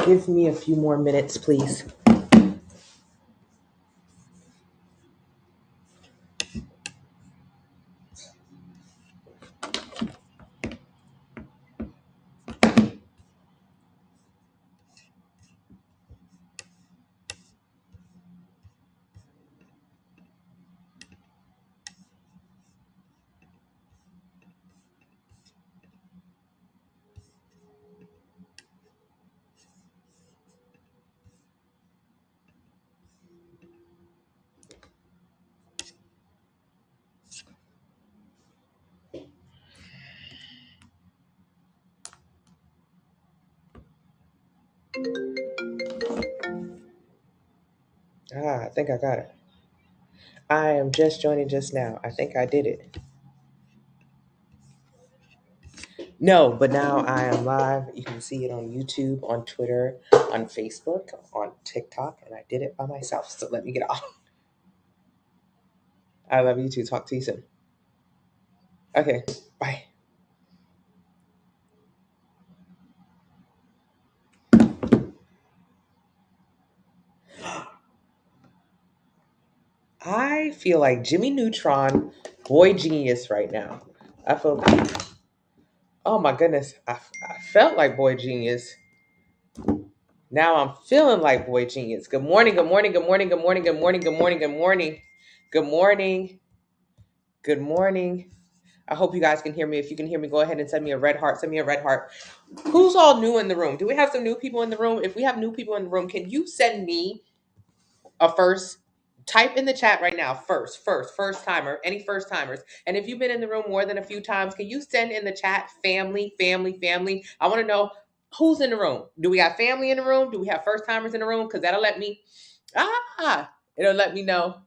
Give me a few more minutes, please. I think I got it. I am just joining just now. I think I did it. No, but now I am live. You can see it on YouTube, on Twitter, on Facebook, on TikTok, and I did it by myself. So let me get off. I love you too. Talk to you soon. Okay, bye. I feel like Jimmy Neutron, Boy Genius right now. I feel, oh my goodness, I felt like Boy Genius. Now I'm feeling like Boy Genius. Good morning, good morning, good morning, good morning, good morning, good morning, good morning, good morning, good morning. I hope you guys can hear me. If you can hear me, go ahead and send me a red heart. Send me a red heart. Who's all new in the room? Do we have some new people in the room? If we have new people in the room, can you send me a first? Type in the chat right now. First timer. Any first timers? And if you've been in the room more than a few times, can you send in the chat family, family, family? I want to know who's in the room. Do we have family in the room? Do we have first timers in the room? Because that'll let me. It'll let me know.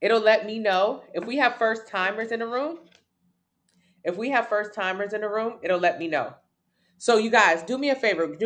It'll let me know if we have first timers in the room. If we have first timers in the room, it'll let me know. So you guys, do me a favor.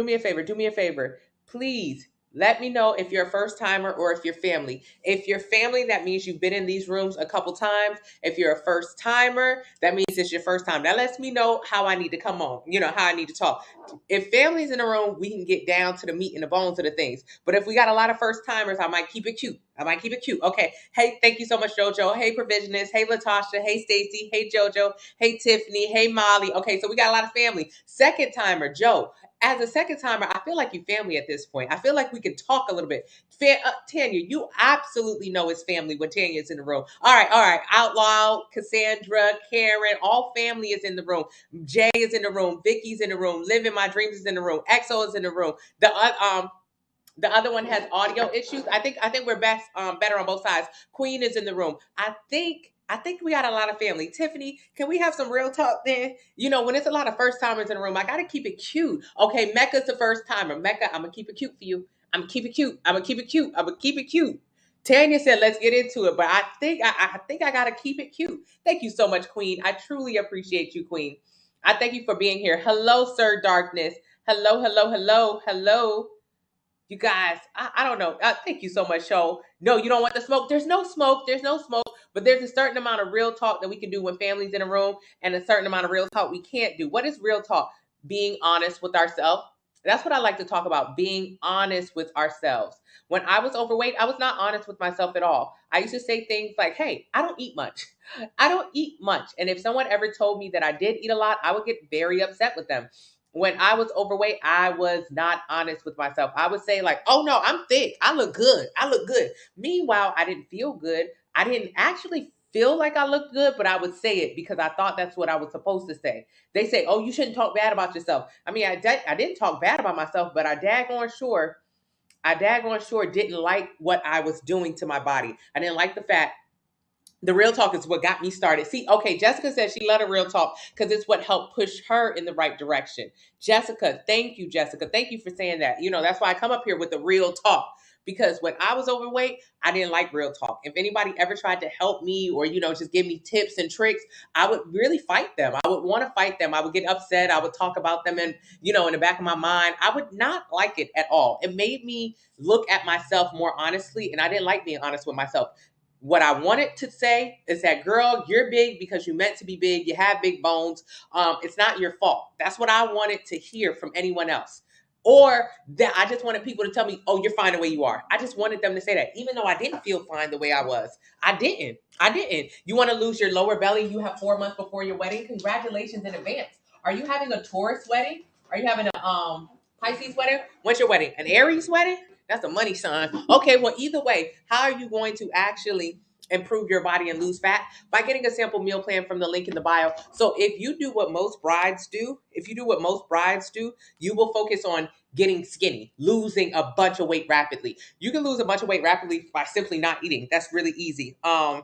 Please let me know if you're a first timer or if you're family. If you're family, that means you've been in these rooms a couple times. If you're a first timer, that means it's your first time. That lets me know how I need to come on, how I need to talk. If family's in the room, we can get down to the meat and the bones of the things. But if we got a lot of first timers, I might keep it cute. Okay. Hey, thank you so much, JoJo. Hey, Provisionist. Hey, Latasha. Hey, Stacy. Hey, JoJo. Hey, Tiffany. Hey, Molly. Okay, so we got a lot of family. Second timer, Joe. As a second timer, I feel like you family at this point. I feel like we can talk a little bit. Tanya, you absolutely know it's family when Tanya's in the room. All right. Outlaw, Cassandra, Karen, all family is in the room. Jay is in the room. Vicky's in the room. Living My Dreams is in the room. EXO is in the room. The other one has audio issues. I think we're best better on both sides. Queen is in the room. I think we got a lot of family. Tiffany, can we have some real talk then? When it's a lot of first timers in the room, I gotta keep it cute. Okay, Mecca's the first timer. Mecca, I'm gonna keep it cute for you. I'm gonna keep it cute. Tanya said, "Let's get into it," but I think I gotta keep it cute. Thank you so much, Queen. I truly appreciate you, Queen. I thank you for being here. Hello, Sir Darkness. Hello. You guys, I don't know. Thank you so much, Show. No, you don't want the smoke. There's no smoke. But there's a certain amount of real talk that we can do when family's in a room and a certain amount of real talk we can't do. What is real talk? Being honest with ourselves. That's what I like to talk about, being honest with ourselves. When I was overweight, I was not honest with myself at all. I used to say things like, hey, I don't eat much. And if someone ever told me that I did eat a lot, I would get very upset with them. When I was overweight, I was not honest with myself. I would say like, oh no, I'm thick. I look good. Meanwhile, I didn't feel good. I didn't actually feel like I looked good, but I would say it because I thought that's what I was supposed to say. They say, oh, you shouldn't talk bad about yourself. I mean, I didn't talk bad about myself, but I daggone sure didn't like what I was doing to my body. I didn't like the fact. The real talk is what got me started. See, okay, Jessica said she loved a real talk because it's what helped push her in the right direction. Jessica, thank you, Jessica. Thank you for saying that. That's why I come up here with the real talk. Because when I was overweight, I didn't like real talk. If anybody ever tried to help me or, just give me tips and tricks, I would really fight them. I would want to fight them. I would get upset. I would talk about them and, in the back of my mind. I would not like it at all. It made me look at myself more honestly, and I didn't like being honest with myself. What I wanted to say is that, girl, you're big because you meant to be big. You have big bones. It's not your fault. That's what I wanted to hear from anyone else. Or that I just wanted people to tell me, oh, you're fine the way you are. I just wanted them to say that, even though I didn't feel fine the way I was. I didn't. You want to lose your lower belly? You have 4 months before your wedding. Congratulations in advance. Are you having a Taurus wedding? Are you having a Pisces wedding? When's your wedding? An Aries wedding? That's a money sign. Okay, well, either way, how are you going to actually improve your body and lose fat? By getting a sample meal plan from the link in the bio. So if you do what most brides do, you will focus on getting skinny, losing a bunch of weight rapidly. You can lose a bunch of weight rapidly by simply not eating. That's really easy. And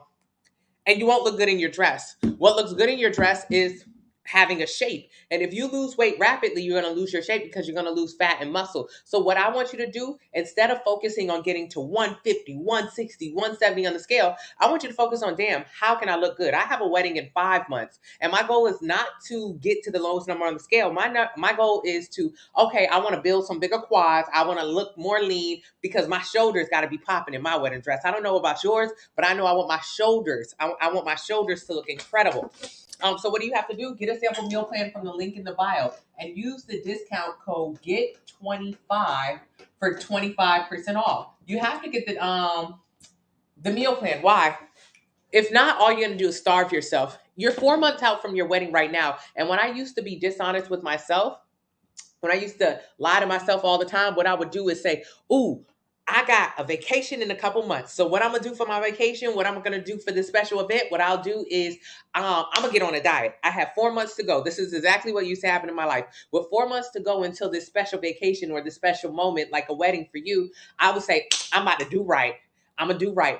you won't look good in your dress. What looks good in your dress is having a shape. And if you lose weight rapidly, you're going to lose your shape because you're going to lose fat and muscle. So what I want you to do, instead of focusing on getting to 150, 160, 170 on the scale, I want you to focus on, damn, how can I look good? I have a wedding in 5 months. And my goal is not to get to the lowest number on the scale. My goal is to, okay, I want to build some bigger quads. I want to look more lean because my shoulders got to be popping in my wedding dress. I don't know about yours, but I know I want my shoulders. I want my shoulders to look incredible. So what do you have to do? Get a sample meal plan from the link in the bio and use the discount code GET25 for 25% off. You have to get the meal plan. Why? If not, all you're going to do is starve yourself. You're 4 months out from your wedding right now. And when I used to be dishonest with myself, when I used to lie to myself all the time, what I would do is say, ooh, I got a vacation in a couple months. So what I'm going to do for my vacation, what I'm going to do for this special event, what I'll do is I'm going to get on a diet. I have 4 months to go. This is exactly what used to happen in my life. With 4 months to go until this special vacation or this special moment, like a wedding for you, I would say, I'm about to do right. I'm going to do right.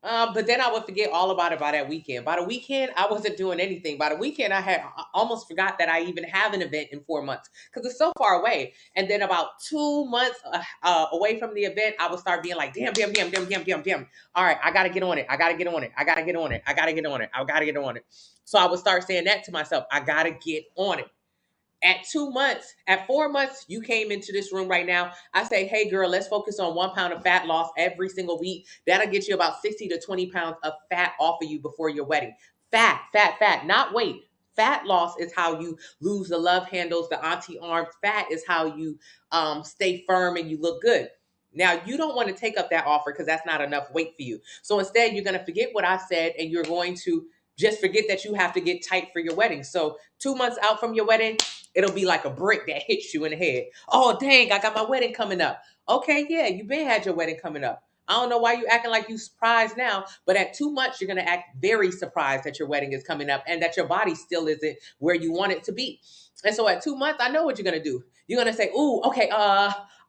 But then I would forget all about it by that weekend. By the weekend, I wasn't doing anything. By the weekend, I almost forgot that I even have an event in 4 months because it's so far away. And then about 2 months away from the event, I would start being like, damn. All right, I got to get on it. I got to get on it. So I would start saying that to myself. I got to get on it. At 2 months, at 4 months, you came into this room right now. I say, hey, girl, let's focus on 1 pound of fat loss every single week. That'll get you about 60 to 20 pounds of fat off of you before your wedding. Fat, not weight. Fat loss is how you lose the love handles, the auntie arms. Fat is how you stay firm and you look good. Now, you don't want to take up that offer because that's not enough weight for you. So instead, you're going to forget what I said and you're going to just forget that you have to get tight for your wedding. So 2 months out from your wedding, it'll be like a brick that hits you in the head. Oh, dang, I got my wedding coming up. Okay, yeah, you been had your wedding coming up. I don't know why you acting like you surprised now, but at 2 months, you're going to act very surprised that your wedding is coming up and that your body still isn't where you want it to be. And so at 2 months, I know what you're going to do. You're going to say, ooh, okay,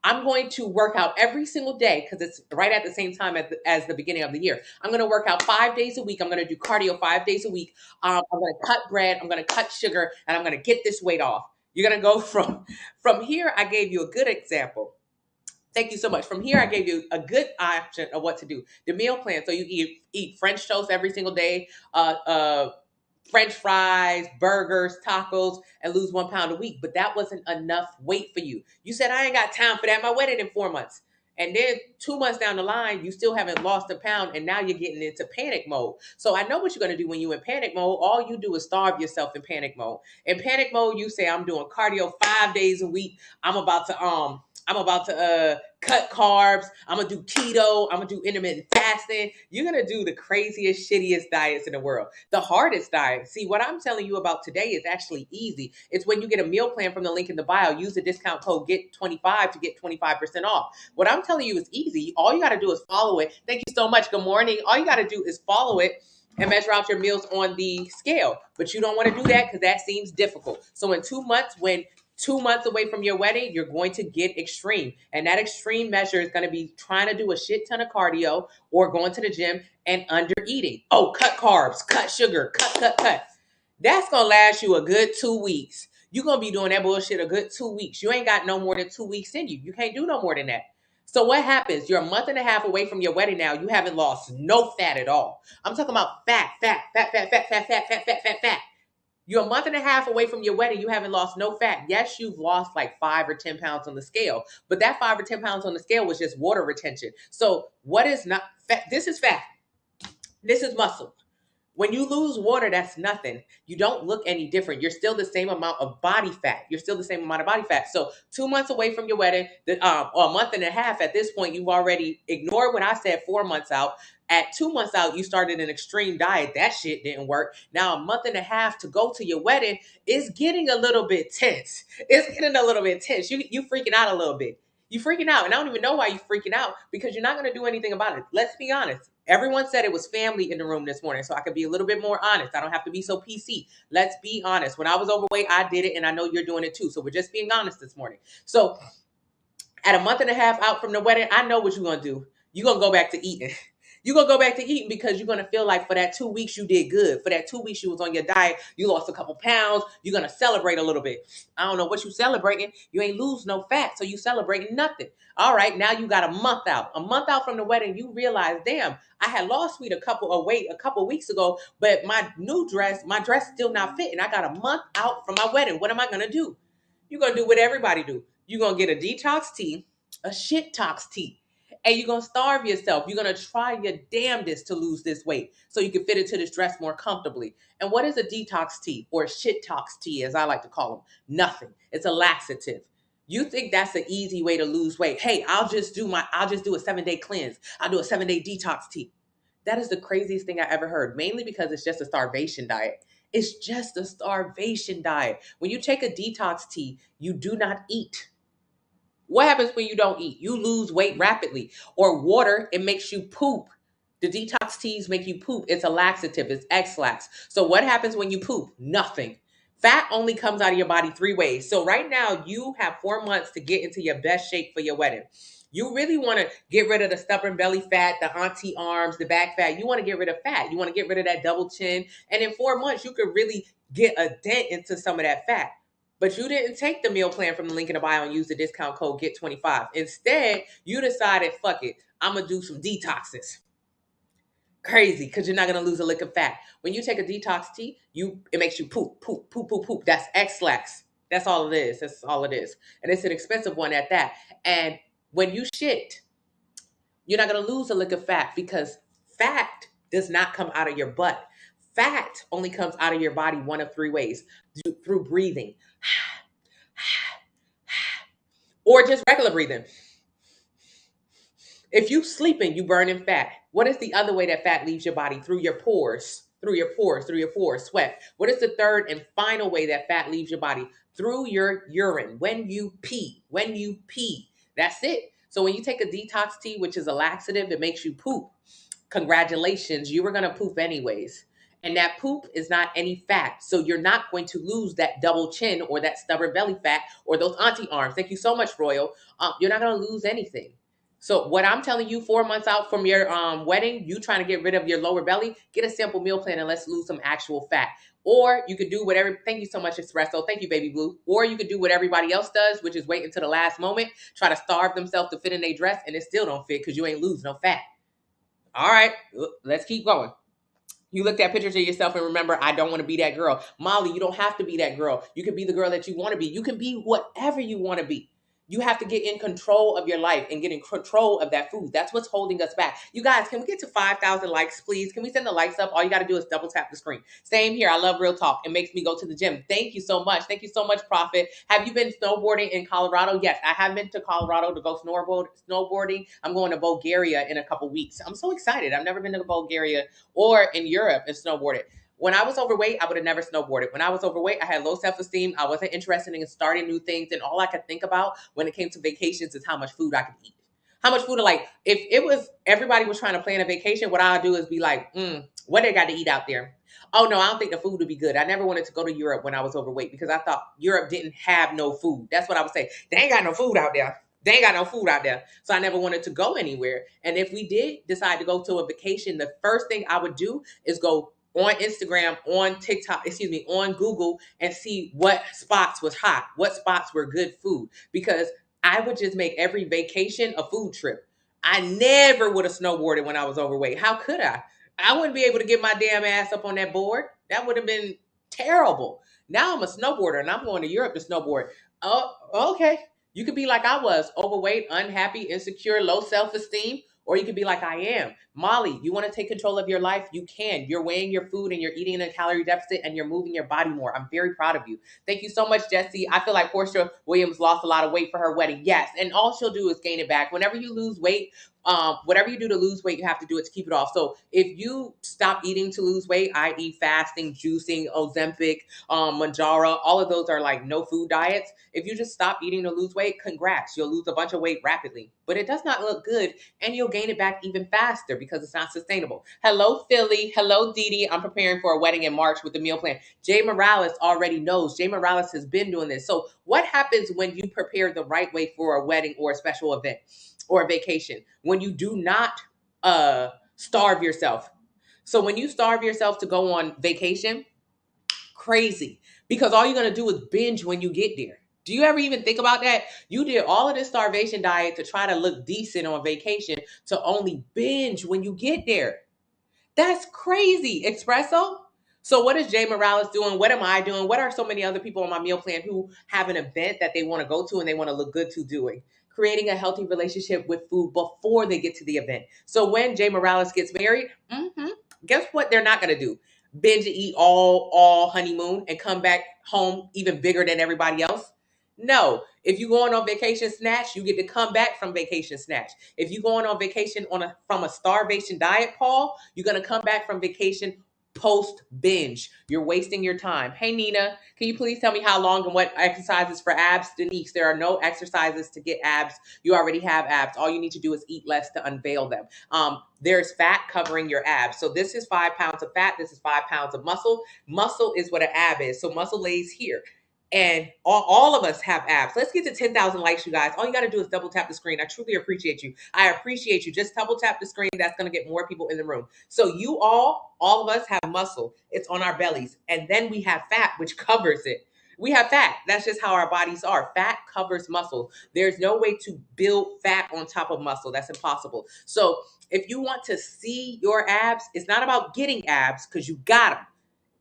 I'm going to work out every single day because it's right at the same time as the beginning of the year. I'm going to work out 5 days a week. I'm going to do cardio 5 days a week. I'm going to cut bread. I'm going to cut sugar, and I'm going to get this weight off. You're going to go from here. I gave you a good example. Thank you so much. From here, I gave you a good option of what to do. The meal plan. So you eat French toast every single day, French fries, burgers, tacos, and lose 1 pound a week. But that wasn't enough weight for you. You said, I ain't got time for that. My wedding in 4 months. And then 2 months down the line, you still haven't lost a pound, and now you're getting into panic mode. So I know what you're going to do when you're in panic mode. All you do is starve yourself in panic mode. In panic mode, you say, I'm doing cardio 5 days a week. I'm about to cut carbs. I'm going to do keto. I'm going to do intermittent fasting. You're going to do the craziest, shittiest diets in the world. The hardest diet. See, what I'm telling you about today is actually easy. It's when you get a meal plan from the link in the bio. Use the discount code GET25 to get 25% off. What I'm telling you is easy. All you got to do is follow it. Thank you so much. Good morning. All you got to do is follow it and measure out your meals on the scale. But you don't want to do that because that seems difficult. So in 2 months, when 2 months away from your wedding, you're going to get extreme. And that extreme measure is going to be trying to do a shit ton of cardio or going to the gym and under eating. Oh, cut carbs, cut sugar, cut. That's going to last you a good 2 weeks. You're going to be doing that bullshit a good 2 weeks. You ain't got no more than 2 weeks in you. You can't do no more than that. So what happens? You're a month and a half away from your wedding now. You haven't lost no fat at all. I'm talking about fat. You're a month and a half away from your wedding. You haven't lost no fat. Yes, you've lost like 5 or 10 pounds on the scale, but that 5 or 10 pounds on the scale was just water retention. So what is not fat? This is fat. This is muscle. When you lose water, that's nothing. You don't look any different. You're still the same amount of body fat. You're still the same amount of body fat. So 2 months away from your wedding, or a month and a half at this point, you've already ignored what I said 4 months out. At 2 months out, you started an extreme diet. That shit didn't work. Now a month and a half to go to your wedding is getting a little bit tense. It's getting a little bit tense. You freaking out a little bit. You freaking out. And I don't even know why you freaking out, because you're not going to do anything about it. Let's be honest. Everyone said it was family in the room this morning, so I could be a little bit more honest. I don't have to be so PC. Let's be honest. When I was overweight, I did it, and I know you're doing it too. So we're just being honest this morning. So at a month and a half out from the wedding, I know what you're going to do. You're going to go back to eating. You're going to go back to eating because you're going to feel like for that 2 weeks you did good. For that 2 weeks you was on your diet, you lost a couple pounds. You're going to celebrate a little bit. I don't know what you celebrating. You ain't lose no fat, so you celebrating nothing. All right, now you got a month out. A month out from the wedding, you realize, damn, I had lost weight a couple weeks ago, but my dress still not fitting. I got a month out from my wedding. What am I going to do? You're going to do what everybody do. You're going to get a detox tea, a shit tox tea. And you're going to starve yourself. You're going to try your damnedest to lose this weight so you can fit into this dress more comfortably. And what is a detox tea, or a shit tox tea, as I like to call them? Nothing. It's a laxative. You think that's an easy way to lose weight? Hey, I'll just do a 7-day cleanse. I'll do a 7-day detox tea. That is the craziest thing I ever heard, mainly because it's just a starvation diet. It's just a starvation diet. When you take a detox tea, you do not eat. What happens when you don't eat? You lose weight rapidly. Or water, it makes you poop. The detox teas make you poop. It's a laxative. It's X-Lax. So what happens when you poop? Nothing. Fat only comes out of your body 3 ways. So right now, you have 4 months to get into your best shape for your wedding. You really want to get rid of the stubborn belly fat, the auntie arms, the back fat. You want to get rid of fat. You want to get rid of that double chin. And in 4 months, you could really get a dent into some of that fat. But you didn't take the meal plan from the link in the bio and use the discount code GET25. Instead, you decided, fuck it, I'm going to do some detoxes. Crazy, because you're not going to lose a lick of fat. When you take a detox tea, it makes you poop, poop, poop, poop, poop. That's X-Lax. That's all it is. That's all it is. And it's an expensive one at that. And when you shit, you're not going to lose a lick of fat, because fat does not come out of your butt. Fat only comes out of your body one of 3 ways: through breathing, or just regular breathing. If you sleeping, you burning fat. What is the other way that fat leaves your body? Through your pores, sweat. What is the third and final way that fat leaves your body? Through your urine, when you pee. That's it. So when you take a detox tea, which is a laxative, it makes you poop. Congratulations, you were going to poop anyways. And that poop is not any fat. So you're not going to lose that double chin or that stubborn belly fat or those auntie arms. Thank you so much, Royal. You're not going to lose anything. So what I'm telling you, 4 months out from your wedding, you trying to get rid of your lower belly, get a simple meal plan and let's lose some actual fat. Or you could do whatever. Thank you so much, Espresso. Thank you, Baby Blue. Or you could do what everybody else does, which is wait until the last moment, try to starve themselves to fit in their dress, and it still don't fit because you ain't losing no fat. All right, let's keep going. You looked at pictures of yourself and remember, I don't want to be that girl. Molly, you don't have to be that girl. You can be the girl that you want to be. You can be whatever you want to be. You have to get in control of your life and get in control of that food. That's what's holding us back. You guys, can we get to 5,000 likes, please? Can we send the likes up? All you got to do is double tap the screen. Same here. I love real talk. It makes me go to the gym. Thank you so much. Thank you so much, Prophet. Have you been snowboarding in Colorado? Yes, I have been to Colorado to go snowboarding. I'm going to Bulgaria in a couple weeks. I'm so excited. I've never been to Bulgaria or in Europe and snowboarded. When I was overweight, I would have never snowboarded. When I was overweight, I had low self-esteem. I wasn't interested in starting new things. And all I could think about when it came to vacations is how much food I could eat. How much food, like, if it was, everybody was trying to plan a vacation, what I'd do is be like, what they got to eat out there? Oh, no, I don't think the food would be good. I never wanted to go to Europe when I was overweight because I thought Europe didn't have no food. That's what I would say. They ain't got no food out there. So I never wanted to go anywhere. And if we did decide to go to a vacation, the first thing I would do is go on Instagram, on TikTok, on Google, and see what spots was hot, what spots were good food, because I would just make every vacation a food trip. I never would have snowboarded when I was overweight. How could I? I wouldn't be able to get my damn ass up on that board. That would have been terrible. Now I'm a snowboarder and I'm going to Europe to snowboard. Oh, okay. You could be like I was, overweight, unhappy, insecure, low self-esteem, or you could be like I am. Molly, you want to take control of your life? You can. You're weighing your food and you're eating in a calorie deficit and you're moving your body more. I'm very proud of you. Thank you so much, Jesse. I feel like Portia Williams lost a lot of weight for her wedding. Yes. And all she'll do is gain it back. Whenever you lose weight, whatever you do to lose weight, you have to do it to keep it off. So if you stop eating to lose weight, i.e. fasting, juicing, Ozempic, Manjaro, all of those are like no food diets. If you just stop eating to lose weight, congrats. You'll lose a bunch of weight rapidly, but it does not look good and you'll gain it back even faster because it's not sustainable. Hello, Philly. Hello, Dee Dee. I'm preparing for a wedding in March with the meal plan. Jay Morales already knows. Jay Morales has been doing this. So what happens when you prepare the right way for a wedding or a special event or a vacation? When you do not starve yourself. So when you starve yourself to go on vacation, crazy, because all you're going to do is binge when you get there. Do you ever even think about that? You did all of this starvation diet to try to look decent on vacation to only binge when you get there. That's crazy, Espresso. So what is Jay Morales doing? What am I doing? What are so many other people on my meal plan who have an event that they want to go to and they want to look good to doing? Creating a healthy relationship with food before they get to the event. So when Jay Morales gets married, guess what they're not going to do? Binge and eat all honeymoon and come back home even bigger than everybody else? No. If you're going on vacation snatch, you get to come back from vacation snatch. If you're going on vacation from a starvation diet, Paul, you're going to come back from vacation post binge. You're wasting your time. Hey, Nina, can you please tell me how long and what exercises for abs? Denise, there are no exercises to get abs. You already have abs. All you need to do is eat less to unveil them. There's fat covering your abs. So this is 5 pounds of fat. This is 5 pounds of muscle. Muscle is what an ab is. So muscle lays here. And all of us have abs. Let's get to 10,000 likes, you guys. All you got to do is double tap the screen. I truly appreciate you. I appreciate you. Just double tap the screen. That's going to get more people in the room. So you all of us have muscle. It's on our bellies. And then we have fat, which covers it. We have fat. That's just how our bodies are. Fat covers muscle. There's no way to build fat on top of muscle. That's impossible. So if you want to see your abs, it's not about getting abs because you got them.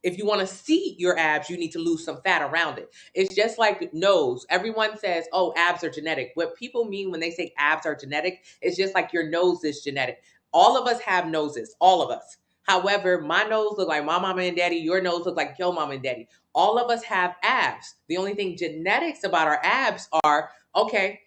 If you want to see your abs, you need to lose some fat around it. It's just like nose. Everyone says, oh, abs are genetic. What people mean when they say abs are genetic, it's just like your nose is genetic. All of us have noses, all of us. However, my nose look like my mama and daddy. Your nose look like your mama and daddy. All of us have abs. The only thing genetics about our abs are, okay,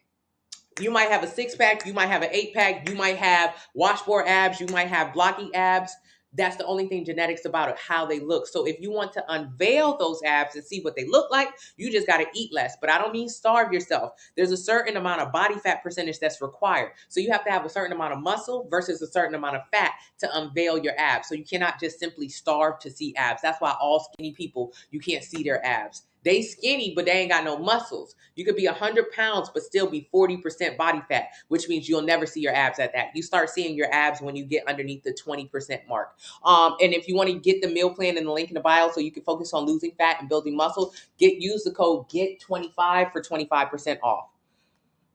you might have a 6-pack, you might have an 8-pack, you might have washboard abs, you might have blocky abs. That's the only thing genetics about it, how they look. So if you want to unveil those abs and see what they look like, you just got to eat less. But I don't mean starve yourself. There's a certain amount of body fat percentage that's required. So you have to have a certain amount of muscle versus a certain amount of fat to unveil your abs. So you cannot just simply starve to see abs. That's why all skinny people, you can't see their abs. They skinny, but they ain't got no muscles. You could be 100 pounds, but still be 40% body fat, which means you'll never see your abs at that. You start seeing your abs when you get underneath the 20% mark. And if you want to get the meal plan in the link in the bio so you can focus on losing fat and building muscle, use the code GET25 for 25% off.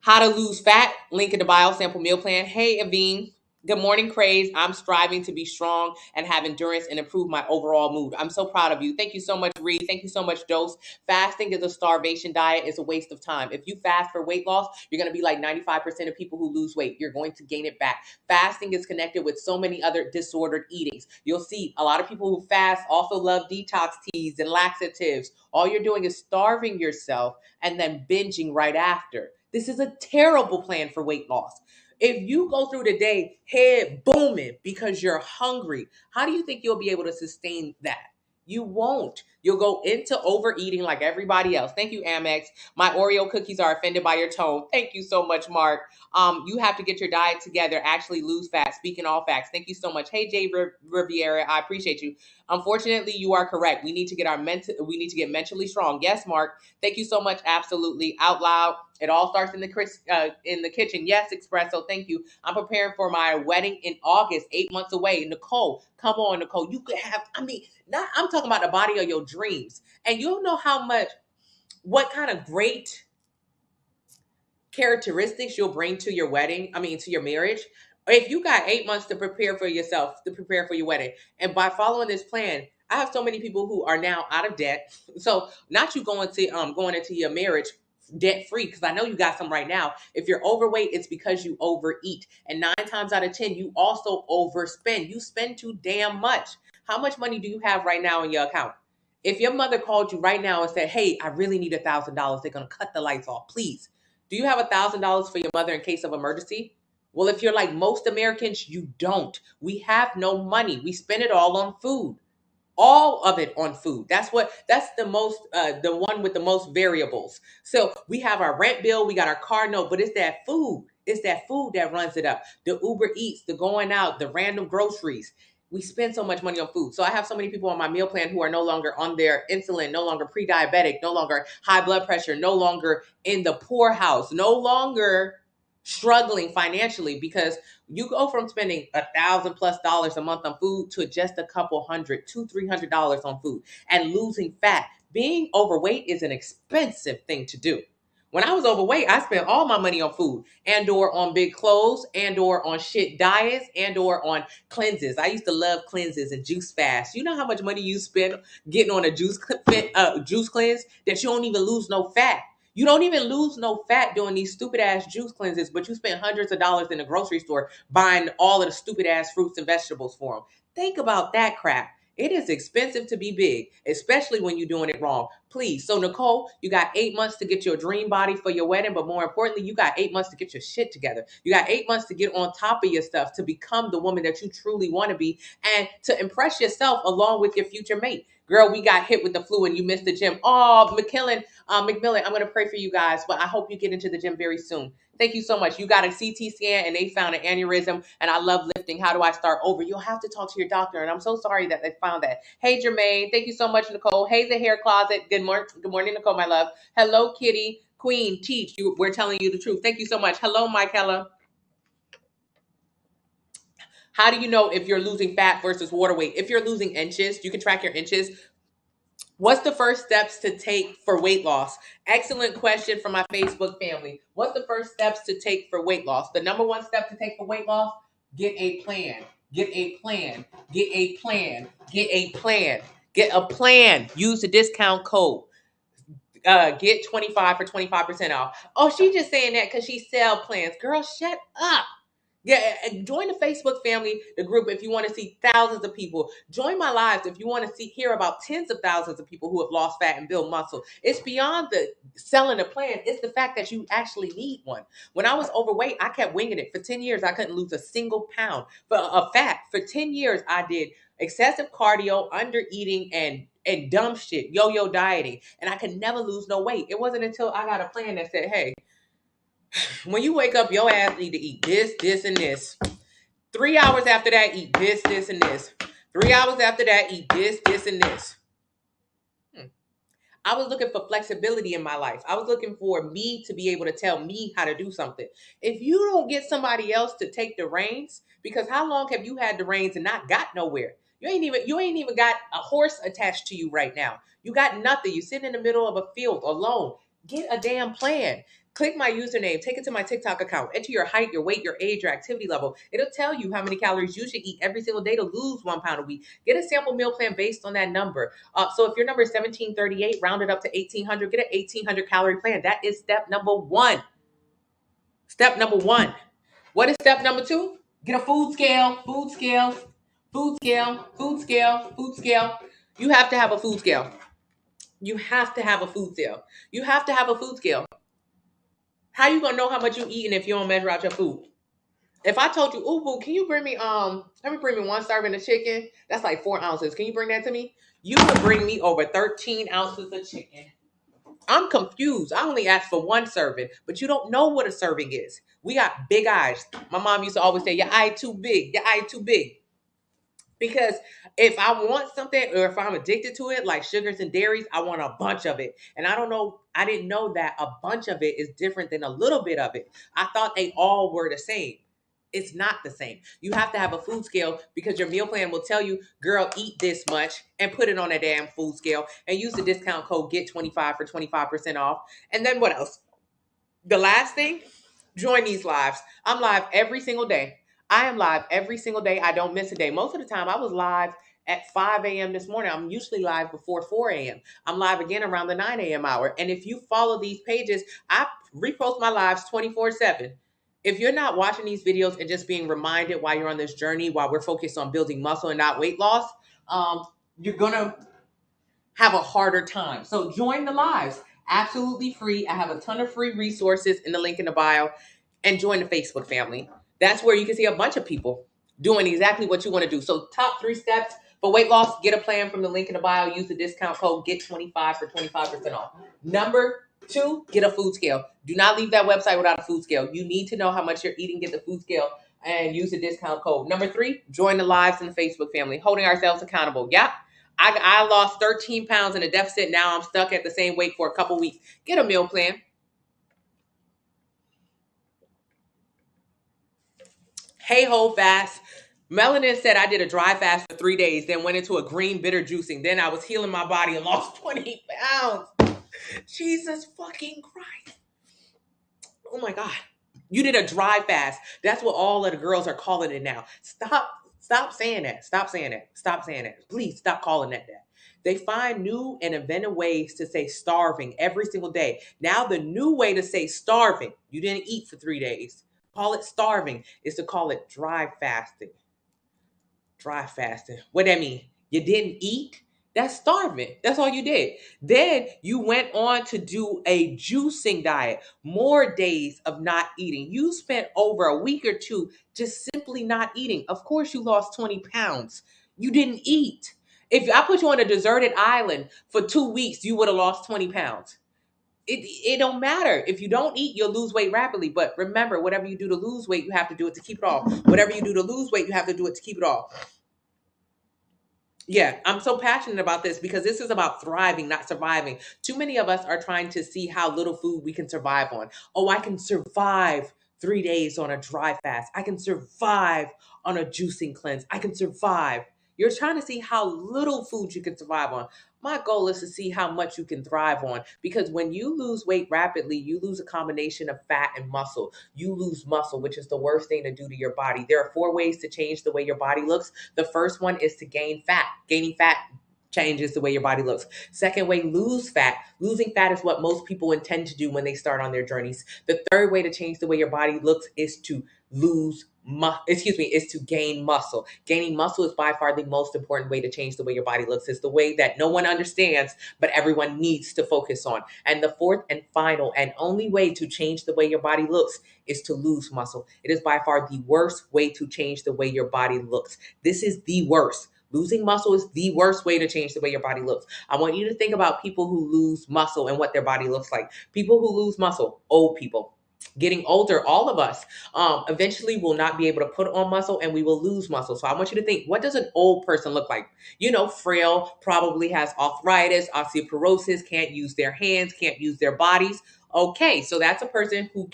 How to lose fat, link in the bio, sample meal plan. Hey, Aveen. Good morning, Craze. I'm striving to be strong and have endurance and improve my overall mood. I'm so proud of you. Thank you so much, Reed. Thank you so much, Dose. Fasting is a starvation diet. It's a waste of time. If you fast for weight loss, you're going to be like 95% of people who lose weight. You're going to gain it back. Fasting is connected with so many other disordered eatings. You'll see a lot of people who fast also love detox teas and laxatives. All you're doing is starving yourself and then binging right after. This is a terrible plan for weight loss. If you go through the day head booming because you're hungry, how do you think you'll be able to sustain that? You won't. You'll go into overeating like everybody else. Thank you, Amex. My Oreo cookies are offended by your tone. Thank you so much, Mark. You have to get your diet together, actually lose fat. Speaking all facts. Thank you so much. Hey, Jay Riviera, I appreciate you. Unfortunately, you are correct. We need to get mentally strong. Yes, Mark. Thank you so much. Absolutely. Out loud. It all starts in the kitchen. Yes, Espresso. Thank you. I'm preparing for my wedding in August, 8 months away. Nicole, come on, Nicole. You could have, I'm talking about the body of your dreams. And you don't know what kind of great characteristics you'll bring to your wedding. To your marriage. If you got 8 months to prepare for yourself, to prepare for your wedding. And by following this plan, I have so many people who are now out of debt. So not you going into your marriage debt free, because I know you got some right now. If you're overweight, it's because you overeat. And 9 times out of 10, you also overspend. You spend too damn much. How much money do you have right now in your account? If your mother called you right now and said, hey, I really need $1,000, they're going to cut the lights off, please. Do you have $1,000 for your mother in case of emergency? Well, if you're like most Americans, you don't. We have no money. We spend it all on food. All of it on food. That's the most, the one with the most variables. So we have our rent bill, we got our car note, but it's that food. It's that food that runs it up. The Uber Eats, the going out, the random groceries. We spend so much money on food. So I have so many people on my meal plan who are no longer on their insulin, no longer pre-diabetic, no longer high blood pressure, no longer in the poorhouse, no longer struggling financially, because you go from spending $1,000+ a month on food to just a couple hundred, $200-$300 on food and losing fat. Being overweight is an expensive thing to do. When I was overweight, I spent all my money on food and or on big clothes and or on shit diets and or on cleanses. I used to love cleanses and juice fasts. You know how much money you spend getting on a juice cleanse that you don't even lose no fat. You don't even lose no fat doing these stupid ass juice cleanses, but you spend hundreds of dollars in the grocery store buying all of the stupid ass fruits and vegetables for them. Think about that crap. It is expensive to be big, especially when you're doing it wrong. Please. So, Nicole, you got 8 months to get your dream body for your wedding, but more importantly, you got 8 months to get your shit together. You got 8 months to get on top of your stuff, to become the woman that you truly want to be, and to impress yourself along with your future mate. Girl, we got hit with the flu and you missed the gym. Oh, McMillan, I'm going to pray for you guys, but I hope you get into the gym very soon. Thank you so much. You got a CT scan and they found an aneurysm, and I love lifting. How do I start over? You'll have to talk to your doctor, and I'm so sorry that they found that. Hey, Jermaine. Thank you so much, Nicole. Hey, the hair closet. Good morning, Nicole, my love. Hello, Kitty. Queen, teach. We're telling you the truth. Thank you so much. Hello, Michaela. How do you know if you're losing fat versus water weight? If you're losing inches, you can track your inches. What's the first steps to take for weight loss? Excellent question from my Facebook family. What's the first steps to take for weight loss? The number one step to take for weight loss: get a plan. Get a plan. Get a plan. Get a plan. Get a plan. Use the discount code. Get 25 for 25% off. Oh, she's just saying that because she sell plans. Girl, shut up. Yeah, join the Facebook family, the group, if you want to see thousands of people. Join my lives if you want to hear about tens of thousands of people who have lost fat and built muscle. It's beyond the selling a plan. It's the fact that you actually need one. When I was overweight, I kept winging it. For 10 years, I couldn't lose a single pound of fat. For 10 years, I did excessive cardio, under eating, and dumb shit, yo-yo dieting, and I could never lose no weight. It wasn't until I got a plan that said, hey, when you wake up, your ass need to eat this, and this. 3 hours after that, eat this, and this. 3 hours after that, eat this, and this. I was looking for flexibility in my life. I was looking for me to be able to tell me how to do something. If you don't get somebody else to take the reins, because how long have you had the reins and not got nowhere? You ain't even got a horse attached to you right now. You got nothing. You sitting in the middle of a field alone. Get a damn plan. Click my username, take it to my TikTok account, enter your height, your weight, your age, your activity level. It'll tell you how many calories you should eat every single day to lose 1 pound a week. Get a sample meal plan based on that number. So if your number is 1738, round it up to 1800, get an 1800 calorie plan. That is step number one. Step number one. What is step number two? Get a food scale, food scale, food scale, food scale, food scale. You have to have a food scale. You have to have a food scale. You have to have a food scale. How you gonna know how much you eating if you don't measure out your food? If I told you, "Ooh, boo, can you bring me let me bring me 1 serving of chicken? That's like 4 ounces. Can you bring that to me?" You would bring me over 13 ounces of chicken. I'm confused. I only asked for 1 serving, but you don't know what a serving is. We got big eyes. My mom used to always say, "Your eye too big. Your eye too big." Because if I want something, or if I'm addicted to it, like sugars and dairies, I want a bunch of it. And I didn't know that a bunch of it is different than a little bit of it. I thought they all were the same. It's not the same. You have to have a food scale, because your meal plan will tell you, girl, eat this much, and put it on a damn food scale, and use the discount code get 25 for 25% off. And then what else? The last thing, join these lives. I'm live every single day. I am live every single day. I don't miss a day. Most of the time, I was live at 5 a.m. this morning. I'm usually live before 4 a.m. I'm live again around the 9 a.m. hour. And if you follow these pages, I repost my lives 24/7. If you're not watching these videos and just being reminded while you're on this journey, while we're focused on building muscle and not weight loss, you're going to have a harder time. So join the lives. Absolutely free. I have a ton of free resources in the link in the bio, and join the Facebook family. That's where you can see a bunch of people doing exactly what you want to do. So top 3 steps for weight loss, get a plan from the link in the bio. Use the discount code GET25 for 25% off. Number 2, get a food scale. Do not leave that website without a food scale. You need to know how much you're eating, get the food scale, and use the discount code. Number 3, join the lives in the Facebook family, holding ourselves accountable. Yep. I lost 13 pounds in a deficit. Now I'm stuck at the same weight for a couple weeks. Get a meal plan. Hey Ho Fast. Melanin said I did a dry fast for 3 days, then went into a green bitter juicing. Then I was healing my body and lost 20 pounds. Jesus fucking Christ. Oh my God. You did a dry fast. That's what all of the girls are calling it now. Stop saying that. Stop saying that. Stop saying that. Please stop calling that that. They find new and inventive ways to say starving every single day. Now the new way to say starving, you didn't eat for 3 days. Call it starving, is to call it dry fasting. Dry fasting. What that mean? You didn't eat? That's starving. That's all you did. Then you went on to do a juicing diet, more days of not eating. You spent over a week or 2 just simply not eating. Of course, you lost 20 pounds. You didn't eat. If I put you on a deserted island for 2 weeks, you would have lost 20 pounds. It don't matter. If you don't eat, you'll lose weight rapidly. But remember, whatever you do to lose weight, you have to do it to keep it off. Whatever you do to lose weight, you have to do it to keep it off. Yeah, I'm so passionate about this because this is about thriving, not surviving. Too many of us are trying to see how little food we can survive on. Oh, I can survive 3 days on a dry fast. I can survive on a juicing cleanse. I can survive. You're trying to see how little food you can survive on. My goal is to see how much you can thrive on, because when you lose weight rapidly, you lose a combination of fat and muscle. You lose muscle, which is the worst thing to do to your body. There are 4 ways to change the way your body looks. The first one is to gain fat. Gaining fat changes the way your body looks. Second way, lose fat. Losing fat is what most people intend to do when they start on their journeys. The third way to change the way your body looks is to is to gain muscle. Gaining muscle is by far the most important way to change the way your body looks. It's the way that no one understands, but everyone needs to focus on. And the fourth and final and only way to change the way your body looks is to lose muscle. It is by far the worst way to change the way your body looks. This is the worst. Losing muscle is the worst way to change the way your body looks. I want you to think about people who lose muscle and what their body looks like. People who lose muscle, old people. Getting older, all of us eventually will not be able to put on muscle and we will lose muscle. So I want you to think, what does an old person look like? You know, frail, probably has arthritis, osteoporosis, can't use their hands, can't use their bodies. Okay, so that's a person who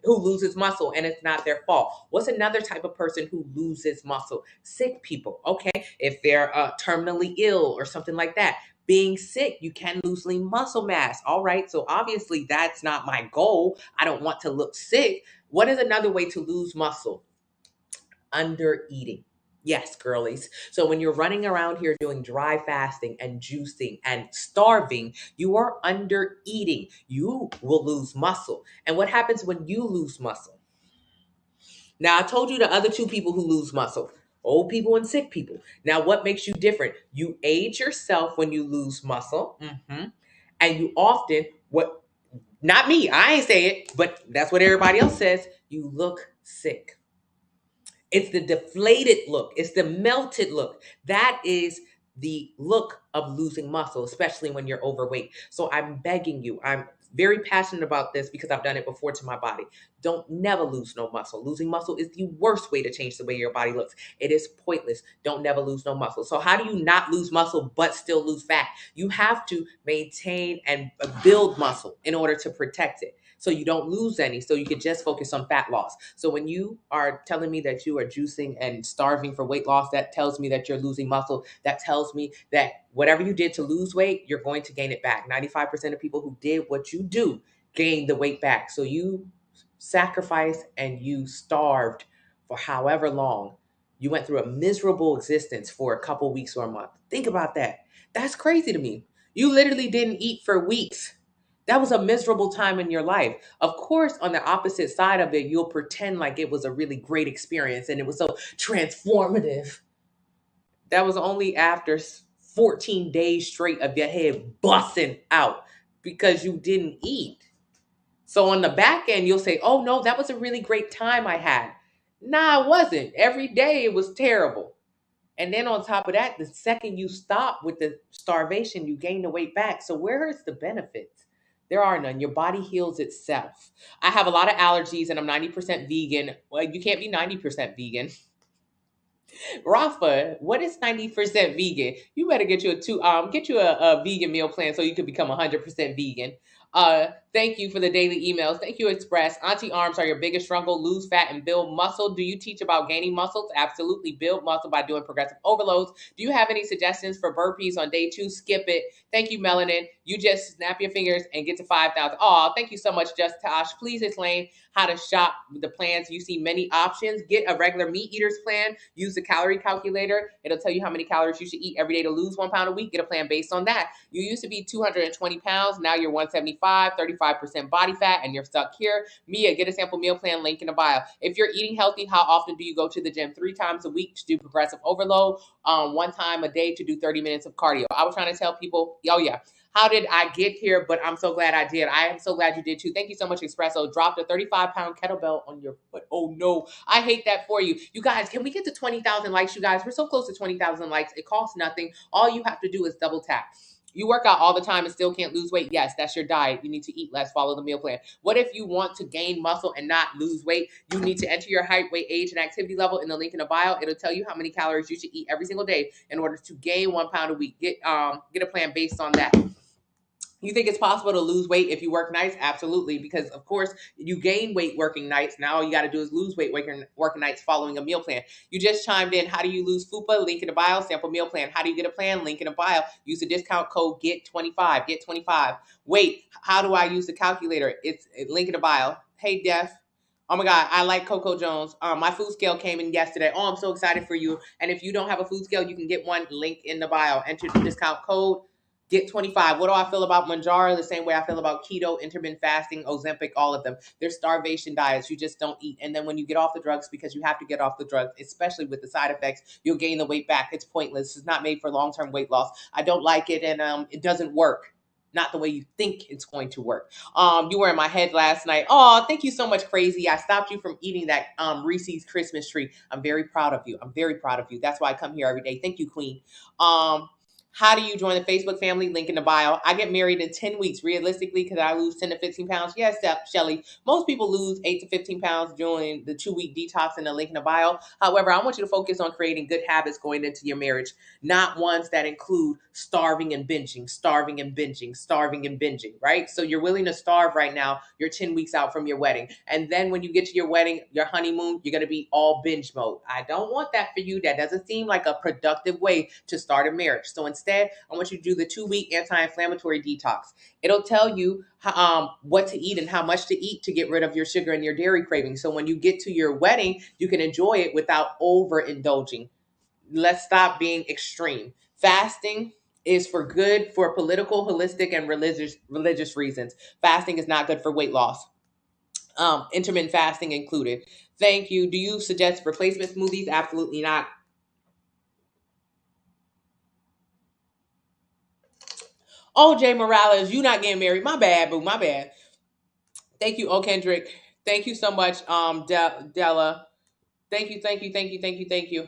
loses muscle and it's not their fault. What's another type of person who loses muscle? Sick people. Okay, if they're terminally ill or something like that. Being sick, you can lose lean muscle mass. All right, so obviously that's not my goal. I don't want to look sick. What is another way to lose muscle? Under eating. Yes, girlies. So when you're running around here doing dry fasting and juicing and starving, you are under eating. You will lose muscle. And what happens when you lose muscle? Now, I told you the other 2 people who lose muscle, old people and sick people. Now, what makes you different? You age yourself when you lose muscle. And you often, not me, I ain't say it, but that's what everybody else says, you look sick. It's the deflated look. It's the melted look. That is the look of losing muscle, especially when you're overweight. So I'm begging you, I'm very passionate about this because I've done it before to my body. Don't never lose no muscle. Losing muscle is the worst way to change the way your body looks. It is pointless. Don't never lose no muscle. So how do you not lose muscle but still lose fat? You have to maintain and build muscle in order to protect it, so you don't lose any, so you can just focus on fat loss. So when you are telling me that you are juicing and starving for weight loss, that tells me that you're losing muscle. That tells me that whatever you did to lose weight, you're going to gain it back. 95% of people who did what you do gain the weight back. So you sacrificed and you starved for however long. You went through a miserable existence for a couple weeks or a month. Think about that. That's crazy to me. You literally didn't eat for weeks. That was a miserable time in your life. Of course, on the opposite side of it, you'll pretend like it was a really great experience and it was so transformative. That was only after 14 days straight of your head busting out because you didn't eat. So on the back end, you'll say, oh no, that was a really great time I had. Nah, it wasn't. Every day it was terrible. And then on top of that, the second you stop with the starvation, you gain the weight back. So where is the benefits? There are none. Your body heals itself. I have a lot of allergies and I'm 90% vegan. Well, you can't be 90% vegan. Rafa, what is 90% vegan? You better get you a vegan meal plan so you can become 100% vegan. Thank you for the daily emails. Thank you, Express. Auntie arms are your biggest struggle. Lose fat and build muscle. Do you teach about gaining muscles? Absolutely. Build muscle by doing progressive overloads. Do you have any suggestions for burpees on day 2? Skip it. Thank you, Melanin. You just snap your fingers and get to 5,000. Oh, thank you so much, Just Tosh. Please explain how to shop the plans. You see many options. Get a regular meat eaters plan. Use the calorie calculator. It'll tell you how many calories you should eat every day to lose 1 pound a week. Get a plan based on that. You used to be 220 pounds. Now you're 175, 35% body fat, and you're stuck here. Mia, get a sample meal plan, link in the bio. If you're eating healthy, how often do you go to the gym? 3 times a week to do progressive overload. 1 time a day to do 30 minutes of cardio. I was trying to tell people, oh yeah, how did I get here? But I'm so glad I did. I am so glad you did too. Thank you so much, Espresso. Dropped a 35-pound kettlebell on your foot. Oh no, I hate that for you. You guys, can we get to 20,000 likes, you guys? We're so close to 20,000 likes. It costs nothing. All you have to do is double tap. You work out all the time and still can't lose weight. Yes, that's your diet. You need to eat less, follow the meal plan. What if you want to gain muscle and not lose weight? You need to enter your height, weight, age, and activity level in the link in the bio. It'll tell you how many calories you should eat every single day in order to gain 1 pound a week. Get a plan based on that. You think it's possible to lose weight if you work nights? Absolutely, because of course you gain weight working nights. Now all you got to do is lose weight working nights following a meal plan. You just chimed in. How do you lose FUPA? Link in the bio. Sample meal plan. How do you get a plan? Link in the bio. Use the discount code GET25. Get 25. Wait, how do I use the calculator? It's link in the bio. Hey, Def. Oh my God, I like Coco Jones. My food scale came in yesterday. Oh, I'm so excited for you. And if you don't have a food scale, you can get one. Link in the bio. Enter the discount code Get 25. What do I feel about Mounjaro? The same way I feel about keto, intermittent fasting, Ozempic, all of them. They're starvation diets. You just don't eat. And then when you get off the drugs, because you have to get off the drugs, especially with the side effects, you'll gain the weight back. It's pointless. It's not made for long-term weight loss. I don't like it, and it doesn't work. Not the way you think it's going to work. You were in my head last night. Oh, thank you so much, Crazy. I stopped you from eating that Reese's Christmas tree. I'm very proud of you. I'm very proud of you. That's why I come here every day. Thank you, Queen. How do you join the Facebook family? Link in the bio. I get married in 10 weeks. Realistically, could I lose 10 to 15 pounds? Yes, Shelly. Most people lose 8 to 15 pounds during the 2-week detox in the link in the bio. However, I want you to focus on creating good habits going into your marriage, not ones that include starving and binging, starving and binging, starving and binging, right? So you're willing to starve right now. You're 10 weeks out from your wedding. And then when you get to your wedding, your honeymoon, you're going to be all binge mode. I don't want that for you. That doesn't seem like a productive way to start a marriage. So instead, I want you to do the 2-week anti-inflammatory detox. It'll tell you what to eat and how much to eat to get rid of your sugar and your dairy cravings. So when you get to your wedding, you can enjoy it without overindulging. Let's stop being extreme. Fasting is for political, holistic, and religious reasons. Fasting is not good for weight loss. Intermittent fasting included. Thank you. Do you suggest replacement smoothies? Absolutely not. Oh, Jay Morales, you not getting married. My bad, boo. My bad. Thank you, Kendrick. Thank you so much, Della. Thank you.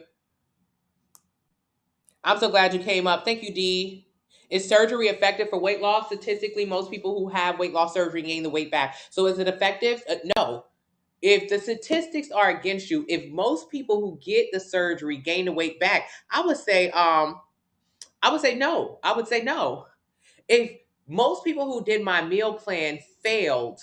I'm so glad you came up. Thank you, Dee. Is surgery effective for weight loss? Statistically, most people who have weight loss surgery gain the weight back. So is it effective? No. If the statistics are against you, if most people who get the surgery gain the weight back, I would say no. I would say no. If most people who did my meal plan failed,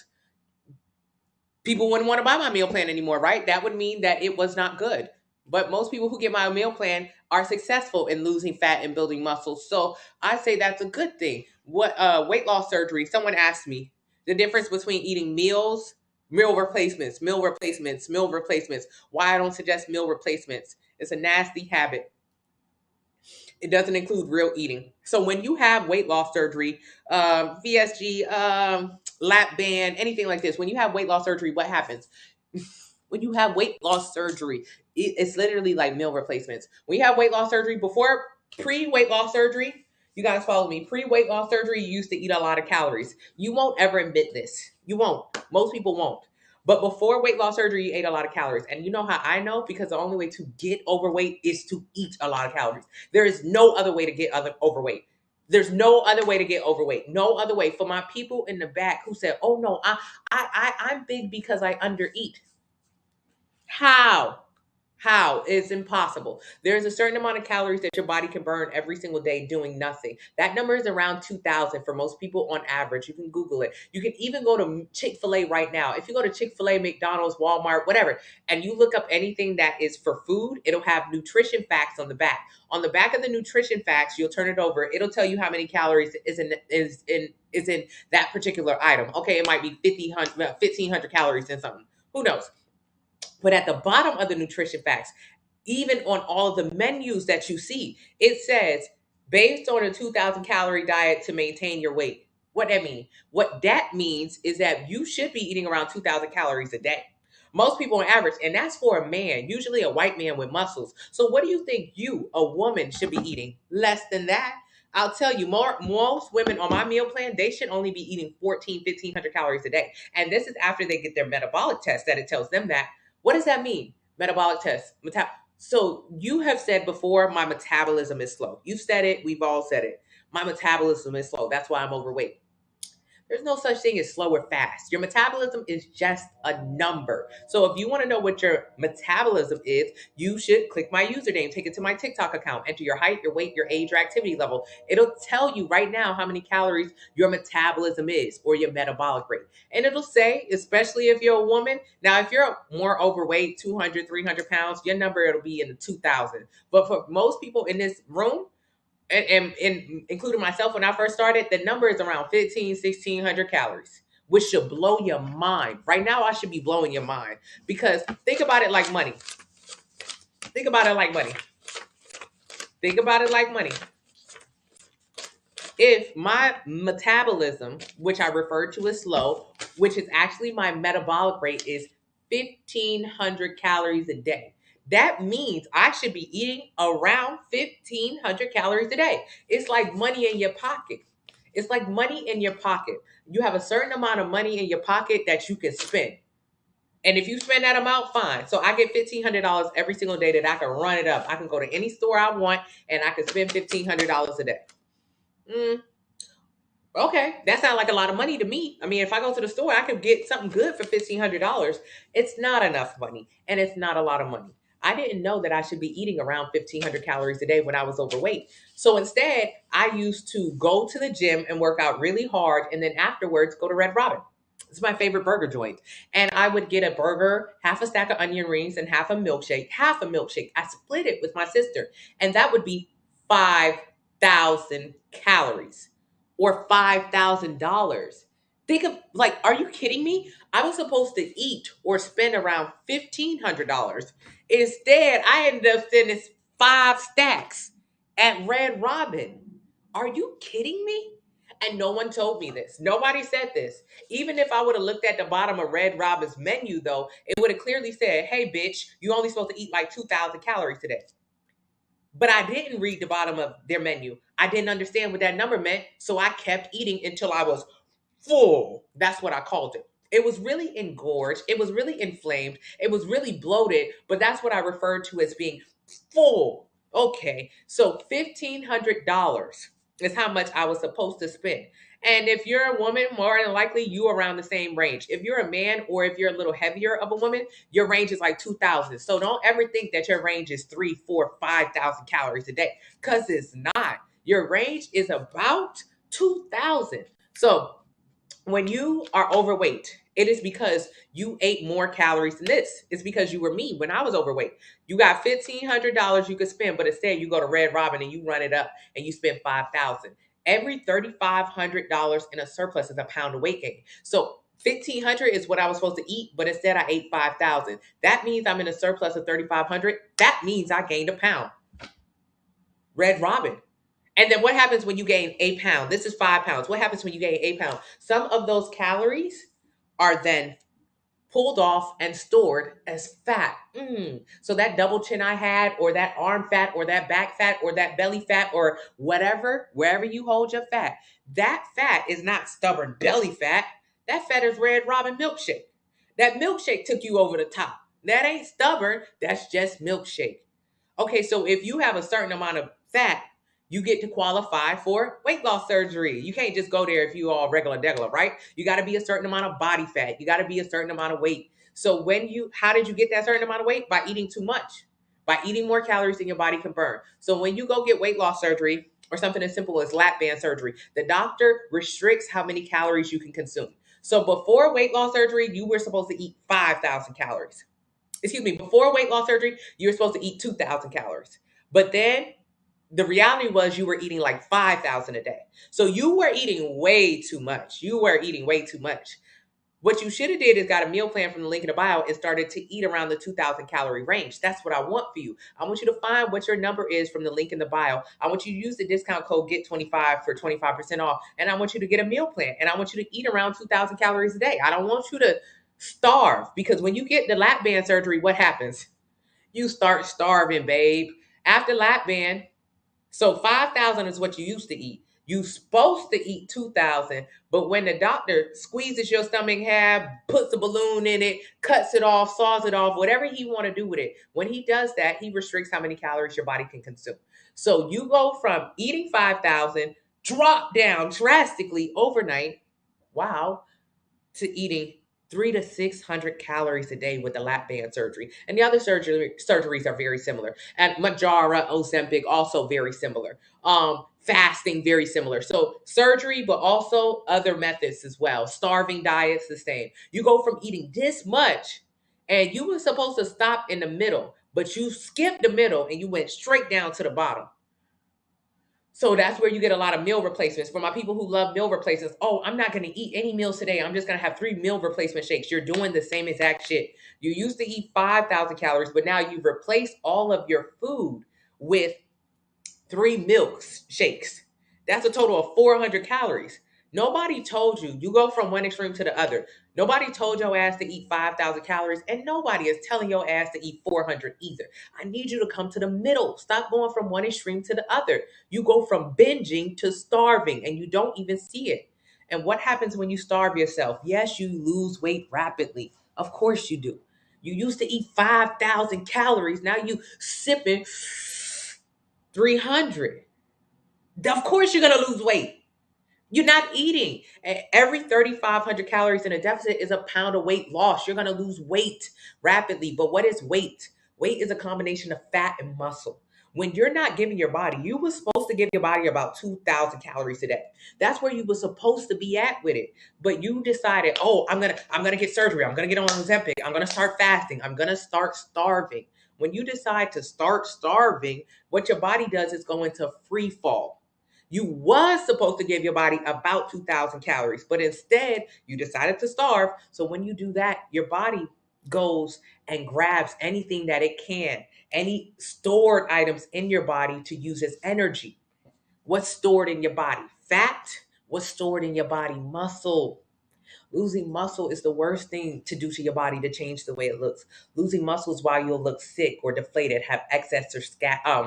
people wouldn't want to buy my meal plan anymore, right? That would mean that it was not good. But most people who get my meal plan are successful in losing fat and building muscle. So I say that's a good thing. What weight loss surgery? Someone asked me the difference between eating meal replacements. Why I don't suggest meal replacements It's a nasty habit. It doesn't include real eating. So when you have weight loss surgery, VSG, lap band, anything like this, when you have weight loss surgery, what happens? When you have weight loss surgery, it's literally like meal replacements. When you have weight loss surgery, before pre-weight loss surgery, you guys follow me. Pre-weight loss surgery, you used to eat a lot of calories. You won't ever admit this. You won't. Most people won't. But before weight loss surgery, you ate a lot of calories. And you know how I know? Because the only way to get overweight is to eat a lot of calories. There is no other way to get overweight. There's no other way to get overweight. No other way. For my people in the back who said, "Oh no, I'm big because I undereat." How? How? It's impossible. There's a certain amount of calories that your body can burn every single day doing nothing. That number is around 2,000 for most people on average. You can Google it. You can even go to Chick-fil-A right now. If you go to Chick-fil-A, McDonald's, Walmart, whatever, and you look up anything that is for food, it'll have nutrition facts on the back. On the back of the nutrition facts, you'll turn it over. It'll tell you how many calories is in that particular item. Okay, it might be 1,500 calories in something. Who knows? But at the bottom of the nutrition facts, even on all of the menus that you see, it says based on a 2,000 calorie diet to maintain your weight. What that mean? What that means is that you should be eating around 2,000 calories a day. Most people on average, and that's for a man, usually a white man with muscles. So what do you think you, a woman, should be eating? Less than that? I'll tell you, most women on my meal plan, they should only be eating 1,500 calories a day. And this is after they get their metabolic test that it tells them that. What does that mean? Metabolic test. So you have said before, my metabolism is slow. You've said it. We've all said it. My metabolism is slow. That's why I'm overweight. There's no such thing as slow or fast. Your metabolism is just a number. So if you want to know what your metabolism is, you should click my username, take it to my TikTok account, enter your height, your weight, your age, your activity level. It'll tell you right now how many calories your metabolism is or your metabolic rate. And it'll say, especially if you're a woman, now if you're more overweight, 200, 300 pounds, your number, it'll be in the 2,000. But for most people in this room, and including myself when I first started, the number is around 1,600 calories, which should blow your mind. Right now, I should be blowing your mind because think about it like money. Think about it like money. Think about it like money. If my metabolism, which I refer to as slow, which is actually my metabolic rate, is 1,500 calories a day, that means I should be eating around 1,500 calories a day. It's like money in your pocket. It's like money in your pocket. You have a certain amount of money in your pocket that you can spend. And if you spend that amount, fine. So I get $1,500 every single day that I can run it up. I can go to any store I want and I can spend $1,500 a day. Okay, that sounds like a lot of money to me. I mean, if I go to the store, I could get something good for $1,500. It's not enough money, and it's not a lot of money. I didn't know that I should be eating around 1,500 calories a day when I was overweight. So instead, I used to go to the gym and work out really hard, and then afterwards go to Red Robin. It's my favorite burger joint. And I would get a burger, half a stack of onion rings, and half a milkshake. Half a milkshake. I split it with my sister, and that would be 5,000 calories. Or $5,000. Think of, like, are you kidding me? I was supposed to eat or spend around $1,500. Instead, I ended up spending 5 stacks at Red Robin. Are you kidding me? And no one told me this. Nobody said this. Even if I would have looked at the bottom of Red Robin's menu, though, it would have clearly said, hey, bitch, you only supposed to eat like 2,000 calories today. But I didn't read the bottom of their menu. I didn't understand what that number meant, so I kept eating until I was full. That's what I called it. It was really engorged. It was really inflamed. It was really bloated, but that's what I referred to as being full. Okay, so $1,500 is how much I was supposed to spend. And if you're a woman, more than likely you around the same range. If you're a man or if you're a little heavier of a woman, your range is like 2,000. So don't ever think that your range is 3, 4, 5,000 calories a day, because it's not. Your range is about 2,000. So when you are overweight, it is because you ate more calories than this. It's because you were me when I was overweight. You got $1,500 you could spend, but instead you go to Red Robin and you run it up and you spend $5,000. Every $3,500 in a surplus is a pound of weight gain. So 1,500 is what I was supposed to eat, but instead I ate 5,000. That means I'm in a surplus of 3,500. That means I gained a pound. Red Robin. And then what happens when you gain a pound? This is 5 pounds. What happens when you gain a pound? Some of those calories are then pulled off and stored as fat. So that double chin I had, or that arm fat, or that back fat, or that belly fat, or whatever, wherever you hold your fat, that fat is not stubborn belly fat. That fat is Red Robin milkshake. That milkshake took you over the top. That ain't stubborn. That's just milkshake. Okay, so if you have a certain amount of fat, you get to qualify for weight loss surgery. You can't just go there if you all regular degular, right? You got to be a certain amount of body fat. You got to be a certain amount of weight. So how did you get that certain amount of weight? By eating too much, by eating more calories than your body can burn. So when you go get weight loss surgery or something as simple as lap band surgery, the doctor restricts how many calories you can consume. So before weight loss surgery, you were supposed to eat 5,000 calories. Before weight loss surgery, you were supposed to eat 2,000 calories. But then the reality was you were eating like 5,000 a day. So you were eating way too much. What you should have did is got a meal plan from the link in the bio and started to eat around the 2,000 calorie range. That's what I want for you. I want you to find what your number is from the link in the bio. I want you to use the discount code GET25 for 25% off. And I want you to get a meal plan. And I want you to eat around 2,000 calories a day. I don't want you to starve, because when you get the lap band surgery, what happens? You start starving, babe. After lap band, so 5,000 is what you used to eat. You're supposed to eat 2,000, but when the doctor squeezes your stomach half, puts a balloon in it, cuts it off, saws it off, whatever he want to do with it, when he does that, he restricts how many calories your body can consume. So you go from eating 5,000, drop down drastically overnight, to eating 300 to 600 calories a day with the lap band surgery. And the other surgeries are very similar. And Mounjaro, Ozempic, also very similar. Fasting, very similar. So surgery, but also other methods as well. Starving diets, the same. You go from eating this much, and you were supposed to stop in the middle, but you skipped the middle and you went straight down to the bottom. So that's where you get a lot of meal replacements. For my people who love meal replacements, I'm not going to eat any meals today. I'm just going to have 3 meal replacement shakes. You're doing the same exact shit. You used to eat 5,000 calories, but now you've replaced all of your food with 3 milk shakes. That's a total of 400 calories. Nobody told you. You go from one extreme to the other. Nobody told your ass to eat 5,000 calories, and nobody is telling your ass to eat 400 either. I need you to come to the middle. Stop going from one extreme to the other. You go from binging to starving, and you don't even see it. And what happens when you starve yourself? Yes, you lose weight rapidly. Of course you do. You used to eat 5,000 calories. Now you sipping 300. Of course you're going to lose weight. You're not eating. Every 3,500 calories in a deficit is a pound of weight loss. You're going to lose weight rapidly. But what is weight? Weight is a combination of fat and muscle. When you're not giving your body, you were supposed to give your body about 2,000 calories a day. That's where you were supposed to be at with it. But you decided, I'm gonna get surgery. I'm gonna get on Ozempic. I'm gonna start fasting. I'm gonna start starving. When you decide to start starving, what your body does is go into free fall. You was supposed to give your body about 2,000 calories, but instead you decided to starve. So when you do that, your body goes and grabs anything that it can, any stored items in your body to use as energy. What's stored in your body? Fat. What's stored in your body? Muscle. Losing muscle is the worst thing to do to your body to change the way it looks. Losing muscle is why you'll look sick or deflated, have excess or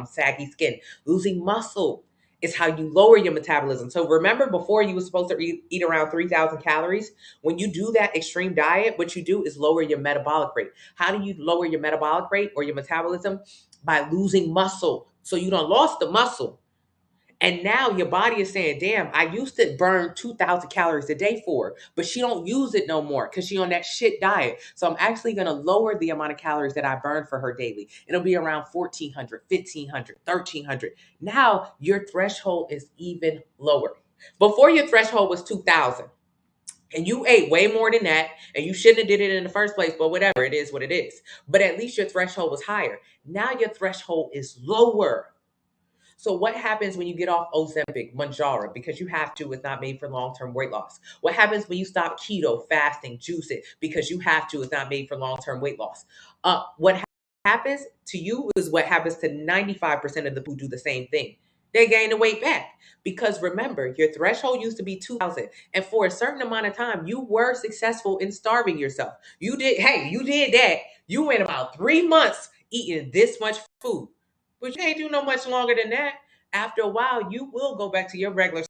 saggy skin. Losing muscle is how you lower your metabolism. So remember, before you were supposed to eat around 3,000 calories. When you do that extreme diet, what you do is lower your metabolic rate. How do you lower your metabolic rate or your metabolism? By losing muscle. So you done lost the muscle. And now your body is saying, damn, I used to burn 2,000 calories a day for her, but she don't use it no more because she on that shit diet. So I'm actually going to lower the amount of calories that I burn for her daily. It'll be around 1,400, 1,500, 1,300. Now your threshold is even lower. Before, your threshold was 2,000. And you ate way more than that, and you shouldn't have did it in the first place, but whatever, it is what it is. But at least your threshold was higher. Now your threshold is lower. So what happens when you get off Ozempic, Mounjaro, because you have to, it's not made for long-term weight loss? What happens when you stop keto, fasting, juice it, because you have to, it's not made for long-term weight loss? What happens to you is what happens to 95% of the people who do the same thing. They gain the weight back. Because remember, your threshold used to be 2,000. And for a certain amount of time, you were successful in starving yourself. You did that. You went about 3 months eating this much food. But you can't do no much longer than that. After a while, you will go back to your regular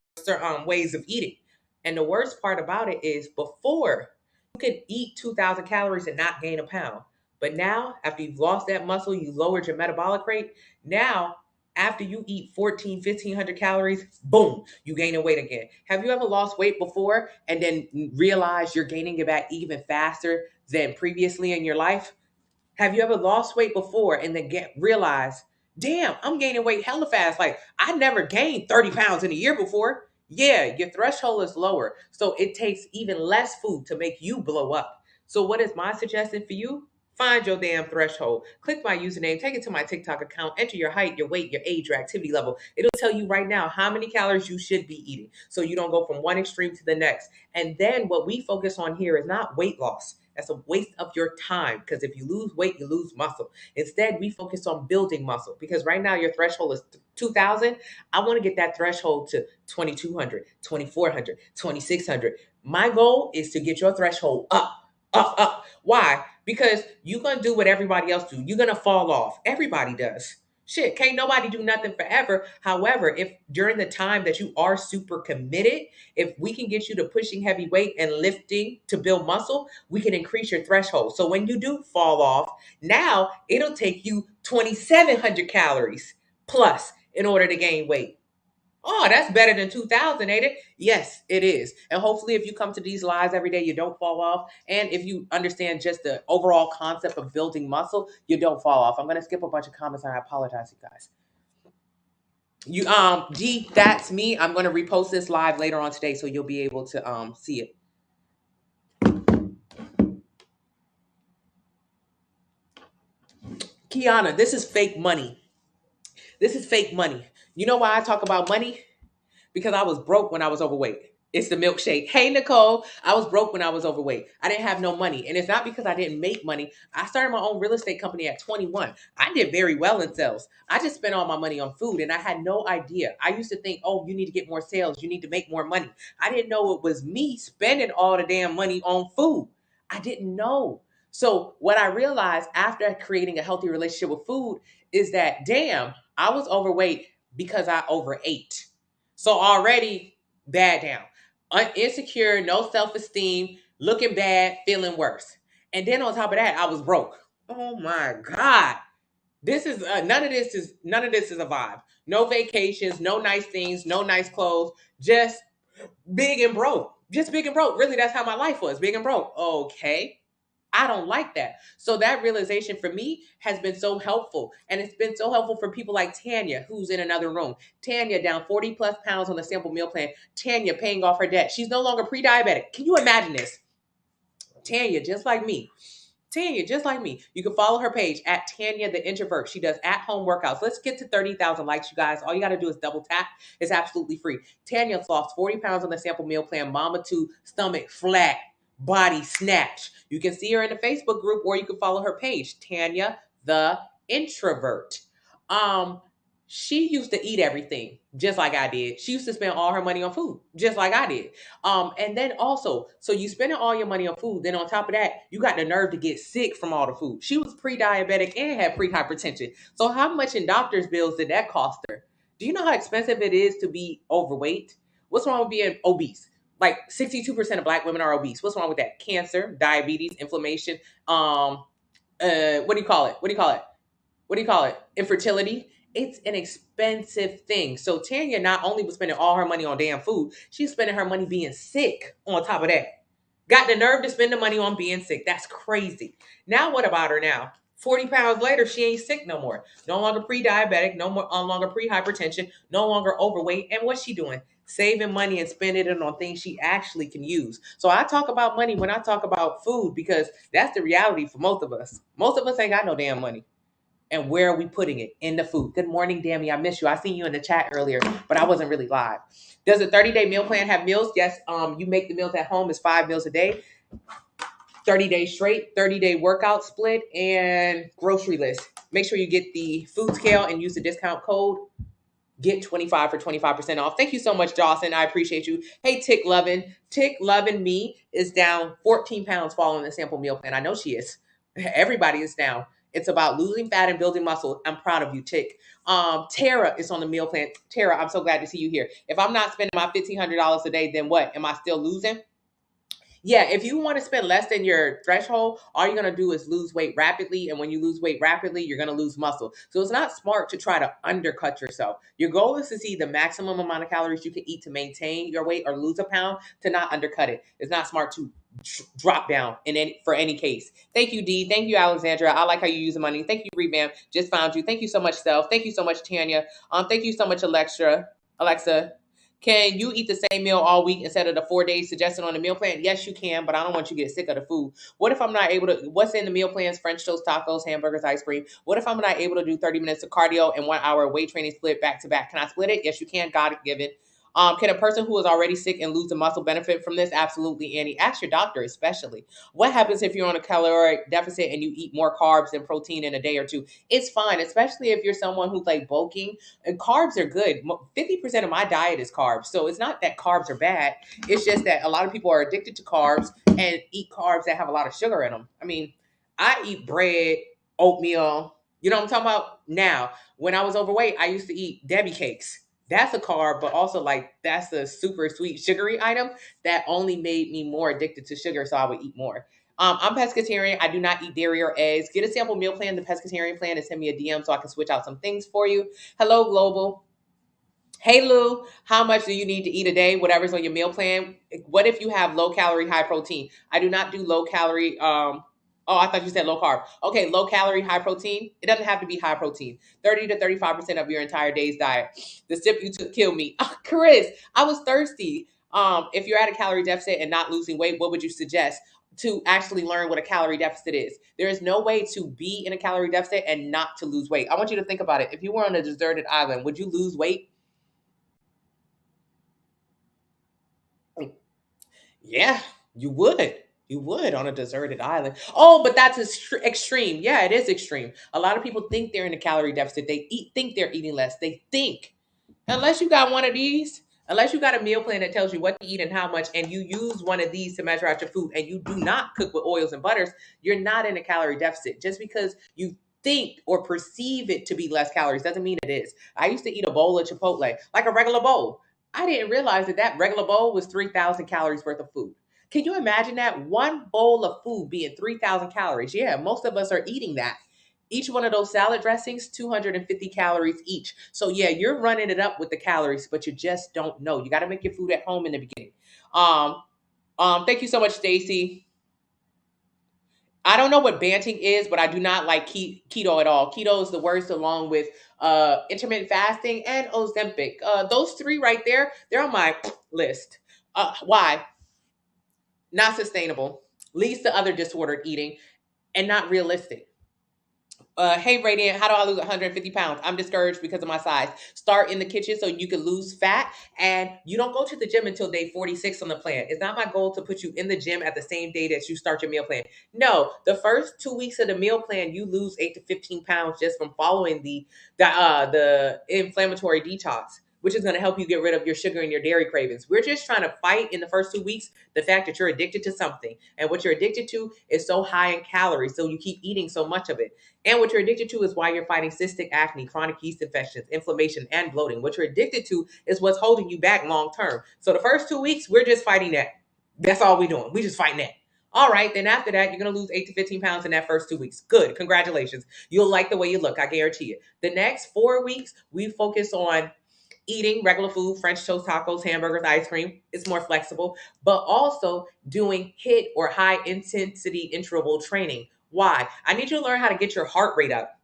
ways of eating. And the worst part about it is before, you could eat 2,000 calories and not gain a pound. But now, after you've lost that muscle, you lowered your metabolic rate. Now, after you eat 1,500 calories, boom, you gain weight again. Have you ever lost weight before and then realize you're gaining it back even faster than previously in your life? Have you ever lost weight before and then realize, damn, I'm gaining weight hella fast. Like, I never gained 30 pounds in a year before. Yeah, your threshold is lower. So it takes even less food to make you blow up. So what is my suggestion for you? Find your damn threshold. Click my username, take it to my TikTok account, enter your height, your weight, your age, your activity level. It'll tell you right now how many calories you should be eating so you don't go from one extreme to the next. And then what we focus on here is not weight loss. That's a waste of your time, because if you lose weight, you lose muscle. Instead, we focus on building muscle, because right now your threshold is 2,000. I want to get that threshold to 2,200, 2,400, 2,600. My goal is to get your threshold up, up, up. Why? Because you're going to do what everybody else do. You're going to fall off. Everybody does. Shit, can't nobody do nothing forever. However, if during the time that you are super committed, if we can get you to pushing heavy weight and lifting to build muscle, we can increase your threshold. So when you do fall off, now it'll take you 2,700 calories plus in order to gain weight. Oh, that's better than 2,000, ain't it? Yes, it is. And hopefully if you come to these lives every day, you don't fall off. And if you understand just the overall concept of building muscle, you don't fall off. I'm going to skip a bunch of comments and I apologize, you guys. G, that's me. I'm going to repost this live later on today so you'll be able to see it. Kiana, this is fake money. This is fake money. You know why I talk about money? Because I was broke when I was overweight. It's the milkshake. Hey, Nicole, I was broke when I was overweight. I didn't have no money. And it's not because I didn't make money. I started my own real estate company at 21. I did very well in sales. I just spent all my money on food and I had no idea. I used to think, oh, you need to get more sales. You need to make more money. I didn't know it was me spending all the damn money on food. I didn't know. So what I realized after creating a healthy relationship with food is that, damn, I was overweight because I overate. So already bad down, insecure, no self-esteem, looking bad, feeling worse. And then on top of that, I was broke. Oh my God. This is none of this is a vibe. No vacations, no nice things, no nice clothes, just big and broke. Just big and broke. Really, that's how my life was. Big and broke. Okay. I don't like that. So that realization for me has been so helpful. And it's been so helpful for people like Tanya, who's in another room. Tanya down 40 plus pounds on the simple meal plan. Tanya paying off her debt. She's no longer pre-diabetic. Can you imagine this? Tanya, just like me. Tanya, just like me. You can follow her page at Tanya the Introvert. She does at-home workouts. Let's get to 30,000 likes, you guys. All you got to do is double tap. It's absolutely free. Tanya's lost 40 pounds on the sample meal plan. Mama 2, stomach flat, body snatch. You can see her in the Facebook group or you can follow her page, Tanya the Introvert. She used to eat everything just like I did. She used to spend all her money on food just like I did. And then also, so you spending all your money on food. Then on top of that, you got the nerve to get sick from all the food. She was pre-diabetic and had pre-hypertension. So how much in doctor's bills did that cost her? Do you know how expensive it is to be overweight? What's wrong with being obese? Like 62% of Black women are obese. What's wrong with that? Cancer, diabetes, inflammation. What do you call it? Infertility. It's an expensive thing. So Tanya not only was spending all her money on damn food, she's spending her money being sick on top of that. Got the nerve to spend the money on being sick. That's crazy. Now what about her now? 40 pounds later, she ain't sick no more. No longer pre-diabetic, no longer pre-hypertension, no longer overweight. And what's she doing? Saving money and spending it on things she actually can use. So I talk about money when I talk about food because that's the reality for most of us. Most of us ain't got no damn money. And where are we putting it? In the food. Good morning, Dammy. I miss you. I seen you in the chat earlier, but I wasn't really live. Does a 30-day meal plan have meals? Yes. You make the meals at home. It's 5 meals a day, 30 days straight, 30-day workout split, and grocery list. Make sure you get the food scale and use the discount code. Get 25 for 25% off. Thank you so much, Dawson. I appreciate you. Hey, Tick Lovin'. Tick Lovin' Me is down 14 pounds following the sample meal plan. I know she is. Everybody is down. It's about losing fat and building muscle. I'm proud of you, Tick. Tara is on the meal plan. Tara, I'm so glad to see you here. If I'm not spending my $1,500 a day, then what? Am I still losing? Yeah, if you want to spend less than your threshold, all you're going to do is lose weight rapidly. And when you lose weight rapidly, you're going to lose muscle. So it's not smart to try to undercut yourself. Your goal is to see the maximum amount of calories you can eat to maintain your weight or lose a pound, to not undercut it. It's not smart to drop down for any case. Thank you, Dee. Thank you, Alexandra. I like how you use the money. Thank you, Revamp. Just found you. Thank you so much, Self. Thank you so much, Tanya. Thank you so much, Alexa. Can you eat the same meal all week instead of the 4 days suggested on the meal plan? Yes, you can, but I don't want you to get sick of the food. What if I'm not able to? What's in the meal plans? French toast, tacos, hamburgers, ice cream. What if I'm not able to do 30 minutes of cardio and 1 hour weight training split back to back? Can I split it? Yes, you can. God given. Can a person who is already sick and lose the muscle benefit from this? Absolutely, Annie. Ask your doctor, especially. What happens if you're on a caloric deficit and you eat more carbs and protein in a day or two? It's fine, especially if you're someone who's like bulking. And carbs are good. 50% of my diet is carbs. So it's not that carbs are bad. It's just that a lot of people are addicted to carbs and eat carbs that have a lot of sugar in them. I mean, I eat bread, oatmeal. You know what I'm talking about? Now, when I was overweight, I used to eat Debbie cakes. That's a carb, but also like that's a super sweet sugary item that only made me more addicted to sugar, so I would eat more. I'm pescatarian. I do not eat dairy or eggs. Get a sample meal plan, the pescatarian plan, and send me a DM so I can switch out some things for you. Hello, Global. Hey, Lou, how much do you need to eat a day? Whatever's on your meal plan. What if you have low calorie, high protein? I do not do low calorie. Oh, I thought you said low carb. Okay, low calorie, high protein. It doesn't have to be high protein. 30 to 35% of your entire day's diet. The sip you took killed me. Oh, Chris, I was thirsty. If you're at a calorie deficit and not losing weight, what would you suggest to actually learn what a calorie deficit is? There is no way to be in a calorie deficit and not to lose weight. I want you to think about it. If you were on a deserted island, would you lose weight? Yeah, you would. You would on a deserted island. Oh, but that's extreme. Yeah, it is extreme. A lot of people think they're in a calorie deficit. Think they're eating less. They think. Unless you got one of these, unless you got a meal plan that tells you what to eat and how much, and you use one of these to measure out your food, and you do not cook with oils and butters, you're not in a calorie deficit. Just because you think or perceive it to be less calories doesn't mean it is. I used to eat a bowl of Chipotle, like a regular bowl. I didn't realize that regular bowl was 3,000 calories worth of food. Can you imagine that? One bowl of food being 3,000 calories. Yeah, most of us are eating that. Each one of those salad dressings, 250 calories each. So yeah, you're running it up with the calories, but you just don't know. You got to make your food at home in the beginning. Thank you so much, Stacy. I don't know what banting is, but I do not like keto at all. Keto is the worst, along with intermittent fasting and Ozempic. Those three right there, they're on my list. Why? Not sustainable, leads to other disordered eating, and not realistic. Hey, Radiant, how do I lose 150 pounds? I'm discouraged because of my size. Start in the kitchen so you can lose fat, and you don't go to the gym until day 46 on the plan. It's not my goal to put you in the gym at the same day that you start your meal plan. No, the first 2 weeks of the meal plan, you lose 8 to 15 pounds just from following the inflammatory detox, which is going to help you get rid of your sugar and your dairy cravings. We're just trying to fight in the first 2 weeks the fact that you're addicted to something. And what you're addicted to is so high in calories, so you keep eating so much of it. And what you're addicted to is why you're fighting cystic acne, chronic yeast infections, inflammation, and bloating. What you're addicted to is what's holding you back long term. So the first 2 weeks, we're just fighting that. That's all we're doing. We're just fighting that. All right, then after that, you're going to lose 8 to 15 pounds in that first 2 weeks. Good. Congratulations. You'll like the way you look. I guarantee it. The next 4 weeks, we focus on eating regular food, French toast, tacos, hamburgers, ice cream. It's more flexible, but also doing HIIT or high intensity interval training. Why? I need you to learn how to get your heart rate up.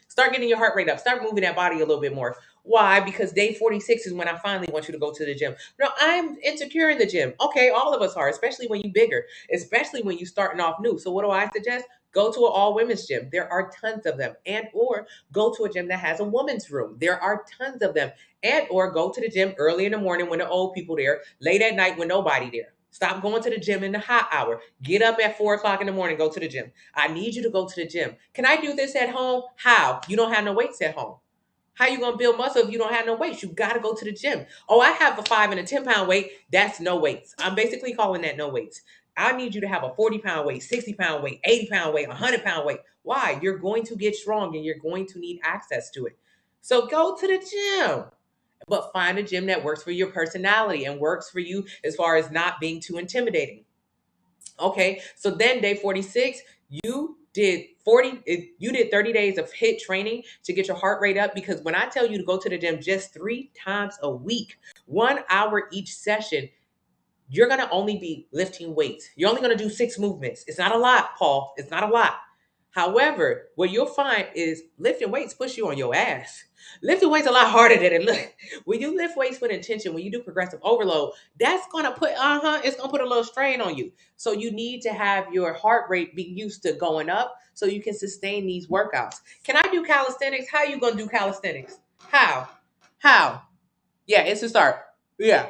Start getting your heart rate up. Start moving that body a little bit more. Why? Because day 46 is when I finally want you to go to the gym. No, I'm insecure in the gym. Okay, all of us are, especially when you're bigger, especially when you're starting off new. So what do I suggest? Go to an all women's gym. There are tons of them. And or go to a gym that has a woman's room. There are tons of them. And or go to the gym early in the morning when the old people there, late at night when nobody there. Stop going to the gym in the hot hour. Get up at 4 o'clock in the morning, go to the gym. I need you to go to the gym. Can I do this at home? How? You don't have no weights at home. How you gonna build muscle if you don't have no weights? You gotta go to the gym. Oh, I have a 5 and a 10 pound weight. That's no weights. I'm basically calling that no weights. I need you to have a 40 pound weight, 60 pound weight, 80 pound weight, 100 pound weight. Why? You're going to get strong and you're going to need access to it. So go to the gym, but find a gym that works for your personality and works for you as far as not being too intimidating. Okay, so then day 46, you did 30 days of HIIT training to get your heart rate up, because when I tell you to go to the gym just 3 times a week, 1 hour each session, you're going to only be lifting weights. You're only going to do 6 movements. It's not a lot, Paul. It's not a lot. However, what you'll find is lifting weights push you on your ass. Lifting weights a lot harder than it looks. When you lift weights with intention, when you do progressive overload, that's gonna it's gonna put a little strain on you. So you need to have your heart rate be used to going up so you can sustain these workouts. Can I do calisthenics? How you gonna do calisthenics? How? How? Yeah, it's a start. Yeah.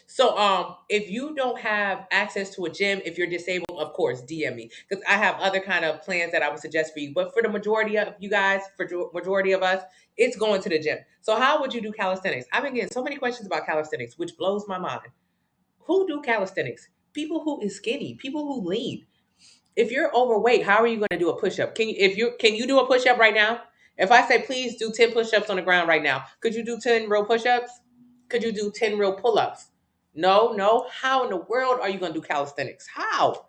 So if you don't have access to a gym, if you're disabled, of course, DM me, because I have other kind of plans that I would suggest for you. But for the majority of you guys, for majority of us, it's going to the gym. So how would you do calisthenics? I've been getting so many questions about calisthenics, which blows my mind. Who do calisthenics? People who is skinny, people who lean. If you're overweight, how are you going to do a push-up? Can you do a push-up right now? If I say please do 10 push-ups on the ground right now, could you do 10 real push-ups? Could you do 10 real pull-ups? No. How in the world are you going to do calisthenics? How?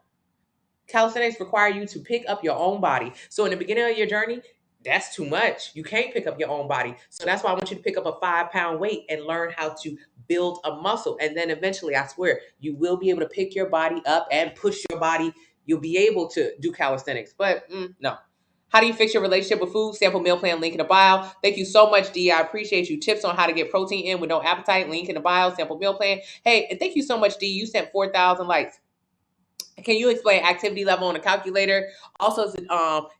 Calisthenics require you to pick up your own body. So in the beginning of your journey, that's too much. You can't pick up your own body. So that's why I want you to pick up a 5 pound weight and learn how to build a muscle. And then eventually, I swear, you will be able to pick your body up and push your body. You'll be able to do calisthenics. But no. How do you fix your relationship with food? Sample meal plan, link in the bio. Thank you so much, D. I appreciate you. Tips on how to get protein in with no appetite, link in the bio, sample meal plan. Hey, and thank you so much, D. You sent 4,000 likes. Can you explain activity level on a calculator? Also,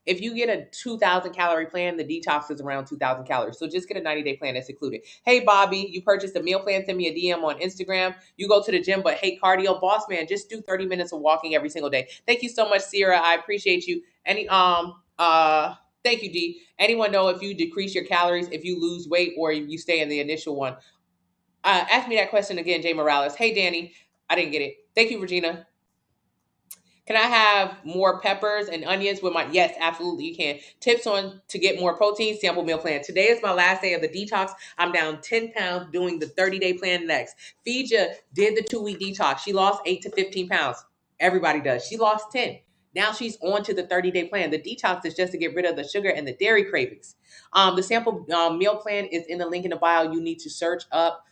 if you get a 2,000 calorie plan, the detox is around 2,000 calories. So just get a 90-day plan that's included. Hey, Bobby, you purchased a meal plan. Send me a DM on Instagram. You go to the gym but hate cardio. Boss man, just do 30 minutes of walking every single day. Thank you so much, Sierra. I appreciate you. Thank you, D. Anyone know if you decrease your calories, if you lose weight, or if you stay in the initial one? Ask me that question again, Jay Morales. Hey, Danny. I didn't get it. Thank you, Regina. Can I have more peppers and onions with my... Yes, absolutely, you can. Tips on to get more protein, sample meal plan. Today is my last day of the detox. I'm down 10 pounds doing the 30-day plan next. Fija did the 2-week detox. She lost 8 to 15 pounds. Everybody does. She lost 10. Now she's on to the 30-day plan. The detox is just to get rid of the sugar and the dairy cravings. The sample meal plan is in the link in the bio. You need to search up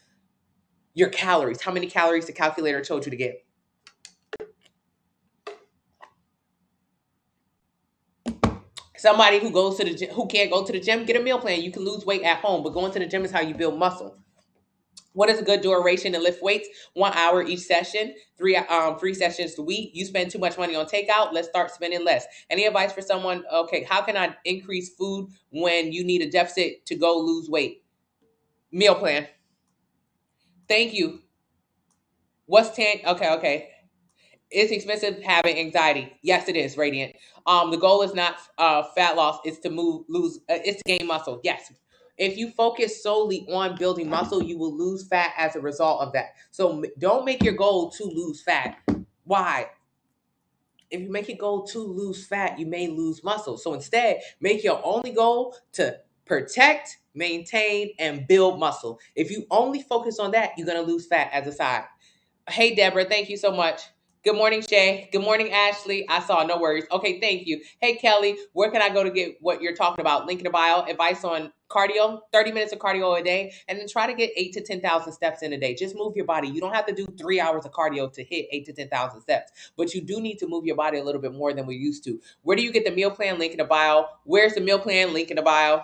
your calories. How many calories the calculator told you to get. Somebody who goes to the gym, who can't go to the gym, get a meal plan. You can lose weight at home, but going to the gym is how you build muscle. What is a good duration to lift weights? 1 hour each session, three sessions a week. You spend too much money on takeout. Let's start spending less. Any advice for someone? Okay, how can I increase food when you need a deficit to go lose weight? Meal plan. Thank you. What's 10? Okay. It's expensive having anxiety. Yes, it is, Radiant. The goal is not fat loss. It's to it's to gain muscle. Yes. If you focus solely on building muscle, you will lose fat as a result of that. So don't make your goal to lose fat. Why? If you make your goal to lose fat, you may lose muscle. So instead, make your only goal to protect, maintain, and build muscle. If you only focus on that, you're going to lose fat as a side. Hey, Deborah, thank you so much. Good morning, Shay. Good morning, Ashley. I saw, no worries. Okay, thank you. Hey, Kelly, where can I go to get what you're talking about? Link in the bio. Advice on cardio, 30 minutes of cardio a day, and then try to get 8 to 10,000 steps in a day. Just move your body. You don't have to do 3 hours of cardio to hit 8 to 10,000 steps, but you do need to move your body a little bit more than we used to. Where do you get the meal plan? Link in the bio. Where's the meal plan? Link in the bio.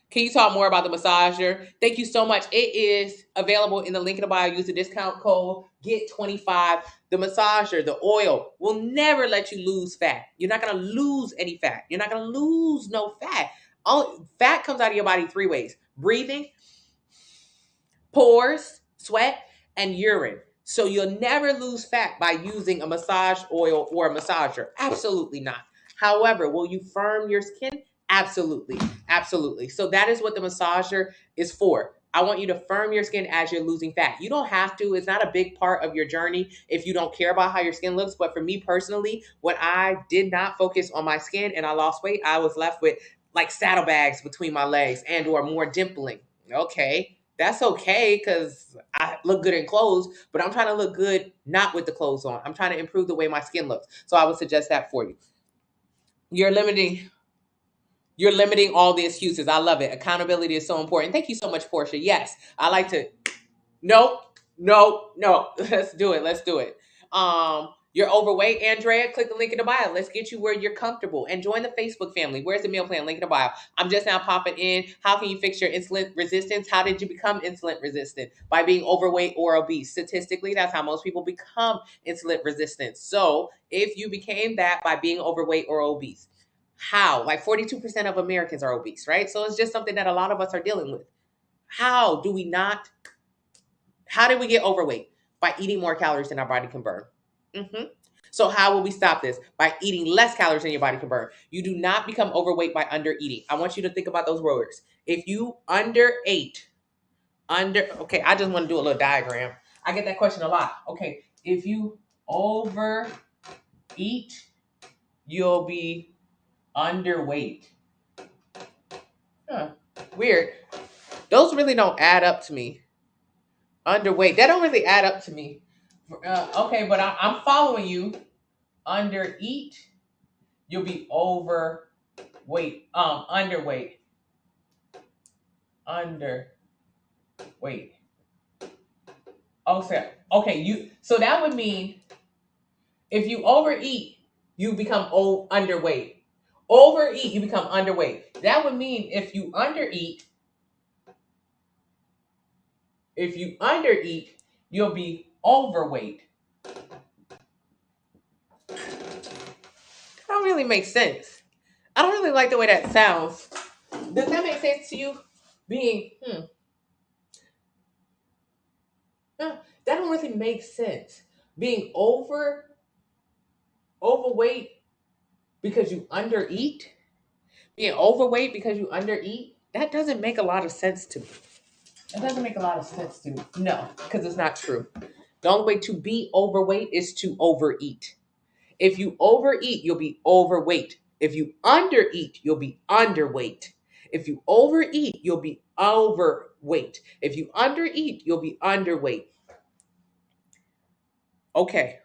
Can you talk more about the massager? Thank you so much. It is available in the link in the bio. Use the discount code GET25. The massager, the oil, will never let you lose fat. You're not going to lose any fat. You're not going to lose no fat. Fat comes out of your body 3 ways: breathing, pores, sweat, and urine. So you'll never lose fat by using a massage oil or a massager. Absolutely not. However, will you firm your skin? Absolutely. Absolutely. So that is what the massager is for. I want you to firm your skin as you're losing fat. You don't have to. It's not a big part of your journey if you don't care about how your skin looks. But for me personally, when I did not focus on my skin and I lost weight, I was left with like saddlebags between my legs and or more dimpling. Okay, that's okay because I look good in clothes, but I'm trying to look good not with the clothes on. I'm trying to improve the way my skin looks. So I would suggest that for you. You're limiting all the excuses. I love it. Accountability is so important. Thank you so much, Portia. Yes, I like to. No. Let's do it. You're overweight, Andrea. Click the link in the bio. Let's get you where you're comfortable and join the Facebook family. Where's the meal plan? Link in the bio. I'm just now popping in. How can you fix your insulin resistance? How did you become insulin resistant? By being overweight or obese. Statistically, that's how most people become insulin resistant. So if you became that by being overweight or obese, how? Like 42% of Americans are obese, right? So it's just something that a lot of us are dealing with. How did we get overweight? By eating more calories than our body can burn. So how will we stop this? By eating less calories than your body can burn. You do not become overweight by under eating. I want you to think about those words. If you okay, I just want to do a little diagram. I get that question a lot. Okay, if you overeat, you'll be underweight. Weird. Those really don't add up to me. Underweight. That don't really add up to me. Okay, but I'm following you. Undereat, you'll be overweight. Underweight. Okay, so that would mean if you overeat, you become underweight. Overeat, you become underweight. That would mean if you undereat, you'll be overweight. That don't really make sense. I don't really like the way that sounds. Does that make sense to you? That don't really make sense. Being overweight because you undereat? Being overweight because you undereat? That doesn't make a lot of sense to me. No, because it's not true. The only way to be overweight is to overeat. If you overeat, you'll be overweight. If you undereat, you'll be underweight. If you overeat, you'll be overweight. If you undereat, you'll be underweight. Okay.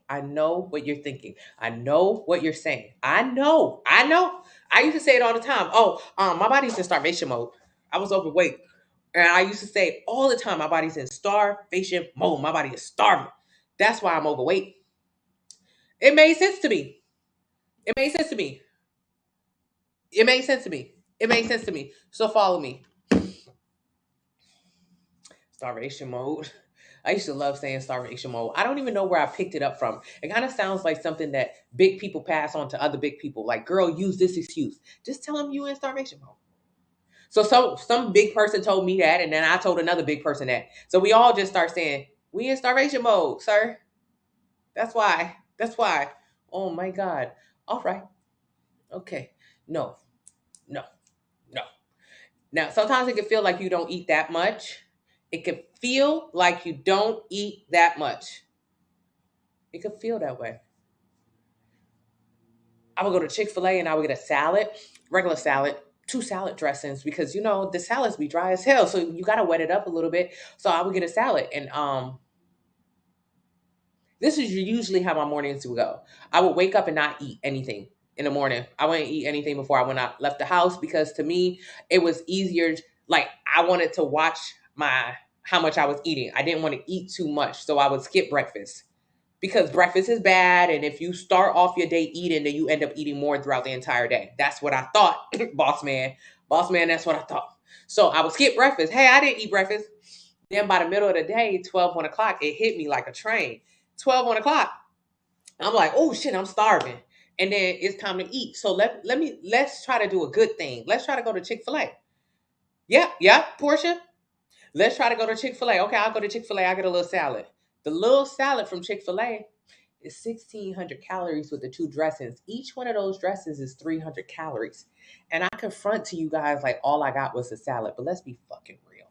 I know what you're thinking. I know what you're saying. I know. I used to say it all the time. My body's in starvation mode. I was overweight. And I used to say all the time, my body's in starvation mode. My body is starving. That's why I'm overweight. It made sense to me. So follow me. Starvation mode. I used to love saying starvation mode. I don't even know where I picked it up from. It kind of sounds like something that big people pass on to other big people. Like, girl, use this excuse. Just tell them you in starvation mode. So some big person told me that, and then I told another big person that. So we all just start saying, we in starvation mode, sir. That's why. Oh my God. All right. Okay. No. Now, sometimes it can feel like you don't eat that much. It can feel like you don't eat that much. It could feel that way. I would go to Chick-fil-A and I would get a salad, regular salad, 2 salad dressings because, the salads be dry as hell. So you got to wet it up a little bit. So I would get a salad. And this is usually how my mornings would go. I would wake up and not eat anything in the morning. I wouldn't eat anything before I left the house because to me, it was easier. Like I wanted to watch how much I was eating. I didn't want to eat too much. So I would skip breakfast. because breakfast is bad. And if you start off your day eating, then you end up eating more throughout the entire day. That's what I thought, boss man. Boss man, that's what I thought. So I would skip breakfast. Hey, I didn't eat breakfast. Then by the middle of the day, 12, 1 o'clock, it hit me like a train. 12, 1 o'clock, I'm like, oh shit, I'm starving. And then it's time to eat. So let's try to do a good thing. Let's try to go to Chick-fil-A. Yeah, Portia. Let's try to go to Chick-fil-A. Okay, I'll go to Chick-fil-A. I'll get a little salad. The little salad from Chick-fil-A is 1,600 calories with the 2 dressings. Each one of those dressings is 300 calories. And I confront to you guys like all I got was the salad. But let's be fucking real.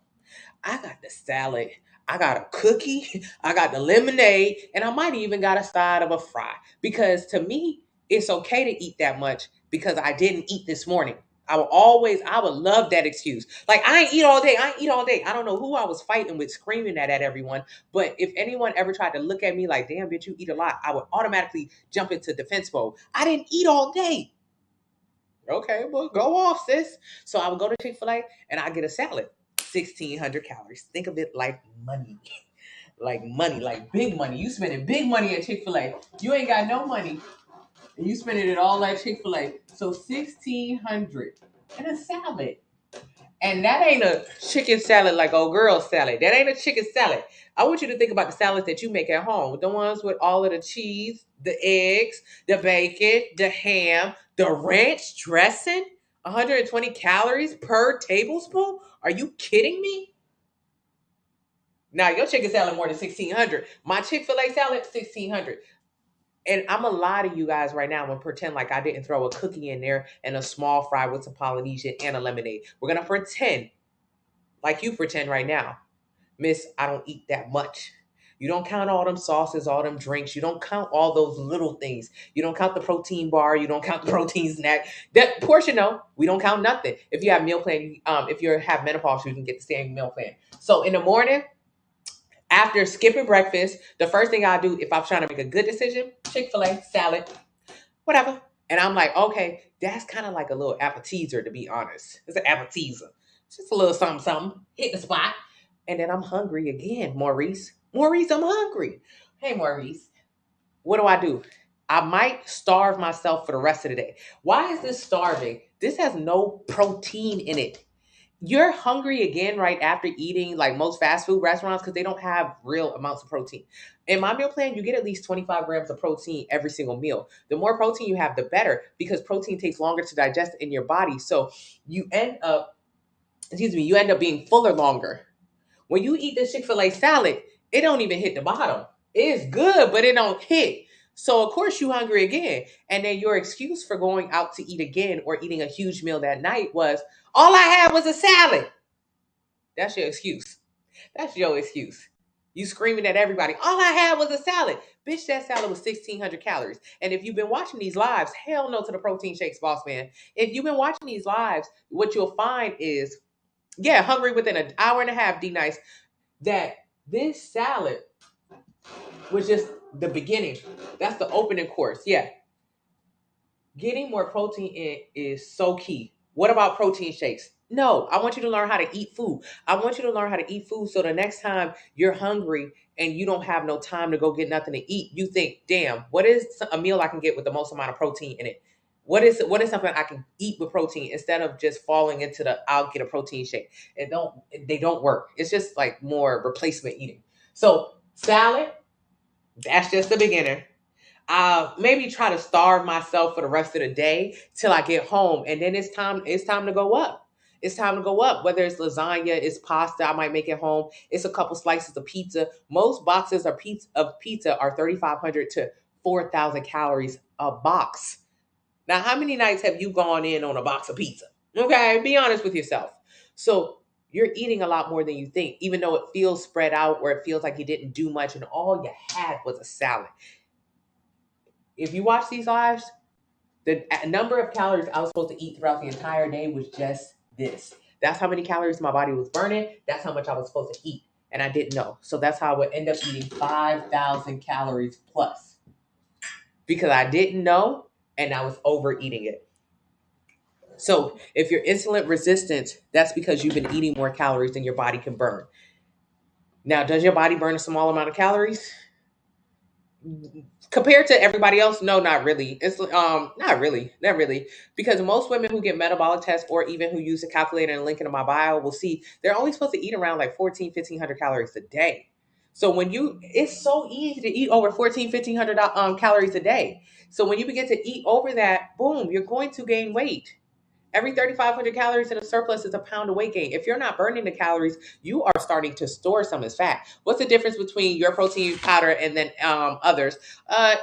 I got the salad. I got a cookie. I got the lemonade. And I might even got a side of a fry. Because to me, it's okay to eat that much because I didn't eat this morning. I would love that excuse. Like, I ain't eat all day. I don't know who I was fighting with screaming that at everyone. But if anyone ever tried to look at me like, damn, bitch, you eat a lot, I would automatically jump into defense mode. I didn't eat all day. Okay, well, go off, sis. So I would go to Chick-fil-A and I get a salad. 1,600 calories. Think of it like money. Like money, like big money. You spending big money at Chick-fil-A. You ain't got no money. And you spending it all at Chick-fil-A. So 1,600 and a salad. And that ain't a chicken salad like old girl salad. That ain't a chicken salad. I want you to think about the salads that you make at home. The ones with all of the cheese, the eggs, the bacon, the ham, the ranch dressing. 120 calories per tablespoon? Are you kidding me? Now, your chicken salad more than 1,600. My Chick-fil-A salad, 1,600. And I'm going to lie to you guys right now and pretend like I didn't throw a cookie in there and a small fry with some Polynesian and a lemonade. We're going to pretend like you pretend right now. Miss, I don't eat that much. You don't count all them sauces, all them drinks. You don't count all those little things. You don't count the protein bar. You don't count the protein snack. That portion, no, we don't count nothing. If you have meal plan, if you have menopause, you can get the same meal plan. So in the morning, after skipping breakfast, the first thing I do if I'm trying to make a good decision, Chick-fil-A, salad, whatever. And I'm like, okay, that's kind of like a little appetizer, to be honest. It's an appetizer. It's just a little something, hit the spot. And then I'm hungry again, Maurice. Maurice, I'm hungry. Hey, Maurice, what do? I might starve myself for the rest of the day. Why is this starving? This has no protein in it. You're hungry again right after eating like most fast food restaurants because they don't have real amounts of protein. In my meal plan, you get at least 25 grams of protein every single meal. The more protein you have, the better because protein takes longer to digest in your body. So you end up being fuller longer. When you eat this Chick-fil-A salad, it don't even hit the bottom. It's good, but it don't hit. So of course you hungry again. And then your excuse for going out to eat again or eating a huge meal that night was, all I had was a salad. That's your excuse. That's your excuse. You screaming at everybody, all I had was a salad. Bitch, that salad was 1,600 calories. And if you've been watching these lives, hell no to the protein shakes, boss man. If you've been watching these lives, what you'll find is, yeah, hungry within an hour and a half, D-Nice, that this salad was just the beginning. That's the opening course. Yeah. Getting more protein in is so key. What about protein shakes? No, I want you to learn how to eat food. I want you to learn how to eat food so the next time you're hungry and you don't have no time to go get nothing to eat, you think, damn, what is a meal I can get with the most amount of protein in it? What is something I can eat with protein instead of just falling into the I'll get a protein shake? They don't work. It's just like more replacement eating. So salad, that's just the beginner. I'll maybe try to starve myself for the rest of the day till I get home. And then it's time to go up. It's time to go up. Whether it's lasagna, it's pasta, I might make it home. It's a couple slices of pizza. Most boxes of pizza are 3,500 to 4,000 calories a box. Now, how many nights have you gone in on a box of pizza? Okay, be honest with yourself. So you're eating a lot more than you think, even though it feels spread out or it feels like you didn't do much and all you had was a salad. If you watch these lives, the number of calories I was supposed to eat throughout the entire day was just this. That's how many calories my body was burning. That's how much I was supposed to eat. And I didn't know. So that's how I would end up eating 5,000 calories plus. Because I didn't know and I was overeating it. So if you're insulin resistant, that's because you've been eating more calories than your body can burn. Now, does your body burn a small amount of calories? Compared to everybody else, no, not really. It's not really, because most women who get metabolic tests or even who use a calculator and link into my bio will see they're only supposed to eat around like 1,500 calories a day. So it's so easy to eat over 1,500 calories a day. So when you begin to eat over that, boom, you're going to gain weight. Every 3,500 calories in a surplus is a pound of weight gain. If you're not burning the calories, you are starting to store some as fat. What's the difference between your protein powder and then others?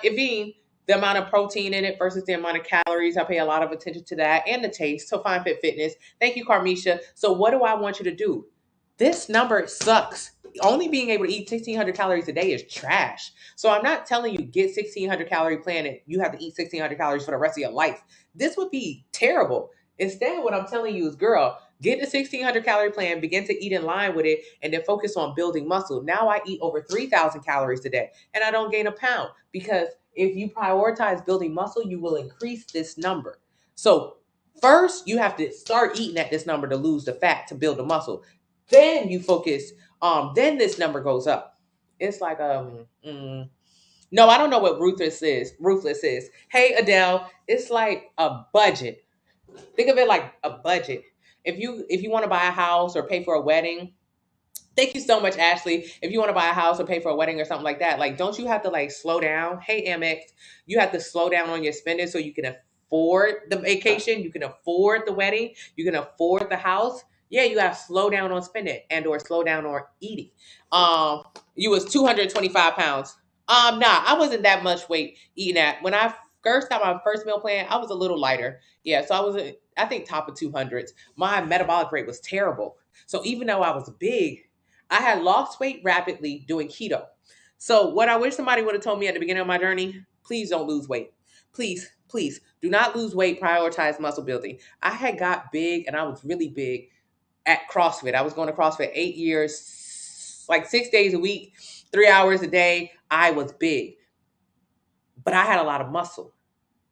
It being the amount of protein in it versus the amount of calories. I pay a lot of attention to that, and the taste. So Fine Fit Fitness. Thank you, Carmisha. So what do I want you to do? This number sucks. Only being able to eat 1,600 calories a day is trash. So I'm not telling you get 1,600 calorie plan and you have to eat 1,600 calories for the rest of your life. This would be terrible. Instead, what I'm telling you is, girl, get the 1,600 calorie plan, begin to eat in line with it, and then focus on building muscle. Now I eat over 3,000 calories a day and I don't gain a pound, because if you prioritize building muscle, you will increase this number. So first, you have to start eating at this number to lose the fat to build the muscle. Then you focus, then this number goes up. It's like, no, I don't know what ruthless is. Ruthless is. Hey, Adele, it's like a budget. Think of it like a budget. If you want to buy a house or pay for a wedding, thank you so much, Ashley. If you want to buy a house or pay for a wedding or something like that, like, don't you have to like slow down? Hey, Amex, you have to slow down on your spending so you can afford the vacation, you can afford the wedding, you can afford the house. Yeah, you have to slow down on spending and or slow down on eating. Um, you was 225 pounds. Nah, I wasn't that much weight eating that. When I first got my first meal plan, I was a little lighter. Yeah, so I was, I think, top of 200s. My metabolic rate was terrible. So even though I was big, I had lost weight rapidly doing keto. So what I wish somebody would have told me at the beginning of my journey, please don't lose weight. Please, please do not lose weight. Prioritize muscle building. I had got big and I was really big at CrossFit. I was going to CrossFit 8 years, like 6 days a week, 3 hours a day. I was big, but I had a lot of muscle.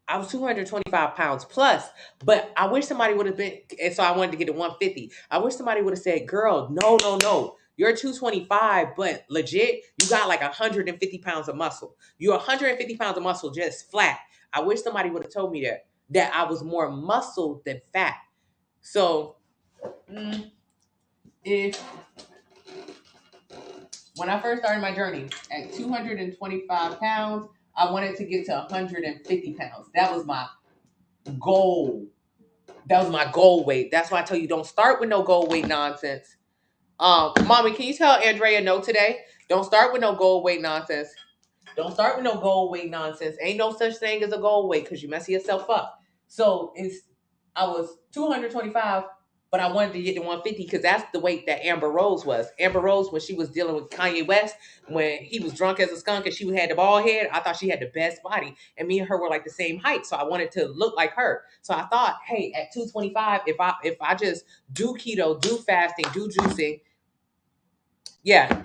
I was 225 pounds plus, but I wish somebody would have been, and so I wanted to get to 150. I wish somebody would have said, girl, no, no, no. You're 225, but legit, you got like 150 pounds of muscle. You're 150 pounds of muscle just flat. I wish somebody would have told me that I was more muscle than fat. So, if when I first started my journey at 225 pounds, I wanted to get to 150 pounds. That was my goal. That was my goal weight. That's why I tell you, don't start with no goal weight nonsense. Mommy, can you tell Andrea no today? Don't start with no goal weight nonsense. Don't start with no goal weight nonsense. Ain't no such thing as a goal weight because you mess yourself up. So I was 225, but I wanted to get to 150 because that's the weight that Amber Rose was. Amber Rose, when she was dealing with Kanye West, when he was drunk as a skunk and she had the bald head, I thought she had the best body. And me and her were like the same height. So I wanted to look like her. So I thought, hey, at 225, if I just do keto, do fasting, do juicing, yeah,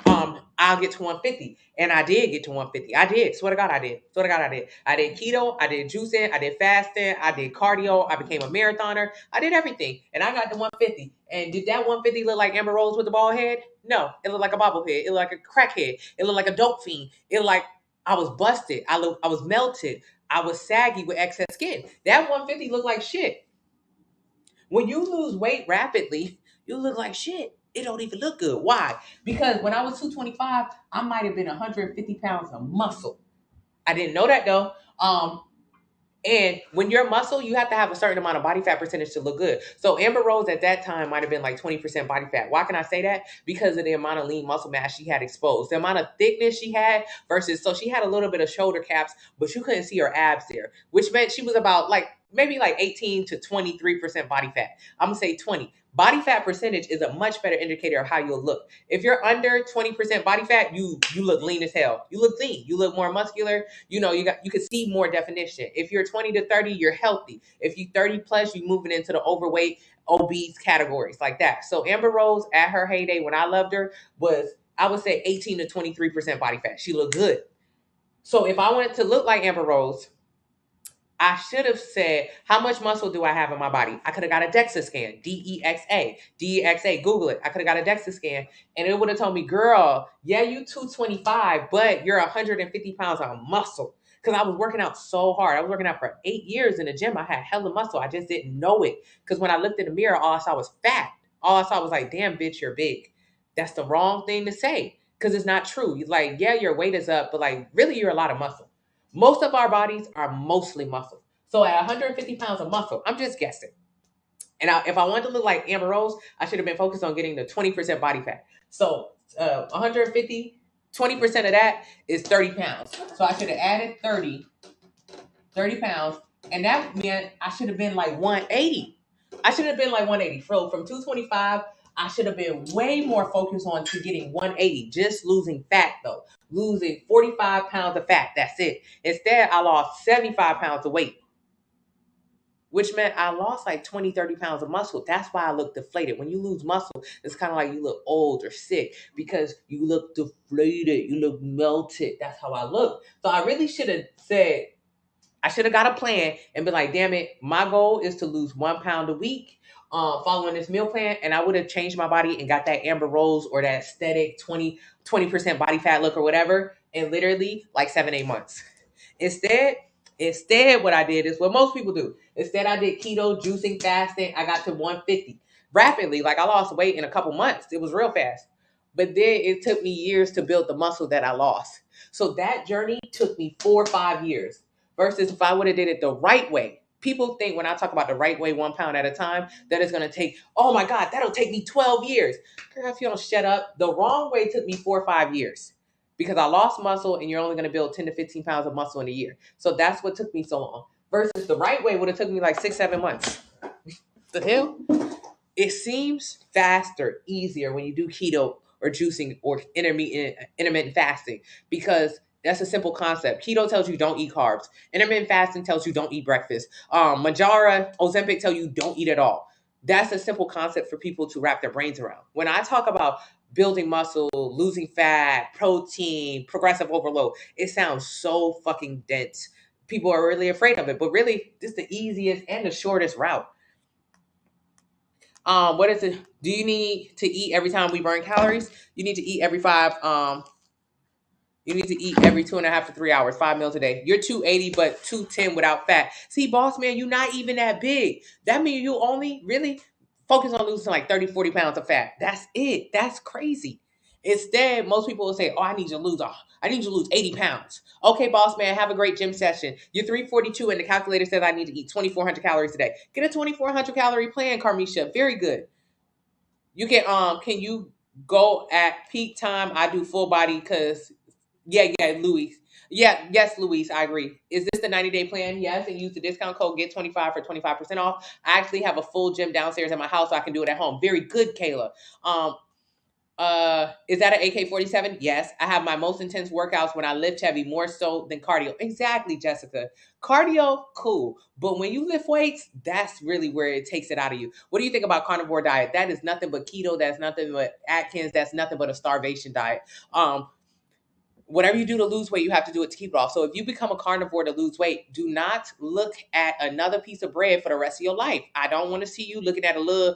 I'll get to 150. And I did get to 150. I did. Swear to God, I did. Swear to God, I did. I did keto, I did juicing, I did fasting, I did cardio, I became a marathoner. I did everything. And I got to 150. And did that 150 look like Amber Rose with the bald head? No. It looked like a bobblehead. It looked like a crackhead. It looked like a dope fiend. It looked like I was busted. I was melted. I was saggy with excess skin. That 150 looked like shit. When you lose weight rapidly, you look like shit. It don't even look good. Why? Because when I was 225, I might have been 150 pounds of muscle. I didn't know that though. And when you're muscle, you have to have a certain amount of body fat percentage to look good. So Amber Rose at that time might have been like 20% body fat. Why can I say that? Because of the amount of lean muscle mass she had exposed. The amount of thickness she had versus, so she had a little bit of shoulder caps, but you couldn't see her abs there, which meant she was about like maybe like 18 to 23% body fat. I'm going to say 20. Body fat percentage is a much better indicator of how you'll look. If you're under 20% body fat, you look lean as hell. You look lean. You look more muscular. You can see more definition. If you're 20 to 30, you're healthy. If you 30 plus, you're moving into the overweight, obese categories like that. So Amber Rose at her heyday when I loved her was, I would say, 18 to 23% body fat. She looked good. So if I wanted to look like Amber Rose, I should have said, how much muscle do I have in my body? I could have got a DEXA scan, DEXA, DEXA, Google it. I could have got a DEXA scan and it would have told me, girl, yeah, you 225, but you're 150 pounds of muscle. Because I was working out so hard. I was working out for 8 years in the gym. I had hella muscle. I just didn't know it. Because when I looked in the mirror, all I saw was fat. All I saw was like, damn, bitch, you're big. That's the wrong thing to say. Because it's not true. You're like, yeah, your weight is up, but like, really, you're a lot of muscle. Most of our bodies are mostly muscle. So at 150 pounds of muscle, I'm just guessing. And if I wanted to look like Amber Rose, I should have been focused on getting the 20% body fat. So 150, 20% of that is 30 pounds. So I should have added 30 pounds. And that meant I should have been like 180. I should have been like 180. So from 225, I should have been way more focused on to getting 180, just losing fat though. Losing 45 pounds of fat. That's it. Instead, I lost 75 pounds of weight, which meant I lost like 20, 30 pounds of muscle. That's why I look deflated. When you lose muscle, it's kind of like you look old or sick because you look deflated. You look melted. That's how I look. So I really should have said, I should have got a plan and been like, damn it, my goal is to lose 1 pound a week following this meal plan. And I would have changed my body and got that Amber Rose or that aesthetic 20% body fat look or whatever in literally like 7-8 months. Instead, what I did is what most people do. Instead, I did keto, juicing, fasting. I got to 150 rapidly. Like I lost weight in a couple months. It was real fast. But then it took me years to build the muscle that I lost. So that journey took me 4 or 5 years. Versus if I would have did it the right way. People think when I talk about the right way, 1 pound at a time, that it's going to take, oh my God, that'll take me 12 years. Girl, if you don't shut up, the wrong way took me 4 or 5 years because I lost muscle and you're only going to build 10 to 15 pounds of muscle in a year. So that's what took me so long. Versus the right way would have took me like 6-7 months. The hell? It seems faster, easier when you do keto or juicing or intermittent fasting because that's a simple concept. Keto tells you don't eat carbs. Intermittent fasting tells you don't eat breakfast. Mounjaro, Ozempic tell you don't eat at all. That's a simple concept for people to wrap their brains around. When I talk about building muscle, losing fat, protein, progressive overload, it sounds so fucking dense. People are really afraid of it, but really, this is the easiest and the shortest route. What is it? Do you need to eat every time we burn calories? You need to eat every you need to eat every 2.5 to 3 hours, 5 meals a day. You're 280, but 210 without fat. See, boss man, you're not even that big. That means you only really focus on losing like 30, 40 pounds of fat. That's it. That's crazy. Instead, most people will say, oh, I need you to lose 80 pounds. Okay, boss man, have a great gym session. You're 342 and the calculator says I need to eat 2,400 calories a day. Get a 2,400 calorie plan, Carmisha. Very good. You can you go at peak time? I do full body because Louise. Yes, Louise, I agree. Is this the 90-day plan? Yes, and use the discount code GET25 for 25% off. I actually have a full gym downstairs at my house, so I can do it at home. Very good, Kayla. Is that an AK-47? Yes. I have my most intense workouts when I lift heavy, more so than cardio. Exactly, Jessica. Cardio, cool. But when you lift weights, that's really where it takes it out of you. What do you think about carnivore diet? That is nothing but keto. That's nothing but Atkins. That's nothing but a starvation diet. Whatever you do to lose weight, you have to do it to keep it off. So if you become a carnivore to lose weight, do not look at another piece of bread for the rest of your life. I don't want to see you looking at a little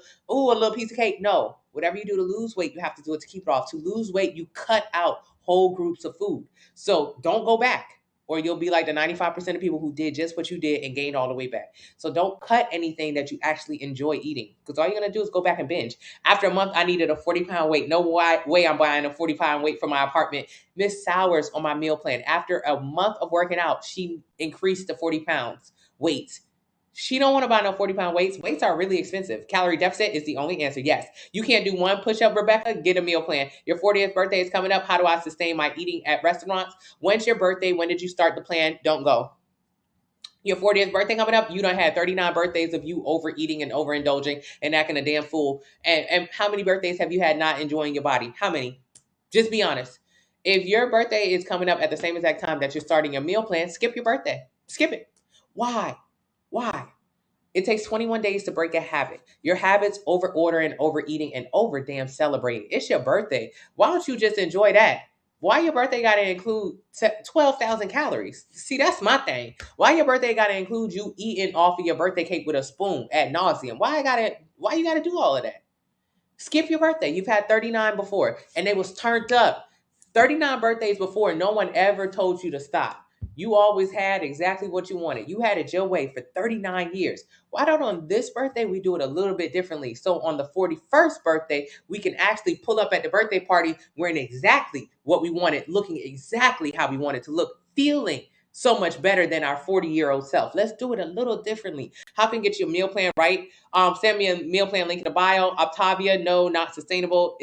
piece of cake. No, whatever you do to lose weight, you have to do it to keep it off. To lose weight, you cut out whole groups of food. So don't go back, or you'll be like the 95% of people who did just what you did and gained all the way back. So don't cut anything that you actually enjoy eating, because all you're going to do is go back and binge. After a month, I needed a 40-pound weight. No way I'm buying a 40-pound weight for my apartment. Miss Sowers on my meal plan, after a month of working out, she increased to 40 pounds weight. She don't want to buy no 40-pound weights. Weights are really expensive. Calorie deficit is the only answer. Yes. You can't do one push-up, Rebecca. Get a meal plan. Your 40th birthday is coming up. How do I sustain my eating at restaurants? When's your birthday? When did you start the plan? Don't go. Your 40th birthday coming up, you done had 39 birthdays of you overeating and overindulging and acting a damn fool. And how many birthdays have you had not enjoying your body? How many? Just be honest. If your birthday is coming up at the same exact time that you're starting your meal plan, skip your birthday. Skip it. Why? It takes 21 days to break a habit. Your habits, over ordering, overeating, and over damn celebrating. It's your birthday. Why don't you just enjoy that? Why your birthday got to include 12,000 calories? See, that's my thing. Why your birthday got to include you eating off of your birthday cake with a spoon ad nauseum? Why you got to do all of that? Skip your birthday. You've had 39 before, and it was turned up. 39 birthdays before, no one ever told you to stop. You always had exactly what you wanted. You had it your way for 39 years. Why don't on this birthday we do it a little bit differently? So on the 41st birthday, we can actually pull up at the birthday party wearing exactly what we wanted, looking exactly how we wanted to look, feeling so much better than our 40-year-old self. Let's do it a little differently. How can get your meal plan right? Send me a meal plan link in the bio. Octavia, no, not sustainable.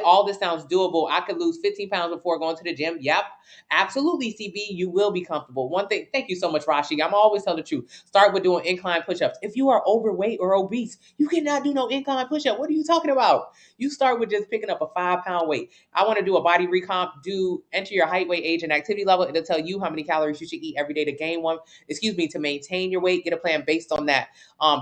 All this sounds doable. I could lose 15 pounds before going to the gym. Yep, absolutely, CB. You will be comfortable. One thing, thank you so much, Rashi. I'm always telling the truth. Start with doing incline push-ups. If you are overweight or obese, you cannot do no incline push-up. What are you talking about? You start with just picking up a 5-pound weight. I want to do a body recomp. Enter your height, weight, age, and activity level. It'll tell you how many calories you should eat every day to gain one. To maintain your weight. Get a plan based on that.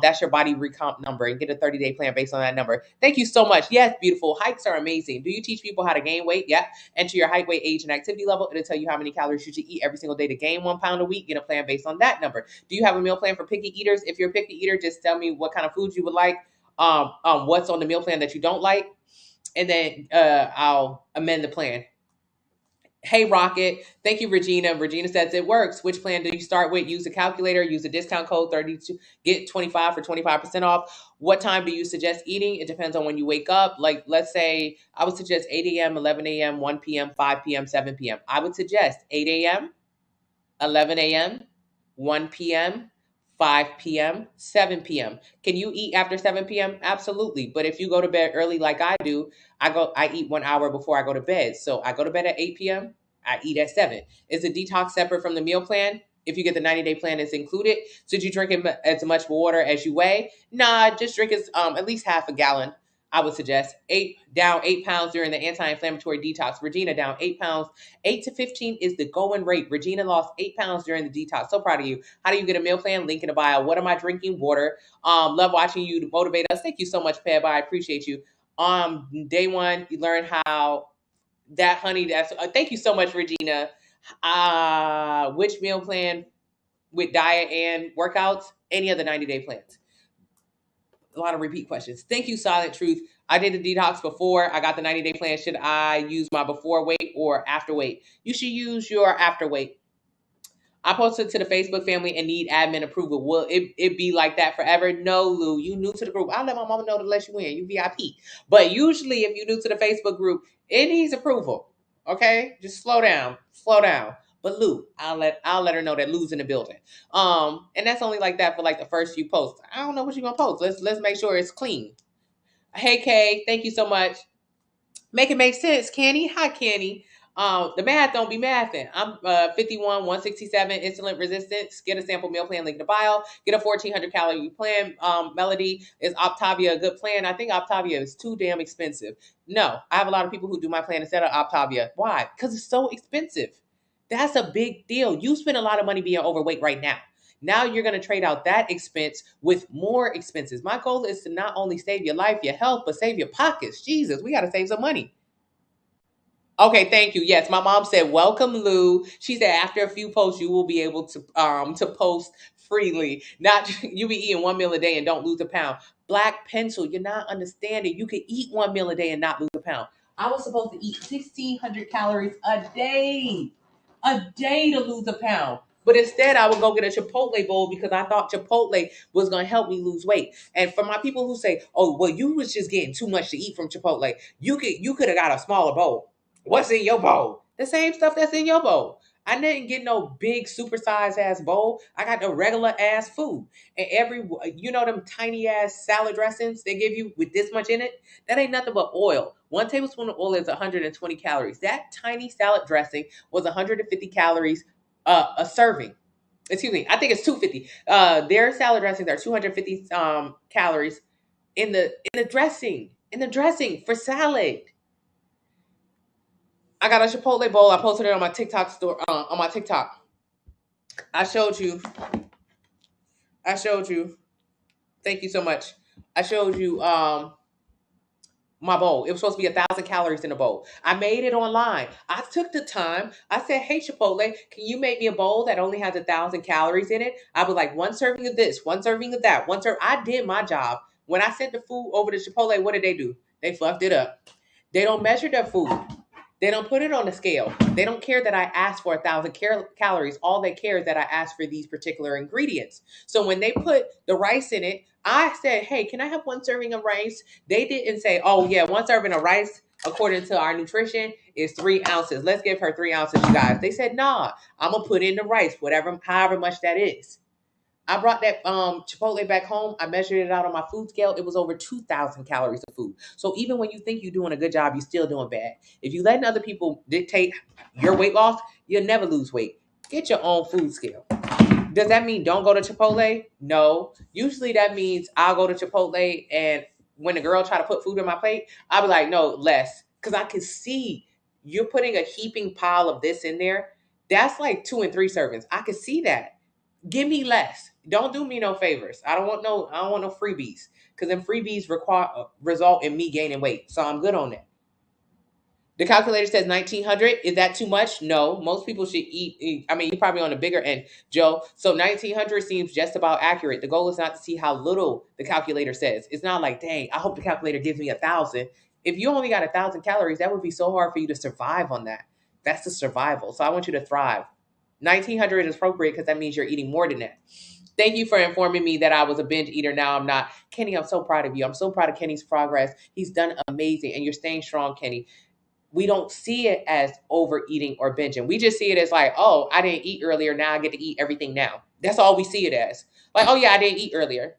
That's your body recomp number, and get a 30-day plan based on that number. Thank you so much. Yes, beautiful. Hikes are amazing. Do you teach people how to gain weight? Yeah. Enter your height, weight, age, and activity level. It'll tell you how many calories you should eat every single day to gain 1 pound a week. Get a plan based on that number. Do you have a meal plan for picky eaters? If you're a picky eater, just tell me what kind of foods you would like. What's on the meal plan that you don't like, and then I'll amend the plan. Hey, Rocket. Thank you, Regina. Regina says it works. Which plan do you start with? Use a calculator. Use a discount code 32. Get 25 for 25% off. What time do you suggest eating? It depends on when you wake up. Like, let's say I would suggest 8 a.m., 11 a.m., 1 p.m., 5 p.m., 7 p.m. I would suggest 8 a.m., 11 a.m., 1 p.m., 5 p.m., 7 p.m. Can you eat after 7 p.m.? Absolutely. But if you go to bed early like I do, I eat 1 hour before I go to bed. So I go to bed at 8 p.m., I eat at 7. Is the detox separate from the meal plan? If you get the 90-day plan, it's included. Should you drink as much water as you weigh? Nah, just drink at least half a gallon. I would suggest down 8 pounds during the anti-inflammatory detox. Regina down 8 pounds. 8 to 15 is the going rate. Regina lost 8 pounds during the detox. So proud of you. How do you get a meal plan? Link in the bio. What am I drinking? Water. Love watching you to motivate us. Thank you so much, Peb. I appreciate you. Day one, you learn how that honey. That's thank you so much, Regina. Which meal plan with diet and workouts? Any of the 90-day plans? A lot of repeat questions. Thank you, Silent Truth. I did the detox before. I got the 90-day plan. Should I use my before weight or after weight? You should use your after weight. I posted to the Facebook family and need admin approval. Will it be like that forever? No, Lou. You new to the group. I'll let my mama know to let you in. You VIP. But usually if you're new to the Facebook group, it needs approval. Okay? Just slow down. Slow down. But Lou, I'll let her know that Lou's in the building. And that's only like that for like the first few posts. I don't know what you're gonna post. Let's make sure it's clean. Hey Kay, thank you so much. Make it make sense, Kenny. Hi, Kenny. The math don't be mathing. I'm 51, 167, insulin resistance. Get a sample meal plan link in the bio. Get a 1,400 calorie plan. Melody, is Optavia a good plan? I think Optavia is too damn expensive. No, I have a lot of people who do my plan instead of Optavia. Why? Because it's so expensive. That's a big deal. You spend a lot of money being overweight right now. Now you're going to trade out that expense with more expenses. My goal is to not only save your life, your health, but save your pockets. Jesus, we got to save some money. Okay, thank you. Yes, my mom said, welcome, Lou. She said after a few posts, you will be able to post freely. Not you be eating 1 meal a day and don't lose a pound. Black Pencil, you're not understanding. You can eat 1 meal a day and not lose a pound. I was supposed to eat 1,600 calories a day to lose a pound. But instead, I would go get a Chipotle bowl because I thought Chipotle was going to help me lose weight. And for my people who say, oh, well, you was just getting too much to eat from Chipotle, you could have got a smaller bowl. What's in your bowl? The same stuff that's in your bowl. I didn't get no big supersized ass bowl. I got the regular ass food. And them tiny ass salad dressings they give you with this much in it, that ain't nothing but oil. 1 tablespoon of oil is 120 calories. That tiny salad dressing was 150 calories a serving. Excuse me, I think it's 250. Their salad dressings are 250 calories in the dressing. In the dressing for salad. I got a Chipotle bowl. I posted it on my TikTok store. On my TikTok, I showed you. Thank you so much. I showed you my bowl. It was supposed to be 1,000 calories in a bowl. I made it online. I took the time. I said, "Hey Chipotle, can you make me a bowl that only has 1,000 calories in it?" I was like, one serving of this, one serving of that, one serve. I did my job. When I sent the food over to Chipotle, what did they do? They fucked it up. They don't measure their food. They don't put it on the scale. They don't care that I asked for 1,000 calories. All they care is that I asked for these particular ingredients. So when they put the rice in it, I said, "Hey, can I have one serving of rice?" They didn't say, "Oh yeah, one serving of rice according to our nutrition is 3 ounces. Let's give her 3 ounces, you guys." They said, "Nah, I'm gonna put in the rice, whatever, however much that is." I brought that Chipotle back home. I measured it out on my food scale. It was over 2,000 calories of food. So even when you think you're doing a good job, you're still doing bad. If you letting other people dictate your weight loss, you'll never lose weight. Get your own food scale. Does that mean don't go to Chipotle? No. Usually that means I'll go to Chipotle, and when the girl try to put food in my plate, I'll be like, "No, less." Because I can see you're putting a heaping pile of this in there. That's like 2 and 3 servings. I can see that. Give me less. Don't do me no favors. I don't want no freebies. Because then freebies result in me gaining weight. So I'm good on that. The calculator says 1,900. Is that too much? No. Most people should eat. I mean, you're probably on the bigger end, Joe. So 1,900 seems just about accurate. The goal is not to see how little the calculator says. It's not like, dang, I hope the calculator gives me 1,000. If you only got 1,000 calories, that would be so hard for you to survive on that. That's the survival. So I want you to thrive. 1,900 is appropriate because that means you're eating more than that. Thank you for informing me that I was a binge eater. Now I'm not. Kenny, I'm so proud of you. I'm so proud of Kenny's progress. He's done amazing, and you're staying strong, Kenny. We don't see it as overeating or binging. We just see it as like, "Oh, I didn't eat earlier. Now I get to eat everything now." That's all we see it as. Like, "Oh yeah, I didn't eat earlier."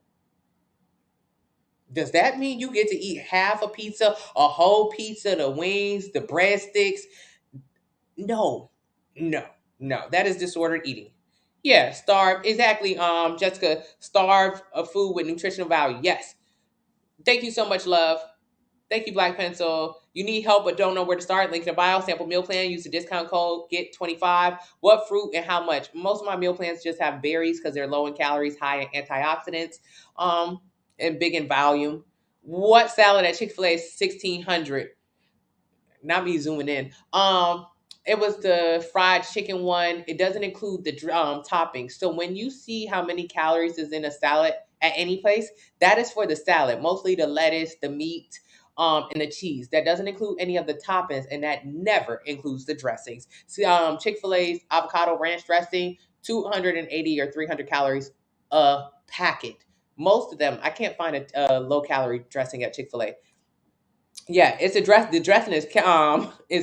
Does that mean you get to eat half a pizza, a whole pizza, the wings, the breadsticks? No, no, no. That is disordered eating. Yeah, starve. Exactly. Jessica, starve of food with nutritional value. Yes. Thank you so much, love. Thank you, Black Pencil. You need help but don't know where to start? Link in the bio. Sample meal plan. Use the discount code GET25. What fruit and how much? Most of my meal plans just have berries because they're low in calories, high in antioxidants, and big in volume. What salad at Chick-fil-A is 1,600? Not me zooming in. It was the fried chicken one. It doesn't include the toppings. So when you see how many calories is in a salad at any place, that is for the salad. Mostly the lettuce, the meat, and the cheese. That doesn't include any of the toppings, and that never includes the dressings. So, Chick-fil-A's avocado ranch dressing, 280 or 300 calories a packet. Most of them, I can't find a low calorie dressing at Chick-fil-A. Yeah, it's a dress. The dressing is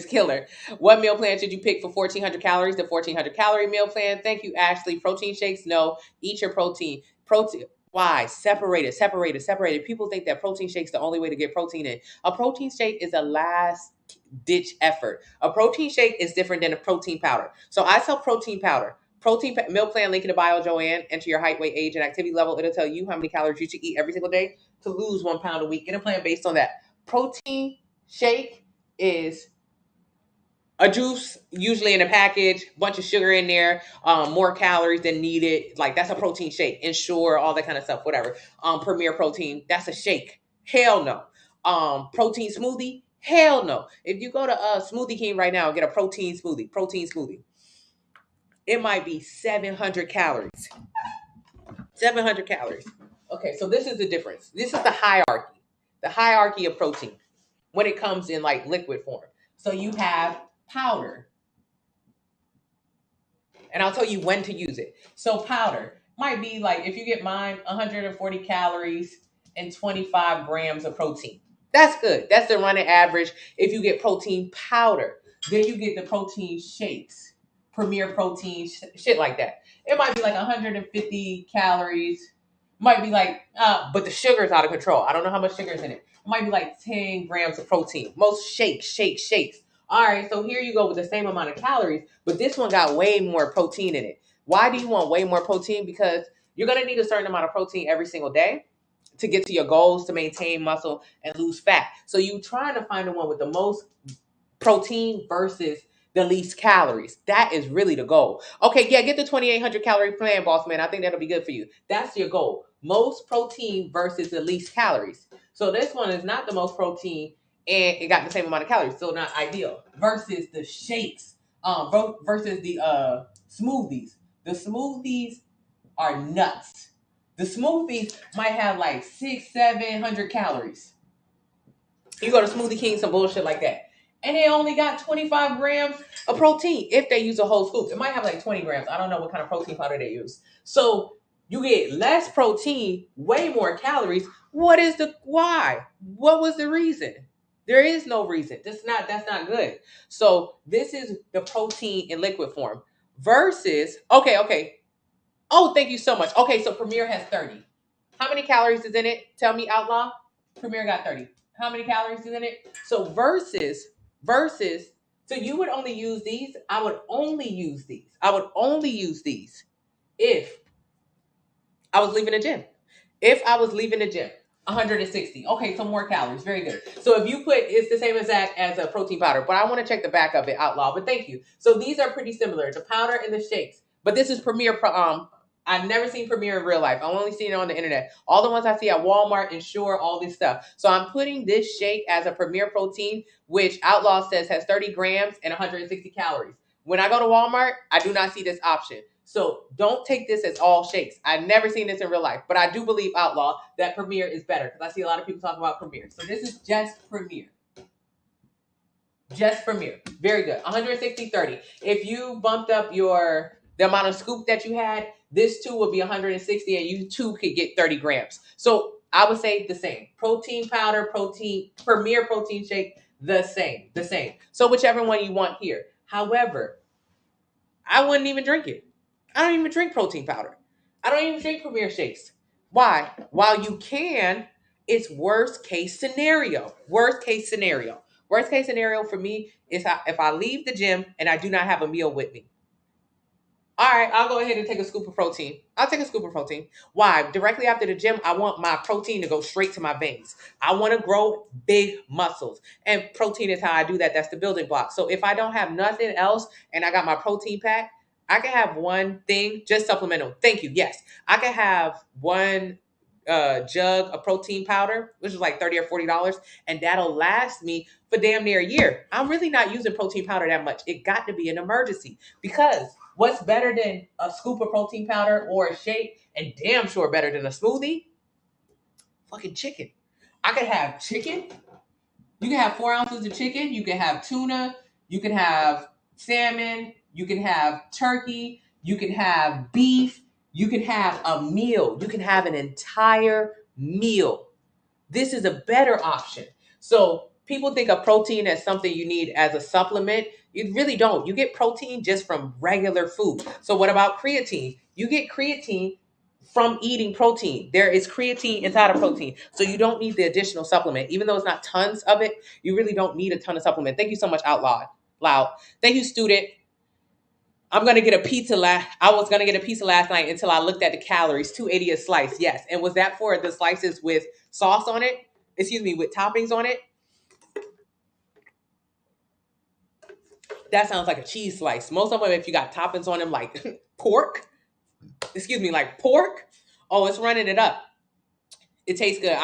killer. What meal plan should you pick for 1,400 calories? The 1,400 calorie meal plan. Thank you, Ashley. Protein shakes? No. Eat your protein. Protein. Why? Separate it. Separate it. Separate it. People think that protein shake's the only way to get protein in. A protein shake is a last ditch effort. A protein shake is different than a protein powder. So I sell protein powder. Meal plan link in the bio, Joanne. Enter your height, weight, age, and activity level. It'll tell you how many calories you should eat every single day to lose 1 pound a week. Get a plan based on that. Protein shake is a juice, usually in a package, bunch of sugar in there, more calories than needed. Like that's a protein shake. Ensure all that kind of stuff, whatever. Premier Protein, that's a shake. Hell no. Protein smoothie, hell no. If you go to Smoothie King right now and get a protein smoothie, it might be 700 calories. 700 calories. Okay, so this is the difference. This is the hierarchy of protein when it comes in like liquid form. So you have powder. And I'll tell you when to use it. So powder might be like, if you get mine, 140 calories and 25 grams of protein. That's good. That's the running average if you get protein powder. Then you get the protein shakes, Premier Protein, shit like that. It might be like 150 calories. Might be like, but the sugar's out of control. I don't know how much sugar is in it. It might be like 10 grams of protein. Most shakes. All right, so here you go with the same amount of calories, but this one got way more protein in it. Why do you want way more protein? Because you're going to need a certain amount of protein every single day to get to your goals, to maintain muscle and lose fat. So you're trying to find the one with the most protein versus the least calories. That is really the goal. Okay, yeah, get the 2,800 calorie plan, boss man. I think that'll be good for you. That's your goal. Most protein versus the least calories. So this one is not the most protein. and it got the same amount of calories, so not ideal. Versus the shakes, versus the smoothies. The smoothies are nuts. The smoothies might have like 600-700 calories. You go to Smoothie King, some bullshit like that, and they only got 25 grams of protein if they use a whole scoop. It might have like 20 grams. I don't know what kind of protein powder they use. So you get less protein, way more calories. What is the why? What was the reason? There is no reason. That's not good. So this is the protein in liquid form versus okay. Oh, thank you so much. Okay, so Premier has 30. How many calories is in it? Tell me, Outlaw. Premier got 30. How many calories is in it? So versus, so you would only use these. I would only use these. I would only use these if I was leaving the gym. If I was leaving the gym, 160. Okay, so more calories. Very good. So if you put, it's the same exact as a protein powder, but I want to check the back of it, Outlaw. But thank you. So these are pretty similar, the powder and the shakes. But this is Premier. I've never seen Premier in real life. I've only seen it on the internet. All the ones I see at Walmart, Ensure, all this stuff. So I'm putting this shake as a Premier protein, which Outlaw says has 30 grams and 160 calories. When I go to Walmart, I do not see this option. So don't take this as all shakes. I've never seen this in real life, but I do believe, Outlaw, that Premier is better because I see a lot of people talking about Premier. So this is just Premier. Just Premier. Very good. 160, 30. If you bumped up the amount of scoop that you had, this too would be 160 and you too could get 30 grams. So I would say the same. Protein powder, Premier protein shake, the same. So whichever one you want here. However, I wouldn't even drink it. I don't even drink protein powder. I don't even drink Premier shakes. Why? While you can, it's worst case scenario. Worst case scenario for me is if I leave the gym and I do not have a meal with me. All right, I'll go ahead and take a scoop of protein. I'll take a scoop of protein. Why? Directly after the gym, I want my protein to go straight to my veins. I want to grow big muscles. And protein is how I do that. That's the building block. So if I don't have nothing else and I got my protein pack, I can have one thing, just supplemental. Thank you. Yes. I can have one jug of protein powder, which is like $30 or $40, and that'll last me for damn near a year. I'm really not using protein powder that much. It got to be an emergency because what's better than a scoop of protein powder or a shake, and damn sure better than a smoothie? Fucking chicken. I could have chicken. You can have 4 ounces of chicken. You can have tuna. You can have salmon. You can have turkey. You can have beef. You can have a meal. You can have an entire meal. This is a better option. So people think of protein as something you need as a supplement. You really don't. You get protein just from regular food. So what about creatine? You get creatine from eating protein. There is creatine inside of protein. So you don't need the additional supplement. Even though it's not tons of it, you really don't need a ton of supplement. Thank you so much, Outlaw. Loud. Thank you, student. I was going to get a pizza last night until I looked at the calories. 280 a slice. Yes. And was that for the slices with sauce on it? Excuse me, with toppings on it? That sounds like a cheese slice. Most of them, if you got toppings on them, like pork, oh, it's running it up. It tastes good.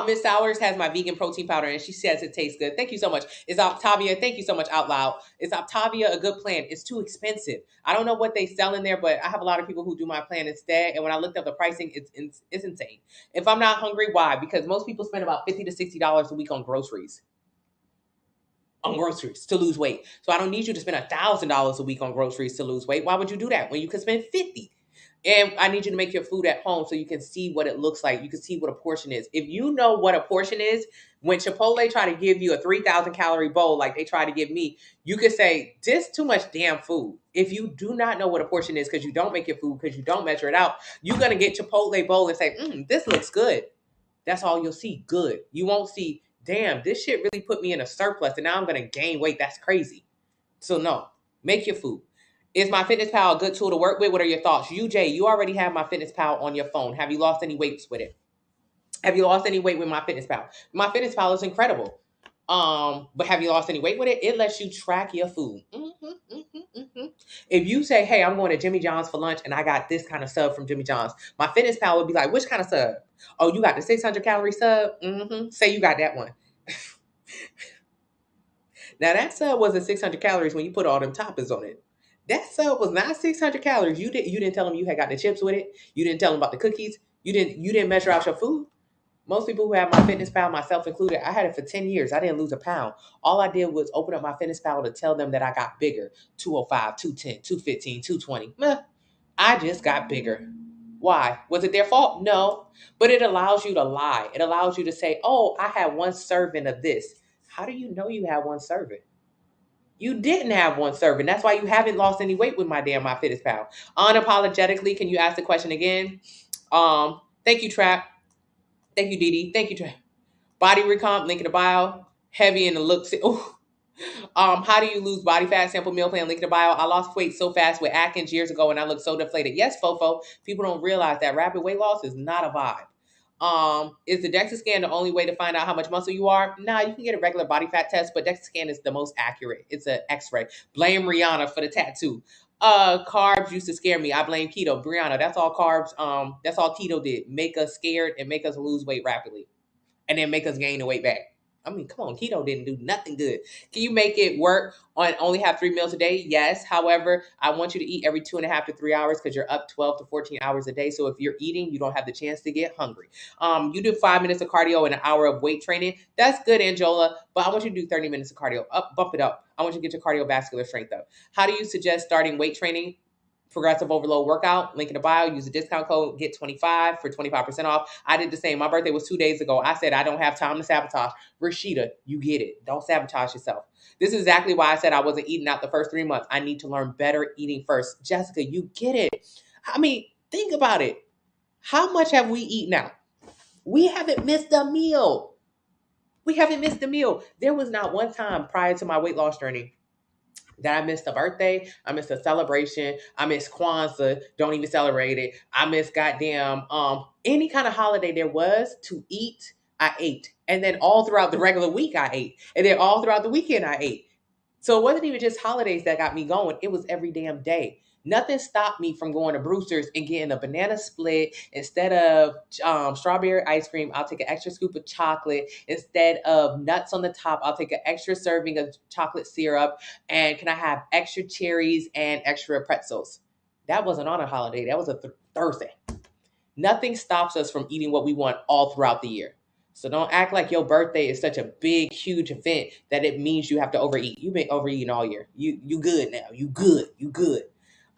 Miss Sowers has my vegan protein powder and she says it tastes good. Thank you so much. Is Optavia, thank you so much, Out Loud. Is Optavia a good plan? It's too expensive. I don't know what they sell in there, but I have a lot of people who do my plan instead. And when I looked up the pricing, it's insane. If I'm not hungry, why? Because most people spend about $50 to $60 a week on groceries. To lose weight. So I don't need you to spend $1,000 a week on groceries to lose weight. Why would you do that when you could spend $50? And I need you to make your food at home so you can see what it looks like. You can see what a portion is. If you know what a portion is, when Chipotle try to give you a 3,000 calorie bowl like they try to give me, you could say, this too much damn food. If you do not know what a portion is because you don't make your food, because you don't measure it out, you're going to get Chipotle bowl and say, this looks good. That's all you'll see, good. You won't see, damn, this shit really put me in a surplus and now I'm going to gain weight. That's crazy. So no, make your food. Is MyFitnessPal a good tool to work with? What are your thoughts? UJ, you already have MyFitnessPal on your phone. Have you lost any weights with it? Have you lost any weight with MyFitnessPal? MyFitnessPal is incredible. But have you lost any weight with it? It lets you track your food. If you say, hey, I'm going to Jimmy John's for lunch and I got this kind of sub from Jimmy John's, MyFitnessPal would be like, which kind of sub? Oh, you got the 600 calorie sub? Say you got that one. Now that sub wasn't 600 calories when you put all them toppings on it. That sub was not 600 calories. You didn't tell them you had got the chips with it. You didn't tell them about the cookies. You didn't measure out your food. Most people who have my fitness pal, myself included, I had it for 10 years. I didn't lose a pound. All I did was open up my fitness pal to tell them that I got bigger. 205, 210, 215, 220. I just got bigger. Why? Was it their fault? No. But it allows you to lie. It allows you to say, oh, I had one serving of this. How do you know you had one serving? You didn't have one serving. That's why you haven't lost any weight with my fitness pal. Unapologetically, can you ask the question again? Thank you, Trap. Thank you, Dee Dee. Thank you, Trap. Body recomp, link in the bio. Heavy in the looks. How do you lose body fat? Sample meal plan, link in the bio. I lost weight so fast with Atkins years ago and I look so deflated. Yes, Fofo. People don't realize that rapid weight loss is not a vibe. Is the DEXA scan the only way to find out how much muscle you are? Nah, you can get a regular body fat test, but DEXA scan is the most accurate. It's an X-ray. Blame Rihanna for the tattoo. Carbs used to scare me. I blame keto. Brianna, that's all carbs. That's all keto did. Make us scared and make us lose weight rapidly. And then make us gain the weight back. I mean, come on, keto didn't do nothing good. Can you make it work on only have 3 meals a day? Yes. However, I want you to eat every 2.5 to 3 hours because you're up 12 to 14 hours a day. So if you're eating, you don't have the chance to get hungry. You do 5 minutes of cardio and an hour of weight training. That's good, Angela. But I want you to do 30 minutes of cardio. Bump it up. I want you to get your cardiovascular strength up. How do you suggest starting weight training? Progressive Overload workout, link in the bio. Use the discount code, get 25 for 25% off. I did the same. My birthday was 2 days ago. I said I don't have time to sabotage. Rashida, you get it. Don't sabotage yourself. This is exactly why I said I wasn't eating out the first 3 months. I need to learn better eating first. Jessica, you get it. I mean, think about it. How much have we eaten out? We haven't missed a meal. There was not one time prior to my weight loss journey that I missed a birthday, I missed a celebration, I missed Kwanzaa, don't even celebrate it. I missed goddamn any kind of holiday there was to eat, I ate. And then all throughout the regular week I ate. And then all throughout the weekend I ate. So it wasn't even just holidays that got me going, it was every damn day. Nothing stopped me from going to Brewster's and getting a banana split. Instead of strawberry ice cream, I'll take an extra scoop of chocolate. Instead of nuts on the top, I'll take an extra serving of chocolate syrup. And can I have extra cherries and extra pretzels? That wasn't on a holiday. That was a Thursday. Nothing stops us from eating what we want all throughout the year. So don't act like your birthday is such a big, huge event that it means you have to overeat. You've been overeating all year. You good now. You good.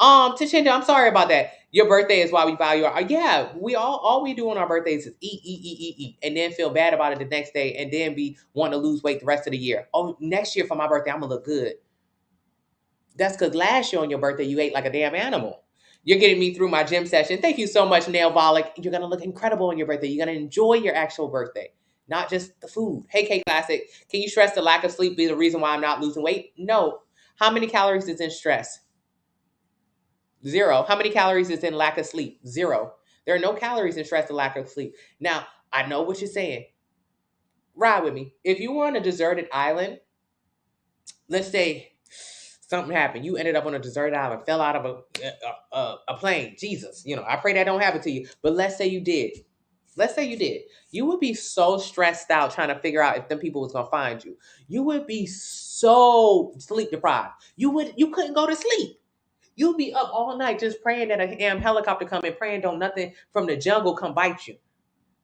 Tachinda, I'm sorry about that. Your birthday is why we value our. Yeah, we all we do on our birthdays is eat, and then feel bad about it the next day, and then be wanting to lose weight the rest of the year. Oh, next year for my birthday, I'm gonna look good. That's because last year on your birthday, you ate like a damn animal. You're getting me through my gym session. Thank you so much, Nail Volek. You're gonna look incredible on your birthday. You're gonna enjoy your actual birthday, not just the food. Hey, K Classic, can you stress the lack of sleep be the reason why I'm not losing weight? No. How many calories is in stress? 0. How many calories is in lack of sleep? 0. There are no calories in stress and lack of sleep. Now, I know what you're saying. Ride with me. If you were on a deserted island, let's say something happened. You ended up on a deserted island, fell out of a plane. Jesus, I pray that don't happen to you. But let's say you did. You would be so stressed out trying to figure out if them people was going to find you. You would be so sleep deprived. You couldn't go to sleep. You'll be up all night just praying that a damn helicopter come and praying don't nothing from the jungle come bite you.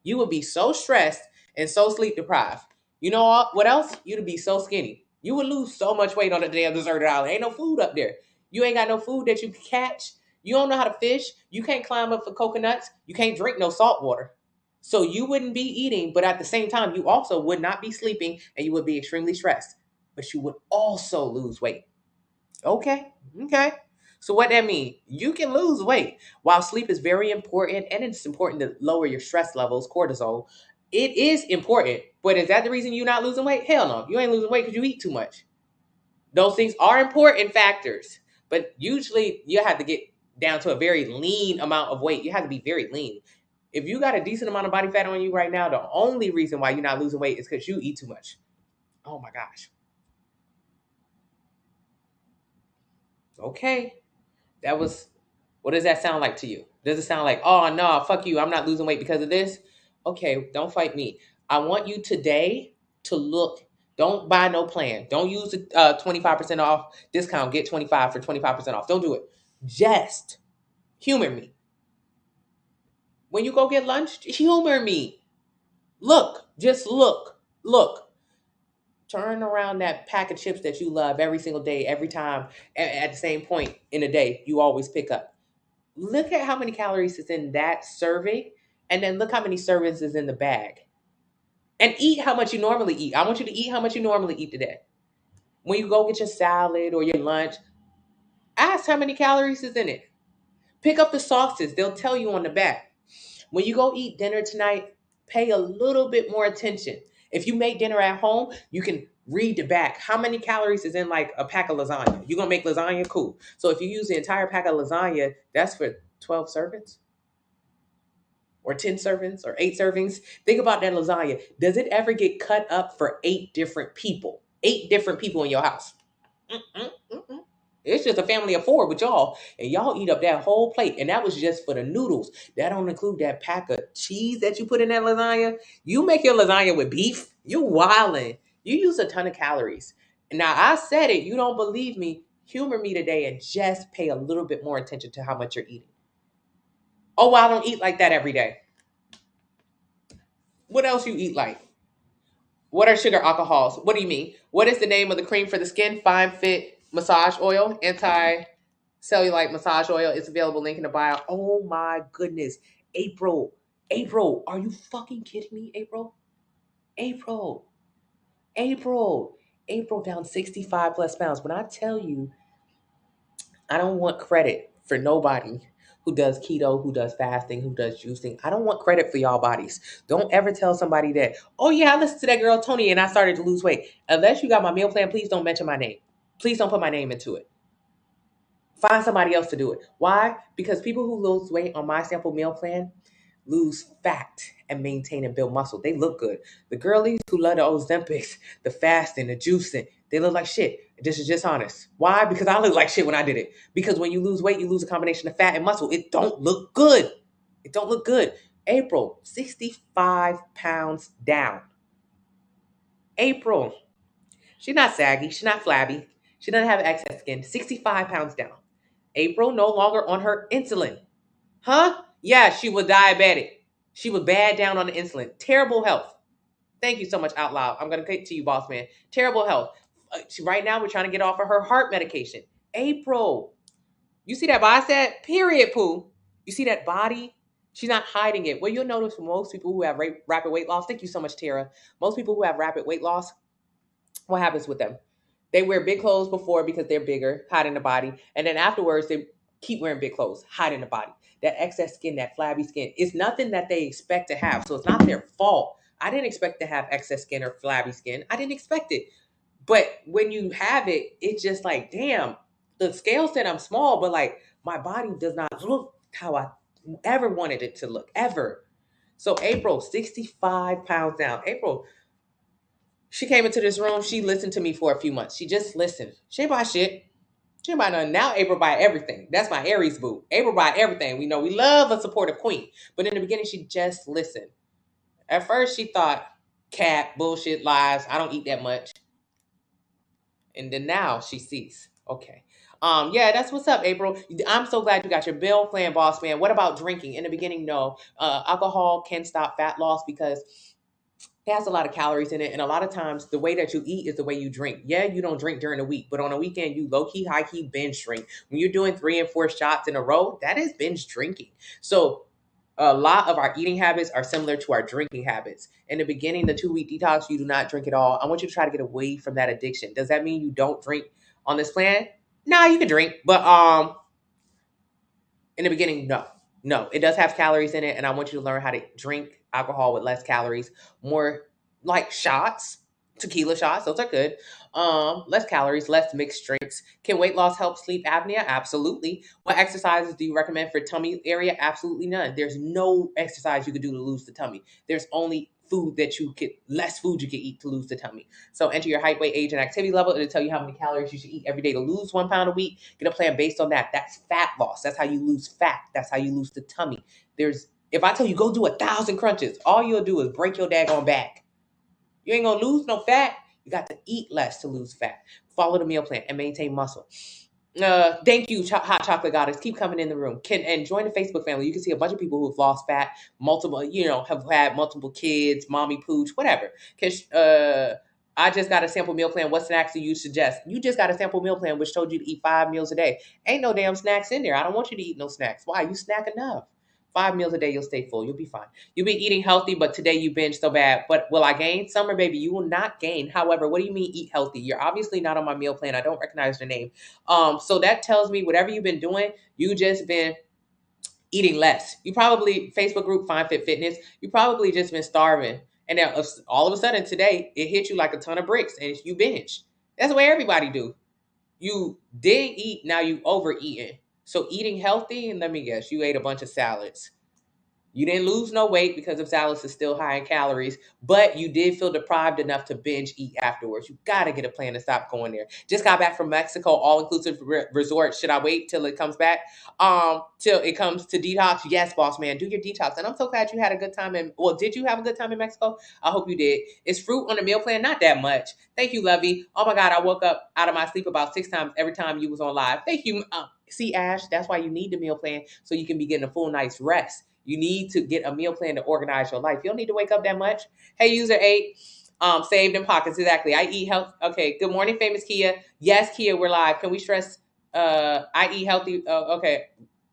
You would be so stressed and so sleep deprived. You know what else? You'd be so skinny. You would lose so much weight on the damn deserted island. Ain't no food up there. You ain't got no food that you can catch. You don't know how to fish. You can't climb up for coconuts. You can't drink no salt water. So you wouldn't be eating, but at the same time, you also would not be sleeping and you would be extremely stressed. But you would also lose weight. Okay. So what that means, you can lose weight. While sleep is very important, and it's important to lower your stress levels, cortisol, it is important. But is that the reason you're not losing weight? Hell no. You ain't losing weight because you eat too much. Those things are important factors. But usually you have to get down to a very lean amount of weight. You have to be very lean. If you got a decent amount of body fat on you right now, the only reason why you're not losing weight is because you eat too much. Oh my gosh. Okay. What does that sound like to you? Does it sound like, oh no, fuck you, I'm not losing weight because of this? Okay, don't fight me. I want you today to look Don't buy no plan. Don't use the 25% off discount. Get 25 for 25% off. Don't do it. Just humor me. When you go get lunch, humor me. Look, just look. Look. Turn around that pack of chips that you love every single day, every time, at the same point in the day, you always pick up. Look at how many calories is in that serving, and then look how many servings is in the bag. And eat how much you normally eat. I want you to eat how much you normally eat today. When you go get your salad or your lunch, ask how many calories is in it. Pick up the sauces. They'll tell you on the back. When you go eat dinner tonight, pay a little bit more attention. If you make dinner at home, you can read the back. How many calories is in like a pack of lasagna? You're going to make lasagna? Cool. So if you use the entire pack of lasagna, that's for 12 servings or 10 servings or 8 servings. Think about that lasagna. Does it ever get cut up for 8 different people? 8 different people in your house. Mm-mm. It's just a family of 4 with y'all, and y'all eat up that whole plate, and that was just for the noodles. That don't include that pack of cheese that you put in that lasagna. You make your lasagna with beef, you wildin'. You use a ton of calories. Now, I said it. You don't believe me. Humor me today and just pay a little bit more attention to how much you're eating. Oh, well, I don't eat like that every day. What else you eat like? What are sugar alcohols? What do you mean? What is the name of the cream for the skin? Fine Fit Massage Oil, Anti-Cellulite Massage Oil. It's available. Link in the bio. Oh my goodness. April, are you fucking kidding me, April? April down 65 plus pounds. When I tell you, I don't want credit for nobody who does keto, who does fasting, who does juicing. I don't want credit for y'all bodies. Don't ever tell somebody that, oh yeah, I listened to that girl Tony and I started to lose weight. Unless you got my meal plan, please don't mention my name. Please don't put my name into it. Find somebody else to do it. Why? Because people who lose weight on my sample meal plan lose fat and maintain and build muscle. They look good. The girlies who love the Ozempics, the fasting, the juicing, they look like shit. This is just honest. Why? Because I look like shit when I did it. Because when you lose weight, you lose a combination of fat and muscle. It don't look good. It don't look good. April, 65 pounds down. April, she's not saggy. She's not flabby. She doesn't have excess skin. 65 pounds down. April, no longer on her insulin. Huh? Yeah, she was diabetic. She was bad down on the insulin. Terrible health. Thank you so much, Out Loud. I'm going to get to you, boss man. Terrible health. Right now, we're trying to get off of her heart medication. April, you see that bicep? Period, poo. You see that body? She's not hiding it. Well, you'll notice for most people who have rapid weight loss, thank you so much, Tara. Most people who have rapid weight loss, what happens with them? They wear big clothes before because they're bigger, hiding the body. And then afterwards, they keep wearing big clothes, hiding the body. That excess skin, that flabby skin, it's nothing that they expect to have. So it's not their fault. I didn't expect to have excess skin or flabby skin. I didn't expect it. But when you have it, it's just like, damn, the scale said I'm small, but like my body does not look how I ever wanted it to look, ever. So April, 65 pounds down. April, she came into this room. She listened to me for a few months. She just listened. She ain't buy shit. She ain't buy nothing. Now April buy everything. That's my Aries boo. April buy everything. We know we love a supportive queen. But in the beginning, she just listened. At first, she thought, cat, bullshit, lies. I don't eat that much. And then now she sees. Okay. Yeah, that's what's up, April. I'm so glad you got your bill plan, boss man. What about drinking? In the beginning, no. Alcohol can stop fat loss because it has a lot of calories in it. And a lot of times the way that you eat is the way you drink. Yeah, you don't drink during the week, but on a weekend, you low-key, high-key binge drink. When you're doing 3 and 4 shots in a row, that is binge drinking. So a lot of our eating habits are similar to our drinking habits. In the beginning, the 2-week detox, you do not drink at all. I want you to try to get away from that addiction. Does that mean you don't drink on this plan? Nah, you can drink, but in the beginning, no. It does have calories in it, and I want you to learn how to drink alcohol with less calories, more like shots, tequila shots. Those are good. Less calories, less mixed drinks. Can weight loss help sleep apnea? Absolutely. What exercises do you recommend for tummy area? Absolutely none. There's no exercise you could do to lose the tummy. There's only less food you can eat to lose the tummy. So enter your height, weight, age, and activity level. It'll tell you how many calories you should eat every day to lose 1 pound a week. Get a plan based on that. That's fat loss. That's how you lose fat. That's how you lose the tummy. If I tell you go do 1,000 crunches, all you'll do is break your daggone back. You ain't gonna lose no fat. You got to eat less to lose fat. Follow the meal plan and maintain muscle. Thank you, Hot Chocolate Goddess. Keep coming in the room. And join the Facebook family. You can see a bunch of people who've lost fat, multiple, have had multiple kids, mommy pooch, whatever. Because I just got a sample meal plan. What snacks do you suggest? You just got a sample meal plan, which told you to eat 5 meals a day. Ain't no damn snacks in there. I don't want you to eat no snacks. Why? You snack enough. 5 meals a day, you'll stay full. You'll be fine. You'll be eating healthy, but today you binge so bad. But will I gain? Summer baby, you will not gain. However, what do you mean eat healthy? You're obviously not on my meal plan. I don't recognize the name. So that tells me whatever you've been doing, you just been eating less. You probably, Facebook group Fine Fit Fitness, you probably just been starving. And then all of a sudden today, it hit you like a ton of bricks and you binge. That's what everybody do. You didn't eat, now you overeating. So eating healthy, and let me guess, you ate a bunch of salads. You didn't lose no weight because of salads is still high in calories, but you did feel deprived enough to binge eat afterwards. You got to get a plan to stop going there. Just got back from Mexico, all-inclusive resort. Should I wait till it comes back? Till it comes to detox? Yes, boss man, do your detox. And I'm so glad you had a good time. Did you have a good time in Mexico? I hope you did. Is fruit on the meal plan? Not that much. Thank you, Lovey. Oh my God, I woke up out of my sleep about 6 times every time you was on live. Thank you. See, Ash, that's why you need the meal plan so you can be getting a full night's rest. You need to get a meal plan to organize your life. You don't need to wake up that much. Hey, user 8, saved in pockets. Exactly. I eat health. Okay. Good morning, famous Kia. Yes, Kia, we're live. Can we stress? I eat healthy. Okay.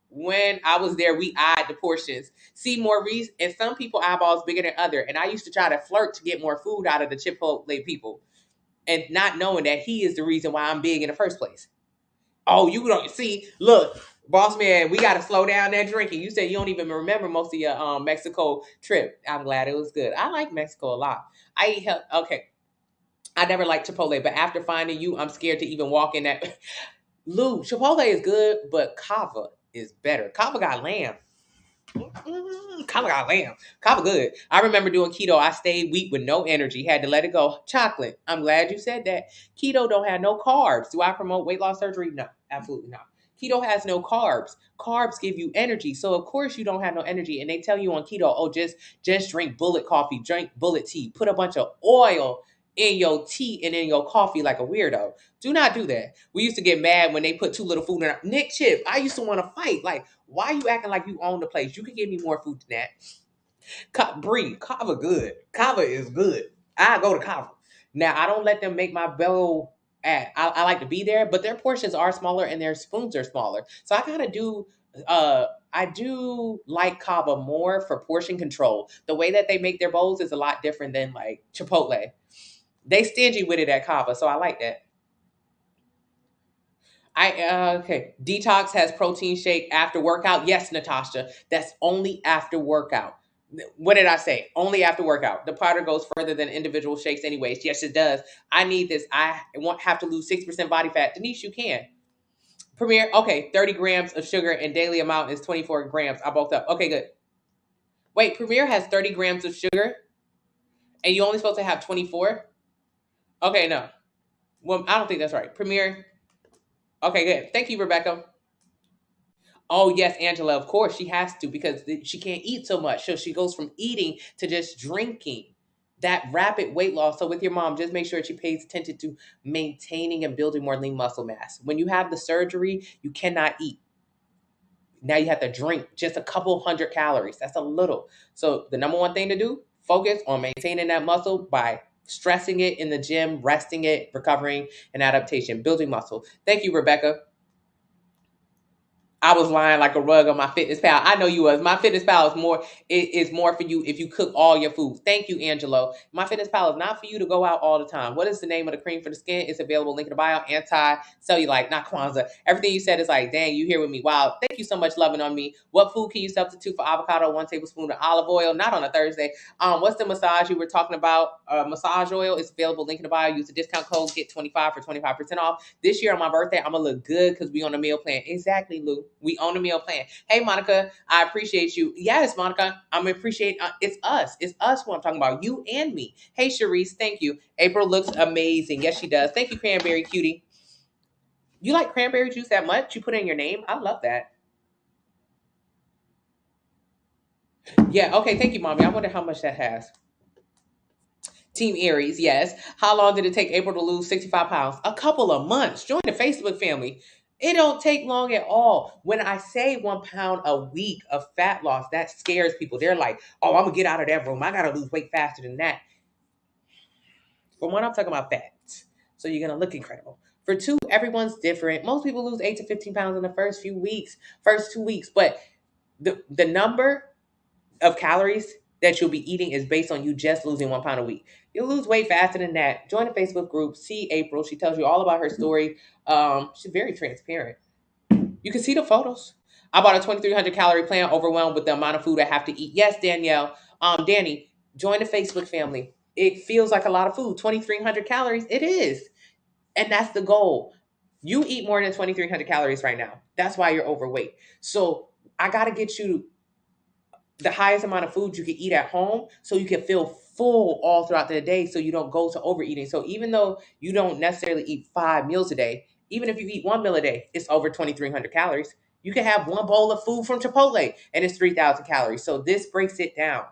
When I was there, we eyed the portions. See more reason, and some people eyeballs bigger than other. And I used to try to flirt to get more food out of the Chipotle people, and not knowing that he is the reason why I'm big in the first place. Oh, you don't see? Look, boss man, we got to slow down that drinking. You said you don't even remember most of your Mexico trip. I'm glad it was good. I like Mexico a lot. I eat health. Okay, I never liked Chipotle, but after finding you, I'm scared to even walk in that. Lou, Chipotle is good, but Cava is better. Cava got lamb. Cava got lamb. Cava good. I remember doing keto. I stayed weak with no energy. Had to let it go. Chocolate. I'm glad you said that. Keto don't have no carbs. Do I promote weight loss surgery? No, absolutely not. Keto has no carbs. Carbs give you energy. So of course you don't have no energy. And they tell you on keto, oh, just drink bullet coffee, drink bullet tea, put a bunch of oil in your tea and in your coffee like a weirdo. Do not do that. We used to get mad when they put too little food in our Nick Chip. I used to want to fight. Like, why are you acting like you own the place? You can give me more food than that. Brie, Cava good. Cava is good. I go to Cava. Now, I don't let them make my belly at. I like to be there, but their portions are smaller and their spoons are smaller. So I gotta do I do like Cava more for portion control. The way that they make their bowls is a lot different than like Chipotle. They stingy with it at Cava, so I like that. Okay. Detox has protein shake after workout. Yes, Natasha. That's only after workout. What did I say? Only after workout. The powder goes further than individual shakes anyways. Yes, it does. I need this. I won't have to lose 6% body fat. Denise, you can. Premier, okay, 30 grams of sugar and daily amount is 24 grams. I bulked up. Okay, good. Wait, Premier has 30 grams of sugar and you're only supposed to have 24? Okay, no. Well, I don't think that's right. Premier. Okay, good. Thank you, Rebecca. Oh, yes, Angela, of course she has to because she can't eat so much. So she goes from eating to just drinking. That rapid weight loss. So with your mom, just make sure she pays attention to maintaining and building more lean muscle mass. When you have the surgery, you cannot eat. Now you have to drink just a couple hundred calories. That's a little. So the number one thing to do, focus on maintaining that muscle by stressing it in the gym, resting it, recovering, and adaptation, building muscle. Thank you, Rebecca. I was lying like a rug on my Fitness Pal. I know you was. My Fitness Pal is more for you if you cook all your food. Thank you, Angelo. My Fitness Pal is not for you to go out all the time. What is the name of the cream for the skin? It's available. Link in the bio. Anti-cellulite, not Kwanzaa. Everything you said is like, dang, you here with me. Wow. Thank you so much, loving on me. What food can you substitute for avocado? 1 tablespoon of olive oil. Not on a Thursday. What's the massage you were talking about? Massage oil is available. Link in the bio. Use the discount code. Get 25 for 25% off. This year on my birthday, I'm gonna look good because we on a meal plan. Exactly, Lou. We own a meal plan. Hey, Monica, I appreciate you. Yes, Monica, I'm appreciate. It's us. It's us who I'm talking about. You and me. Hey, Sharice, thank you. April looks amazing. Yes, she does. Thank you, Cranberry Cutie. You like cranberry juice that much? You put in your name? I love that. Yeah, okay. Thank you, Mommy. I wonder how much that has. Team Aries, yes. How long did it take April to lose 65 pounds? A couple of months. Join the Facebook family. It don't take long at all. When I say 1 pound a week of fat loss, that scares people. They're like, oh, I'm going to get out of that room. I got to lose weight faster than that. For one, I'm talking about fat. So you're going to look incredible. For two, everyone's different. Most people lose 8 to 15 pounds in the first 2 weeks. But the number of calories that you'll be eating is based on you just losing 1 pound a week. You'll lose weight faster than that. Join the Facebook group. See April. She tells you all about her story. She's very transparent. You can see the photos. I bought a 2,300 calorie plan, overwhelmed with the amount of food I have to eat. Yes, Danielle. Danny, join the Facebook family. It feels like a lot of food. 2,300 calories. It is. And that's the goal. You eat more than 2,300 calories right now. That's why you're overweight. So I got to get you the highest amount of food you can eat at home so you can feel full all throughout the day so you don't go to overeating. So even though you don't necessarily eat 5 meals a day, even if you eat 1 meal a day, it's over 2,300 calories. You can have one bowl of food from Chipotle and it's 3,000 calories. So this breaks it down.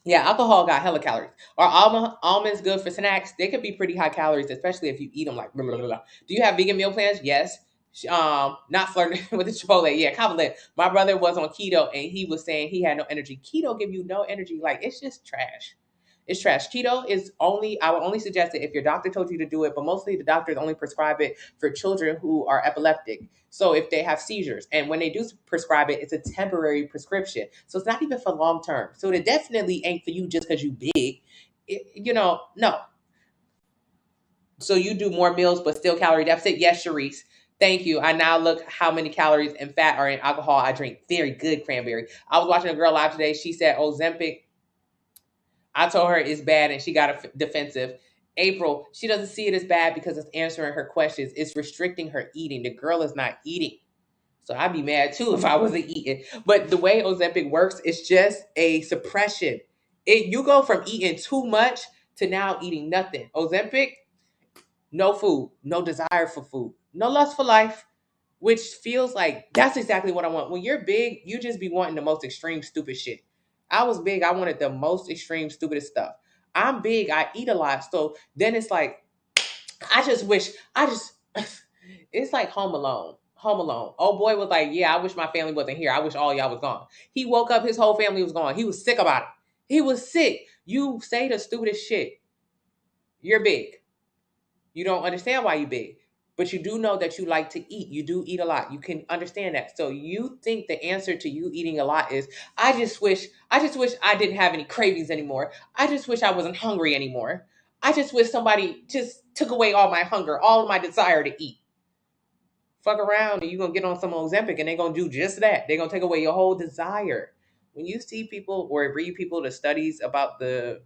Yeah, alcohol got hella calories. Are almonds good for snacks? They could be pretty high calories, especially if you eat them like blah, blah, blah, blah. Do you have vegan meal plans? Yes. Not flirting with the Chipotle. Yeah, compliment. My brother was on keto and he was saying he had no energy. Keto give you no energy. Like, it's just trash. It's trash. Keto is I would only suggest it if your doctor told you to do it, but mostly the doctors only prescribe it for children who are epileptic. So if they have seizures, and when they do prescribe it, it's a temporary prescription. So it's not even for long term. So it definitely ain't for you just because you big. No. So you do more meals, but still calorie deficit? Yes, Sharice. Thank you. I now look how many calories and fat are in alcohol I drink. Very good, Cranberry. I was watching a girl live today. She said Ozempic. I told her it's bad and she got defensive. April, she doesn't see it as bad because it's answering her questions. It's restricting her eating. The girl is not eating. So I'd be mad too if I wasn't eating. But the way Ozempic works, it's just a suppression. You go from eating too much to now eating nothing. Ozempic, no food, no desire for food, no lust for life, which feels like that's exactly what I want. When you're big, you just be wanting the most extreme, stupid shit. I was big. I wanted the most extreme, stupidest stuff. I'm big. I eat a lot. So then it's like, it's like Home Alone. Home Alone. Oh boy was like, yeah, I wish my family wasn't here. I wish all y'all was gone. He woke up, his whole family was gone. He was sick about it. He was sick. You say the stupidest shit. You're big. You don't understand why you're big. But you do know that you like to eat. You do eat a lot. You can understand that. So you think the answer to you eating a lot is, I just wish I didn't have any cravings anymore. I just wish I wasn't hungry anymore. I just wish somebody just took away all my hunger, all of my desire to eat. Fuck around and you're going to get on some Ozempic and they're going to do just that. They're going to take away your whole desire. When you see people or read people the studies about the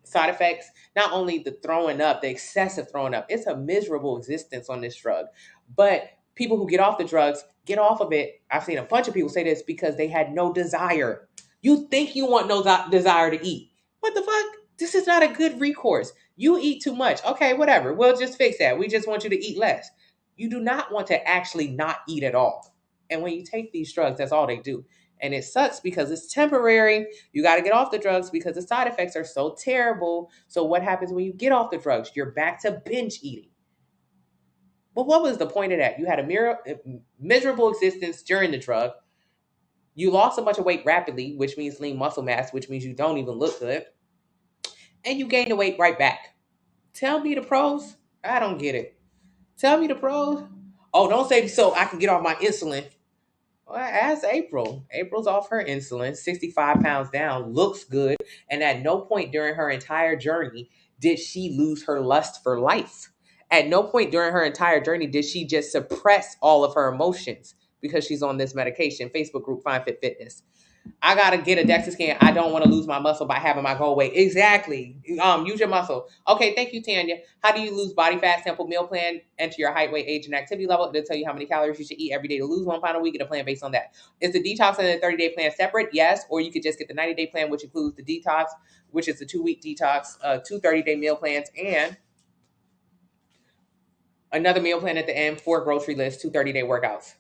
side effects, not only the throwing up, the excessive throwing up, it's a miserable existence on this drug. But people who get off the drugs get off of it. I've seen a bunch of people say this because they had no desire. You think you want no desire to eat. What the fuck? This is not a good recourse. You eat too much. Okay, whatever. We'll just fix that. We just want you to eat less. You do not want to actually not eat at all. And when you take these drugs, that's all they do. And it sucks because it's temporary. You got to get off the drugs because the side effects are so terrible. So what happens when you get off the drugs? You're back to binge eating. But what was the point of that? You had a miserable existence during the drug. You lost a bunch of weight rapidly, which means lean muscle mass, which means you don't even look good. And you gain the weight right back. Tell me the pros. I don't get it. Tell me the pros. Oh, don't say so I can get off my insulin. Well, ask April. April's off her insulin, 65 pounds down, looks good. And at no point during her entire journey did she lose her lust for life. At no point during her entire journey did she just suppress all of her emotions because she's on this medication. Facebook group, Fine Fit Fitness. I gotta get a DEXA scan. I don't want to lose my muscle by having my goal weight. Exactly. Use your muscle. Okay, thank you, Tanya. How do you lose body fat? Simple meal plan. Enter your height, weight, age, and activity level. It'll tell you how many calories you should eat every day to lose 1 pound a week, and a plan based on that. Is the detox and the 30-day plan separate? Yes. Or you could just get the 90-day plan, which includes the detox, which is the 2-week detox, 2 30-day meal plans, and another meal plan at the end, 4 grocery lists, 2 30-day workouts.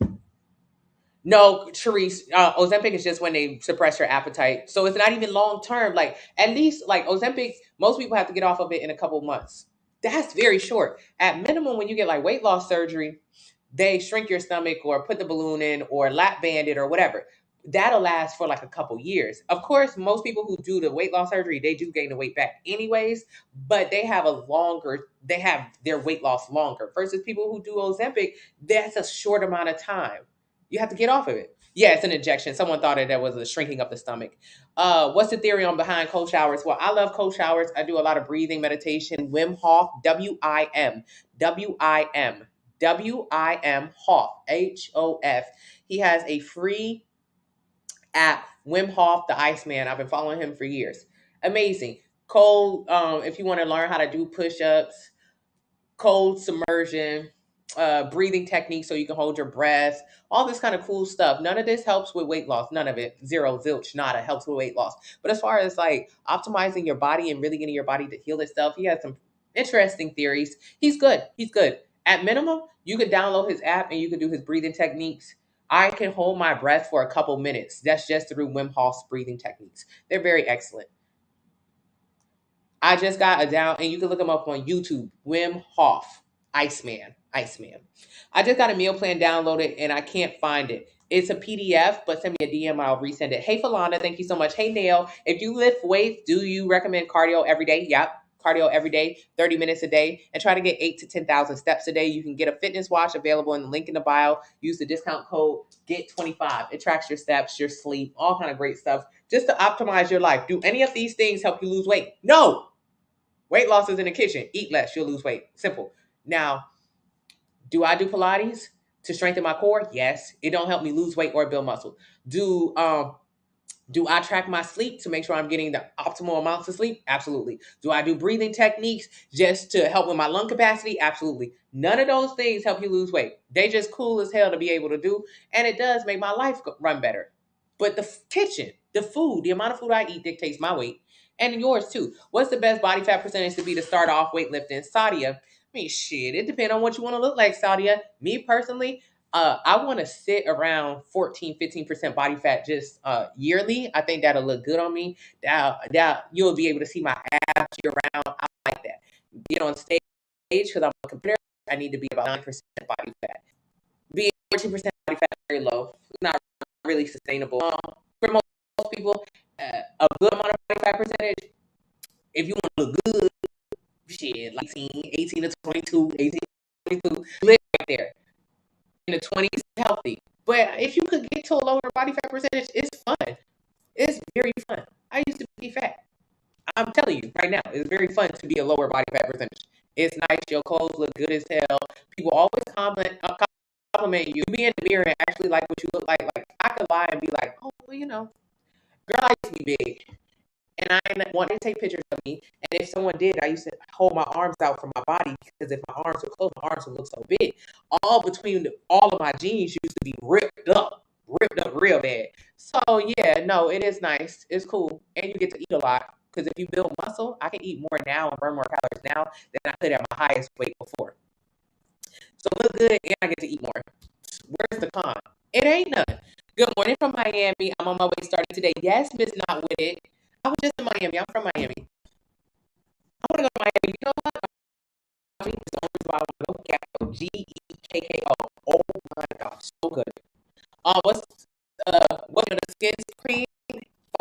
No, Sharice, Ozempic is just when they suppress your appetite. So it's not even long term. Like, at least, like Ozempic, most people have to get off of it in a couple months. That's very short. At minimum, when you get like weight loss surgery, they shrink your stomach or put the balloon in or lap band it or whatever. That'll last for like a couple years. Of course, most people who do the weight loss surgery, they do gain the weight back anyways, but they have their weight loss longer versus people who do Ozempic, that's a short amount of time. You have to get off of it. Yeah, it's an injection. Someone thought that was a shrinking of the stomach. What's the theory on behind cold showers? Well, I love cold showers. I do a lot of breathing meditation. Wim Hof, W-I-M, Hof, Hof. He has a free app, Wim Hof, the Iceman. I've been following him for years. Amazing. Cold, if you want to learn how to do push-ups, cold submersion, breathing techniques so you can hold your breath, all this kind of cool stuff. None of this helps with weight loss. None of it. Zero, zilch, nada helps with weight loss. But as far as like optimizing your body and really getting your body to heal itself, he has some interesting theories. He's good. He's good. At minimum, you could download his app and you can do his breathing techniques. I can hold my breath for a couple minutes. That's just through Wim Hof's breathing techniques. They're very excellent. I just got a down, and you can look him up on YouTube. Wim Hof, Iceman. I just got a meal plan downloaded, and I can't find it. It's a PDF, but send me a DM. I'll resend it. Hey, Falana, thank you so much. Hey, Nail, if you lift weights, do you recommend cardio every day? Yep. Cardio every day, 30 minutes a day, and try to get 8 to 10,000 steps a day. You can get a fitness watch available in the link in the bio. Use the discount code GET25. It tracks your steps, your sleep, all kind of great stuff just to optimize your life. Do any of these things help you lose weight? No. Weight loss is in the kitchen. Eat less, you'll lose weight. Simple. Now, do I do Pilates to strengthen my core? Yes. It don't help me lose weight or build muscle. Do I track my sleep to make sure I'm getting the optimal amounts of sleep? Absolutely. Do I do breathing techniques just to help with my lung capacity? Absolutely. None of those things help you lose weight. They just cool as hell to be able to do, and it does make my life run better. But the kitchen, the food, the amount of food I eat dictates my weight and yours too. What's the best body fat percentage to be to start off weightlifting? Sadia, I mean, shit, it depends on what you want to look like, Sadia. Me personally, I want to sit around 14-15% body fat just yearly. I think that'll look good on me. That you'll be able to see my abs year round. I like that. Get on stage because I'm a competitor. I need to be about 9% body fat. Being 14% body fat is very low. It's not really sustainable. For most people, a good amount of body fat percentage, if you want to look good, shit, like 18 to 22, 18 to 22, live right there. In the 20s, healthy. But if you could get to a lower body fat percentage, it's fun. It's very fun. I used to be fat. I'm telling you right now, it's very fun to be a lower body fat percentage. It's nice. Your clothes look good as hell. People always compliment you. Be in the mirror and actually like what you look like. Like, I could lie and be like, oh, well, girl, I used to be big. And I didn't want to take pictures of me. And if someone did, I used to hold my arms out from my body because if my arms were closed, my arms would look so big. All of my jeans used to be ripped up real bad. So yeah, no, it is nice. It's cool. And you get to eat a lot. Because if you build muscle, I can eat more now and burn more calories now than I could at my highest weight before. So look good and I get to eat more. Where's the con? It ain't none. Good morning from Miami. I'm on my way starting today. Yes, Miss Not With It. I was just in Miami. I'm from Miami. I want to go to Miami. You know what? Miami is the only reason why I want to go. Gekko. Gekko. Oh my gosh, so good. What's the skin cream?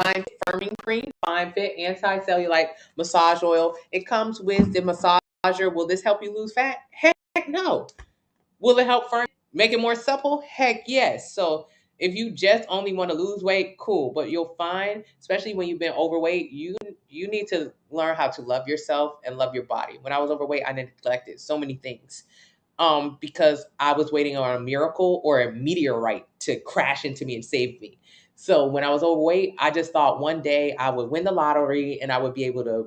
Fine firming cream, fine fit, anti-cellulite massage oil. It comes with the massager. Will this help you lose fat? Heck no. Will it help firm, make it more supple? Heck yes. So if you just only want to lose weight, cool. But you'll find, especially when you've been overweight, you need to learn how to love yourself and love your body. When I was overweight, I neglected so many things. Because I was waiting on a miracle or a meteorite to crash into me and save me. So when I was overweight, I just thought one day I would win the lottery and I would be able to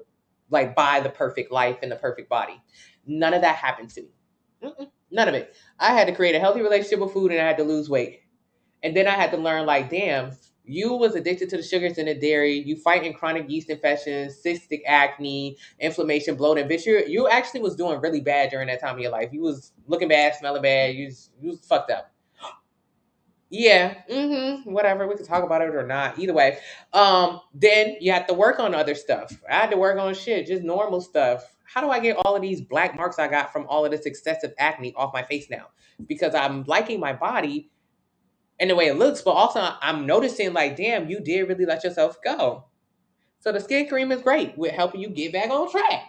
like buy the perfect life and the perfect body. None of that happened to me. None of it. I had to create a healthy relationship with food and I had to lose weight. And then I had to learn like, damn, you was addicted to the sugars and the dairy. You fighting chronic yeast infections, cystic acne, inflammation, bloating. Bitch, you actually was doing really bad during that time of your life. You was looking bad, smelling bad. You was fucked up. Yeah, whatever. We can talk about it or not. Either way. Then you have to work on other stuff. I had to work on shit, just normal stuff. How do I get all of these black marks I got from all of this excessive acne off my face now? Because I'm liking my body and the way it looks, but also I'm noticing like, damn, you did really let yourself go. So the skin cream is great with helping you get back on track.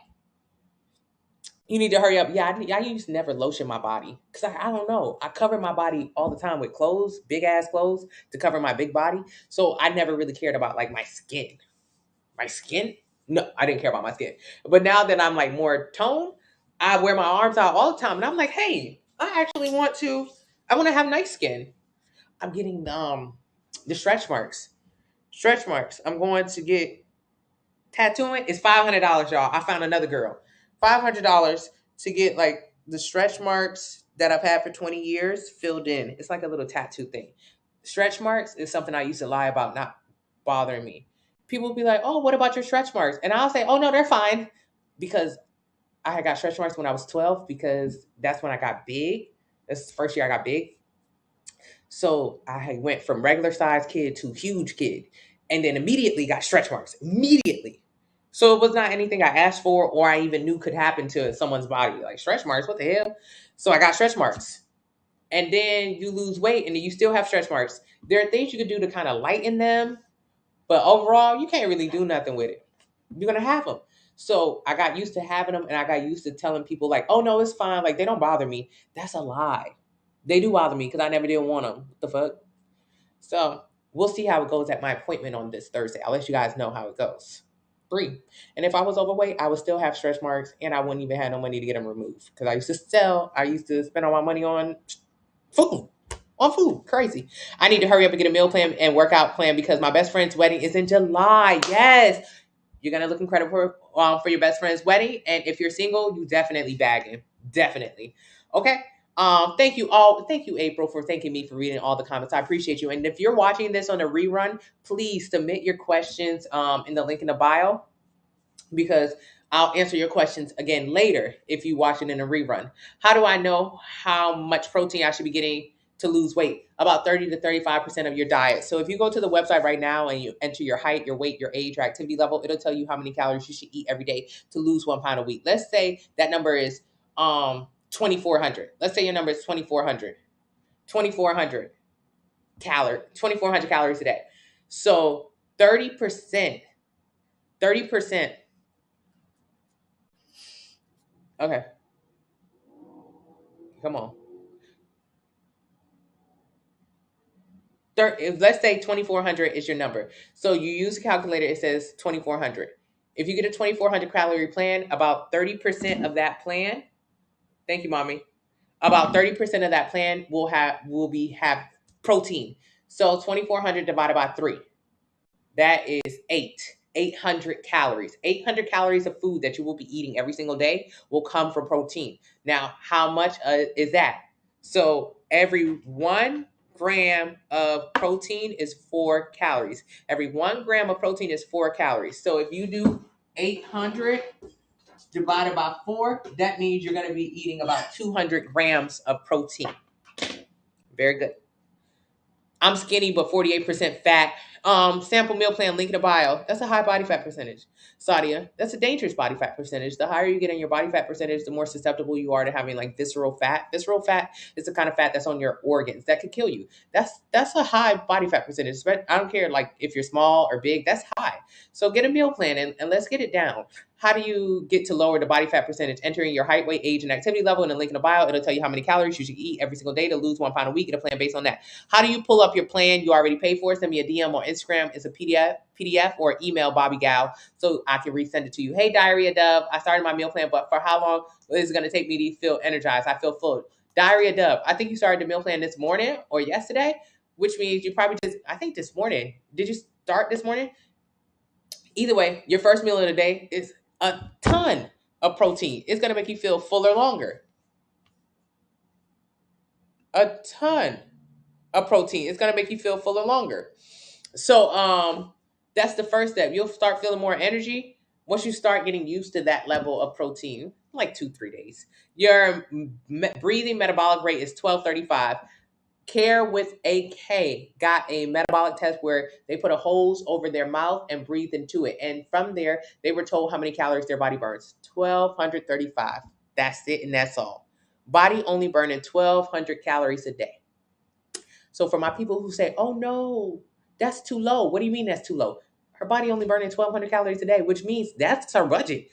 You need to hurry up. Yeah, I used to never lotion my body because I don't know. I cover my body all the time with clothes, big ass clothes to cover my big body. So I never really cared about like my skin. My skin? No, I didn't care about my skin. But now that I'm like more toned, I wear my arms out all the time, and I'm like, hey, I actually want to. I want to have nice skin. I'm getting the stretch marks. Stretch marks. I'm going to get tattooing. It's $500, y'all. I found another girl. $500 to get like the stretch marks that I've had for 20 years filled in. It's like a little tattoo thing. Stretch marks is something I used to lie about not bothering me. People would be like, "Oh, what about your stretch marks?" And I'll say, "Oh no, they're fine," because I had got stretch marks when I was 12 because that's when I got big. That's the first year I got big. So I went from regular size kid to huge kid, and then immediately got stretch marks. Immediately. So it was not anything I asked for or I even knew could happen to someone's body. Like stretch marks, what the hell? So I got stretch marks. And then you lose weight and then you still have stretch marks. There are things you could do to kind of lighten them, but overall, you can't really do nothing with it. You're gonna have them. So I got used to having them, and I got used to telling people like, "Oh no, it's fine. Like they don't bother me." That's a lie. They do bother me because I never did want them. What the fuck? So we'll see how it goes at my appointment on this Thursday. I'll let you guys know how it goes. Free. And if I was overweight, I would still have stretch marks, and I wouldn't even have no money to get them removed because I used to sell. I used to spend all my money on food. On food. Crazy. I need to hurry up and get a meal plan and workout plan because my best friend's wedding is in July. Yes. You're gonna look incredible for your best friend's wedding. And if you're single, you definitely bagging. Definitely. Okay. Thank you all. Thank you, April, for thanking me for reading all the comments. I appreciate you. And if you're watching this on a rerun, please submit your questions in the link in the bio because I'll answer your questions again later if you watch it in a rerun. How do I know how much protein I should be getting to lose weight? About 30 to 35% of your diet. So if you go to the website right now and you enter your height, your weight, your age, your activity level, it'll tell you how many calories you should eat every day to lose 1 pound a week. Let's say that number is 2400. Let's say your number is 2400. 2400 2400 calories a day. So 30%, 30%. Okay, come on. Let's say 2400 is your number. So you use a calculator, it says 2400. If you get a 2400 calorie plan, about 30% of that plan, thank you, mommy. About 30% of that plan will have protein. So 2400 divided by 3. That is 800 calories. 800 calories of food that you will be eating every single day will come from protein. Now, how much is that? So every 1 gram of protein is 4 calories. Every 1 gram of protein is 4 calories. So if you do 800 divided by 4, that means you're going to be eating about 200 grams of protein. Very good. I'm skinny but 48% fat. Sample meal plan, link in the bio. That's a high body fat percentage. Sadia, that's a dangerous body fat percentage. The higher you get in your body fat percentage, the more susceptible you are to having like visceral fat. Visceral fat is the kind of fat that's on your organs that could kill you. That's a high body fat percentage. I don't care like if you're small or big, that's high. So get a meal plan and let's get it down. How do you get to lower the body fat percentage? Entering your height, weight, age, and activity level in the link in the bio. It'll tell you how many calories you should eat every single day to lose 1 pound a week. Get a plan based on that. How do you pull up your plan you already paid for? Send me a DM on Instagram. It's a PDF or email Bobby Gal so I can resend it to you. Hey, Diarrhea Dove, I started my meal plan, but for how long is it going to take me to feel energized? I feel full. Diarrhea Dove, I think you started the meal plan this morning or yesterday, which means you probably I think this morning. Did you start this morning? Either way, your first meal of the day is a ton of protein. It's going to make you feel fuller longer. A ton of protein. It's going to make you feel fuller longer. So that's the first step. You'll start feeling more energy once you start getting used to that level of protein, like 2-3 days. Your breathing metabolic rate is 1235. Care with a K got a metabolic test where they put a hose over their mouth and breathe into it. And from there, they were told how many calories their body burns. 1,235. That's it, and that's all. Body only burning 1,200 calories a day. So for my people who say, oh no, that's too low. What do you mean that's too low? Her body only burning 1,200 calories a day, which means that's her budget.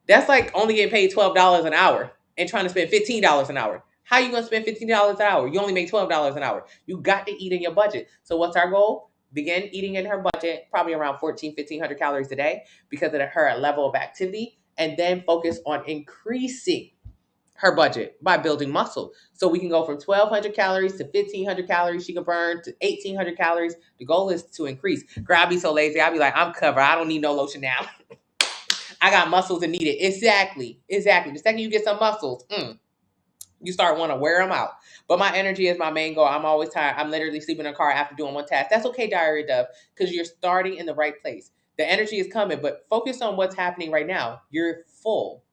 That's like only getting paid $12 an hour and trying to spend $15 an hour. How are you going to spend $15 an hour? You only make $12 an hour. You got to eat in your budget. So what's our goal? Begin eating in her budget, probably around 1,500 calories a day because of her level of activity, and then focus on increasing her budget by building muscle. So we can go from 1,200 calories to 1,500 calories she can burn to 1,800 calories. The goal is to increase. Girl, I be so lazy. I be like, I'm covered. I don't need no lotion now. I got muscles and need it. Exactly. The second you get some muscles, you start want to wear them out. But my energy is my main goal. I'm always tired. I'm literally sleeping in a car after doing one task. That's okay, Diary Dove, because you're starting in the right place. The energy is coming, but focus on what's happening right now. You're full.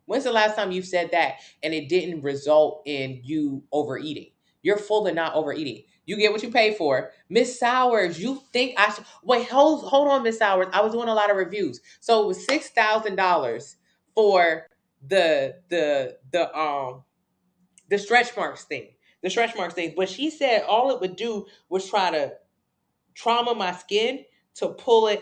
When's the last time you said that and it didn't result in you overeating? You're full and not overeating. You get what you pay for. Miss Sowers, you think I should wait, hold on, Miss Sowers. I was doing a lot of reviews. So it was $6,000 for the stretch marks thing. The stretch marks thing. But she said all it would do was try to trauma my skin to pull in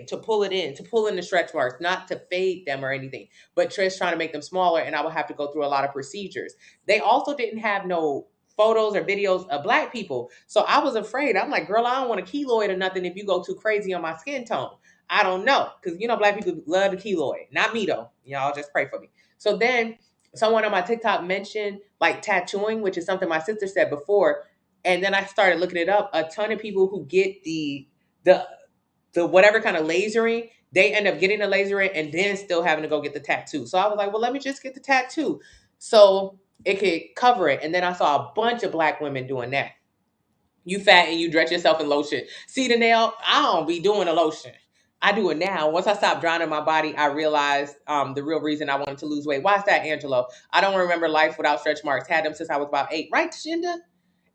the stretch marks, not to fade them or anything, but just trying to make them smaller. And I would have to go through a lot of procedures. They also didn't have no photos or videos of Black people. So I was afraid. I'm like, girl, I don't want a keloid or nothing if you go too crazy on my skin tone. I don't know. Because, Black people love the keloid. Not me, though. Y'all just pray for me. So then someone on my TikTok mentioned like tattooing, which is something my sister said before. And then I started looking it up. A ton of people who get the whatever kind of lasering, they end up getting the lasering and then still having to go get the tattoo. So I was like, well, let me just get the tattoo so it could cover it. And then I saw a bunch of Black women doing that. You fat and you drench yourself in lotion. See the nail? I don't be doing a lotion. I do it now. Once I stopped drowning my body, I realized the real reason I wanted to lose weight. Why is that, Angelo? I don't remember life without stretch marks. Had them since I was about 8. Right, Shinda?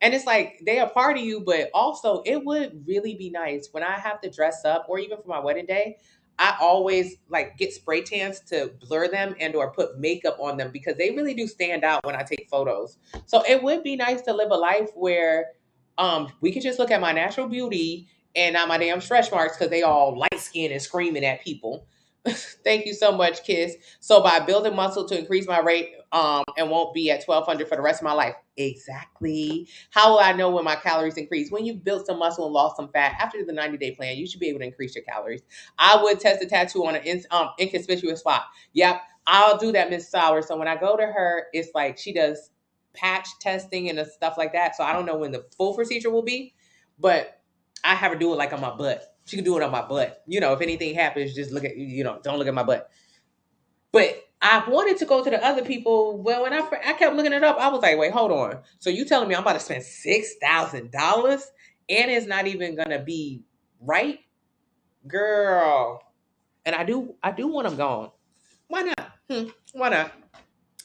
And it's like, they are part of you, but also it would really be nice when I have to dress up or even for my wedding day, I always like get spray tans to blur them and or put makeup on them because they really do stand out when I take photos. So it would be nice to live a life where we could just look at my natural beauty and not my damn stretch marks because they all light skinned and screaming at people. Thank you so much, Kiss. So by building muscle to increase my rate, and won't be at 1,200 for the rest of my life. Exactly. How will I know when my calories increase? When you've built some muscle and lost some fat, after the 90-day plan, you should be able to increase your calories. I would test a tattoo on an inconspicuous spot. Yep, I'll do that, Miss Sowers. So when I go to her, it's like she does patch testing and stuff like that. So I don't know when the full procedure will be, but I have her do it like on my butt. She can do it on my butt. If anything happens, just look at, don't look at my butt. But I wanted to go to the other people. Well, when I kept looking it up, I was like, wait, hold on. So you telling me I'm about to spend $6,000 and it's not even going to be right? Girl. And I do want them gone. Why not? Why not?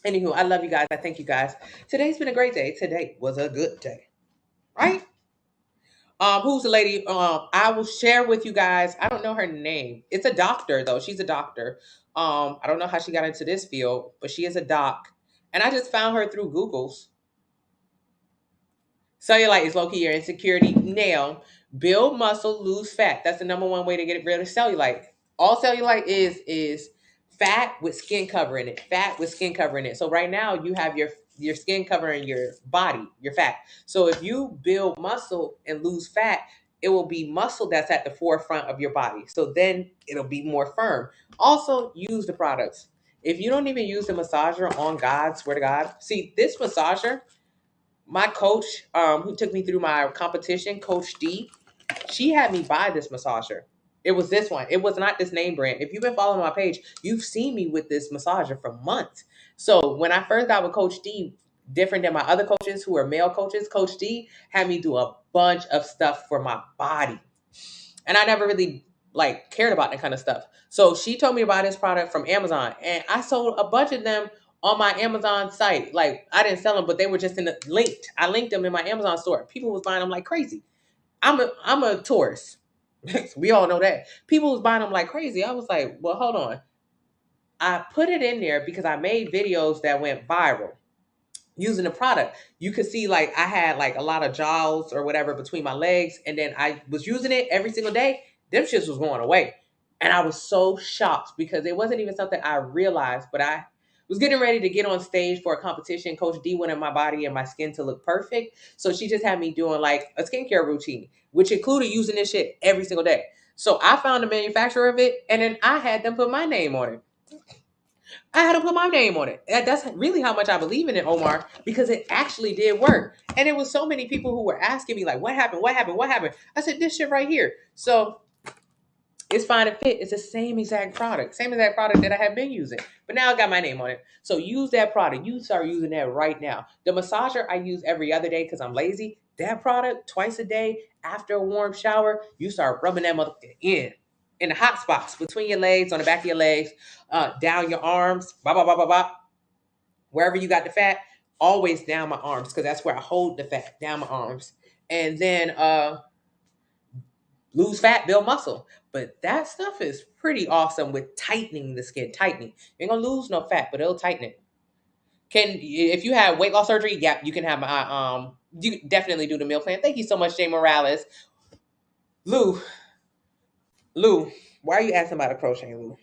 Anywho, I love you guys. I thank you guys. Today's been a great day. Today was a good day. Right? Who's the lady? I will share with you guys. I don't know her name. It's a doctor though. She's a doctor. I don't know how she got into this field, but she is a doc. And I just found her through Google's. Cellulite is low-key your insecurity. Now, build muscle, lose fat. That's the number one way to get rid of cellulite. All cellulite is fat with skin covering it. Fat with skin covering it. So right now you have your skin covering your body, your fat. So if you build muscle and lose fat, it will be muscle that's at the forefront of your body. So then it'll be more firm. Also, use the products. If you don't even use the massager, on God, swear to God. See, this massager, my coach, who took me through my competition, Coach D, she had me buy this massager. It was this one. It was not this name brand. If you've been following my page, you've seen me with this massager for months. So when I first got with Coach D, different than my other coaches who are male coaches, Coach D had me do a bunch of stuff for my body. And I never really cared about that kind of stuff. So she told me to buy this product from Amazon, and I sold a bunch of them on my Amazon site. Like I didn't sell them, but they were just in the linked. I linked them in my Amazon store. People was buying them like crazy. I'm a tourist. We all know that. People was buying them like crazy. I was like, well, hold on. I put it in there because I made videos that went viral using the product. You could see like I had like a lot of jowls or whatever between my legs, and then I was using it every single day. Them shits was going away. And I was so shocked because it wasn't even something I realized, but I was getting ready to get on stage for a competition. Coach D wanted my body and my skin to look perfect. So she just had me doing like a skincare routine, which included using this shit every single day. So I found the manufacturer of it, and then I had them put my name on it. I had to put my name on it. That's really how much I believe in it, Omar, because it actually did work. And it was so many people who were asking me, like, what happened? What happened? What happened? I said, this shit right here. So it's fine to fit. It's the same exact product that I have been using. But now I got my name on it. So use that product. You start using that right now. The massager I use every other day because I'm lazy. That product twice a day after a warm shower, you start rubbing that motherfucker in the hot spots between your legs, on the back of your legs, down your arms, blah, blah, blah, blah, blah. Wherever you got the fat, always down my arms because that's where I hold the fat, down my arms. And then lose fat, build muscle. But that stuff is pretty awesome with tightening the skin, tightening. You ain't gonna lose no fat, but it'll tighten it. If you have weight loss surgery, yeah, you can have my you definitely do the meal plan. Thank you so much, Jay Morales. Lou, why are you asking about a crochet, Lou?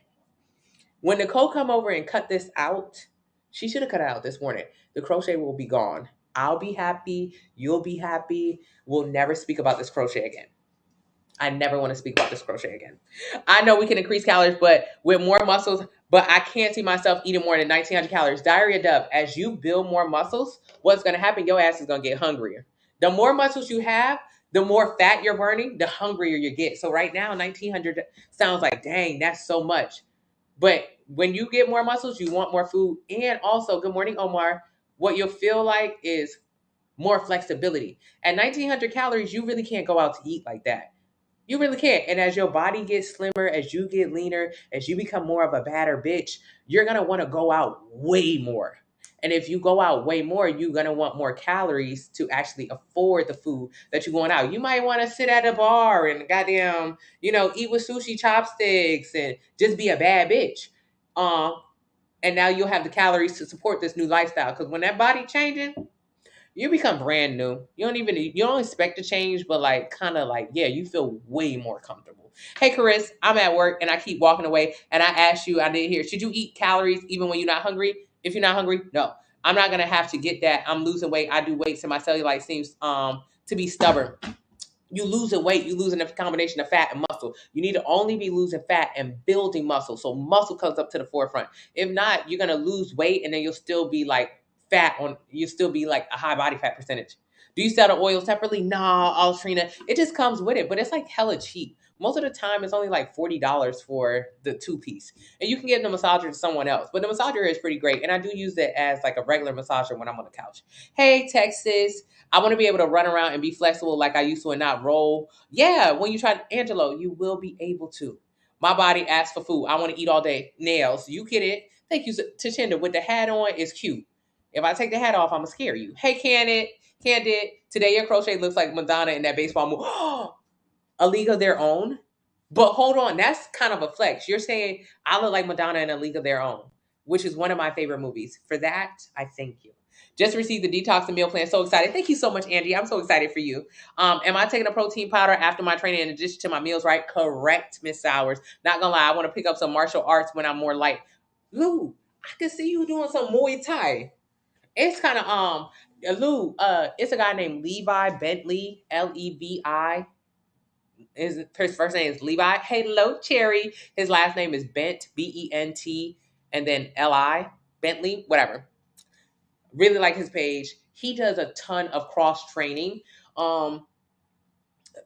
When Nicole come over and cut this out, she should have cut it out this morning. The crochet will be gone. I'll be happy. You'll be happy. We'll never speak about this crochet again. I never want to speak about this crochet again. I know we can increase calories, but with more muscles, but I can't see myself eating more than 1,900 calories. Diarrhea Dove, as you build more muscles, what's going to happen? Your ass is going to get hungrier. The more muscles you have, the more fat you're burning, the hungrier you get. So right now, 1,900 sounds like, dang, that's so much. But when you get more muscles, you want more food. And also, good morning, Omar. What you'll feel like is more flexibility. At 1,900 calories, you really can't go out to eat like that. You really can't. And as your body gets slimmer, as you get leaner, as you become more of a badder bitch, you're going to want to go out way more. And if you go out way more, you're going to want more calories to actually afford the food that you're going out. You might want to sit at a bar and goddamn, eat with sushi chopsticks and just be a bad bitch. And now you'll have the calories to support this new lifestyle. Because when that body changing, you become brand new. You don't expect to change, but you feel way more comfortable. Hey, Chris, I'm at work and I keep walking away. And I asked you, I didn't hear, should you eat calories even when you're not hungry? If you're not hungry, no. I'm not going to have to get that. I'm losing weight. I do weights and my cellulite seems to be stubborn. You losing weight, you losing a combination of fat and muscle. You need to only be losing fat and building muscle. So muscle comes up to the forefront. If not, you're going to lose weight and then you'll still be like you still be like a high body fat percentage. Do you sell the oil separately? Nah, Altrina. It just comes with it, but it's like hella cheap. Most of the time, it's only like $40 for the 2-piece. And you can get the massager to someone else. But the massager is pretty great. And I do use it as like a regular massager when I'm on the couch. Hey, Texas. I want to be able to run around and be flexible like I used to and not roll. Yeah, when you try, Angelo, you will be able to. My body asks for food. I want to eat all day. Nails, you get it. Thank you, Tachinda. With the hat on, it's cute. If I take the hat off, I'm going to scare you. Hey, Candid, today your crochet looks like Madonna in that baseball movie. A League of Their Own? But hold on, that's kind of a flex. You're saying I look like Madonna in A League of Their Own, which is one of my favorite movies. For that, I thank you. Just received the detox and meal plan. So excited. Thank you so much, Angie. I'm so excited for you. Am I taking a protein powder after my training in addition to my meals, right? Correct, Miss Sowers. Not going to lie, I want to pick up some martial arts when I'm more light. Lou, I can see you doing some Muay Thai. It's kind of, Lou, it's a guy named Levi Bentley, Levi. His first name is Levi. Hello, Cherry. His last name is Bent, Bent, and then Li, Bentley, whatever. Really like his page. He does a ton of cross training.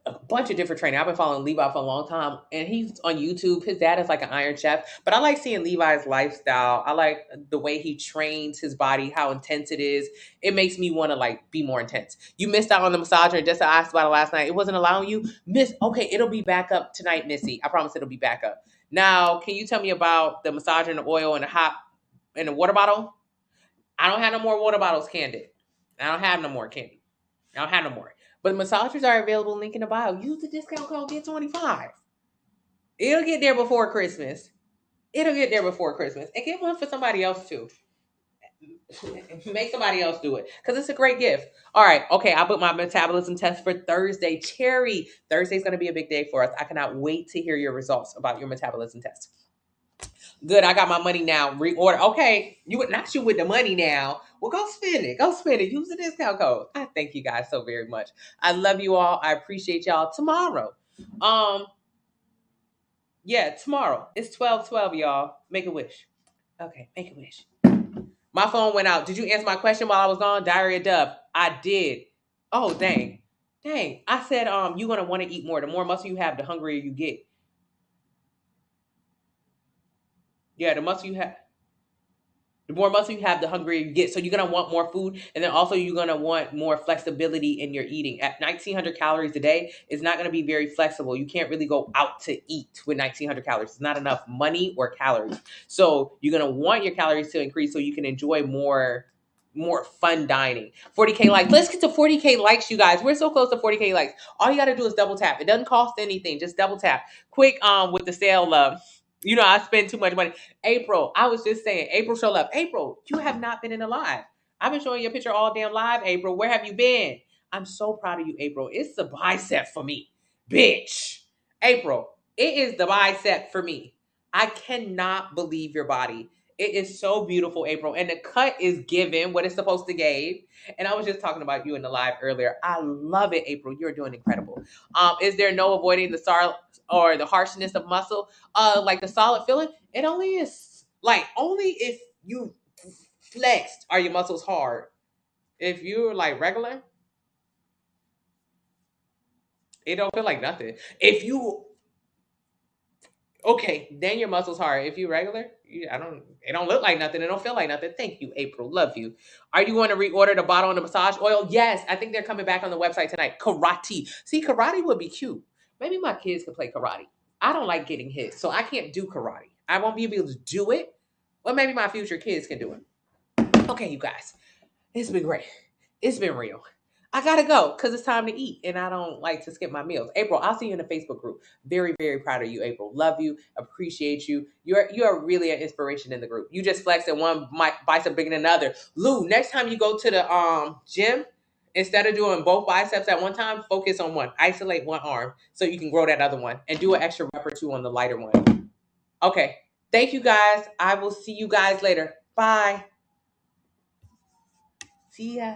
A bunch of different training. I've been following Levi for a long time, and he's on YouTube. His dad is like an Iron Chef, but I like seeing Levi's lifestyle. I like the way he trains his body, how intense it is. It makes me want to be more intense. You missed out on the massager, and just I asked about it last night. It wasn't allowing you. Okay, it'll be back up tonight, Missy. I promise it'll be back up. Now, can you tell me about the massager and the oil and the water bottle? I don't have no more water bottles, Candid. I don't have no more candy. I don't have no more. But massagers are available. Link in the bio. Use the discount code GET25. It'll get there before Christmas. It'll get there before Christmas. And get one for somebody else too. Make somebody else do it. Because it's a great gift. All right. Okay. I booked my metabolism test for Thursday. Cherry. Thursday's going to be a big day for us. I cannot wait to hear your results about your metabolism test. Good. I got my money now. Reorder. Okay. Not you with the money now. Well, go spend it. Go spend it. Use the discount code. I thank you guys so very much. I love you all. I appreciate y'all. Tomorrow. Yeah, tomorrow. It's 12/12, y'all. Make a wish. Okay, make a wish. My phone went out. Did you answer my question while I was gone? Diarrhea Dub. I did. Oh, dang. Dang. I said you're gonna want to eat more. The more muscle you have, the hungrier you get. Yeah, the more muscle you have, the hungrier you get. So you're going to want more food. And then also you're going to want more flexibility in your eating. At 1,900 calories a day, it's not going to be very flexible. You can't really go out to eat with 1,900 calories. It's not enough money or calories. So you're going to want your calories to increase so you can enjoy more fun dining. 40K likes. Let's get to 40K likes, you guys. We're so close to 40K likes. All you got to do is double tap. It doesn't cost anything. Just double tap. Quick with the sale love. You know, I spend too much money. April, I was just saying, April, show up. April, you have not been in the live. I've been showing your picture all damn live, April. Where have you been? I'm so proud of you, April. It's the bicep for me, bitch. April, it is the bicep for me. I cannot believe your body. It is so beautiful, April. And the cut is given what it's supposed to give. And I was just talking about you in the live earlier. I love it, April. You're doing incredible. Is there no avoiding the or the harshness of muscle? Like the solid feeling? It only is like only if you flexed are your muscles hard. If you're like regular, it don't feel like nothing. If you okay, then your muscles hard. If you regular, it don't look like nothing. It don't feel like nothing. Thank you, April. Love you. Are you going to reorder the bottle and the massage oil? Yes, I think they're coming back on the website tonight. Karate. See, karate would be cute. Maybe my kids could play karate. I don't like getting hit, so I can't do karate. I won't be able to do it. Well, maybe my future kids can do it. Okay, you guys. It's been great. It's been real. I gotta go because it's time to eat and I don't like to skip my meals. April, I'll see you in the Facebook group. Very, very proud of you, April. Love you, appreciate you. You're really an inspiration in the group. You just flexed at one bicep bigger than another. Lou, next time you go to the gym, instead of doing both biceps at one time, focus on one. Isolate one arm so you can grow that other one and do an extra rep or two on the lighter one. Okay. Thank you guys. I will see you guys later. Bye. See ya.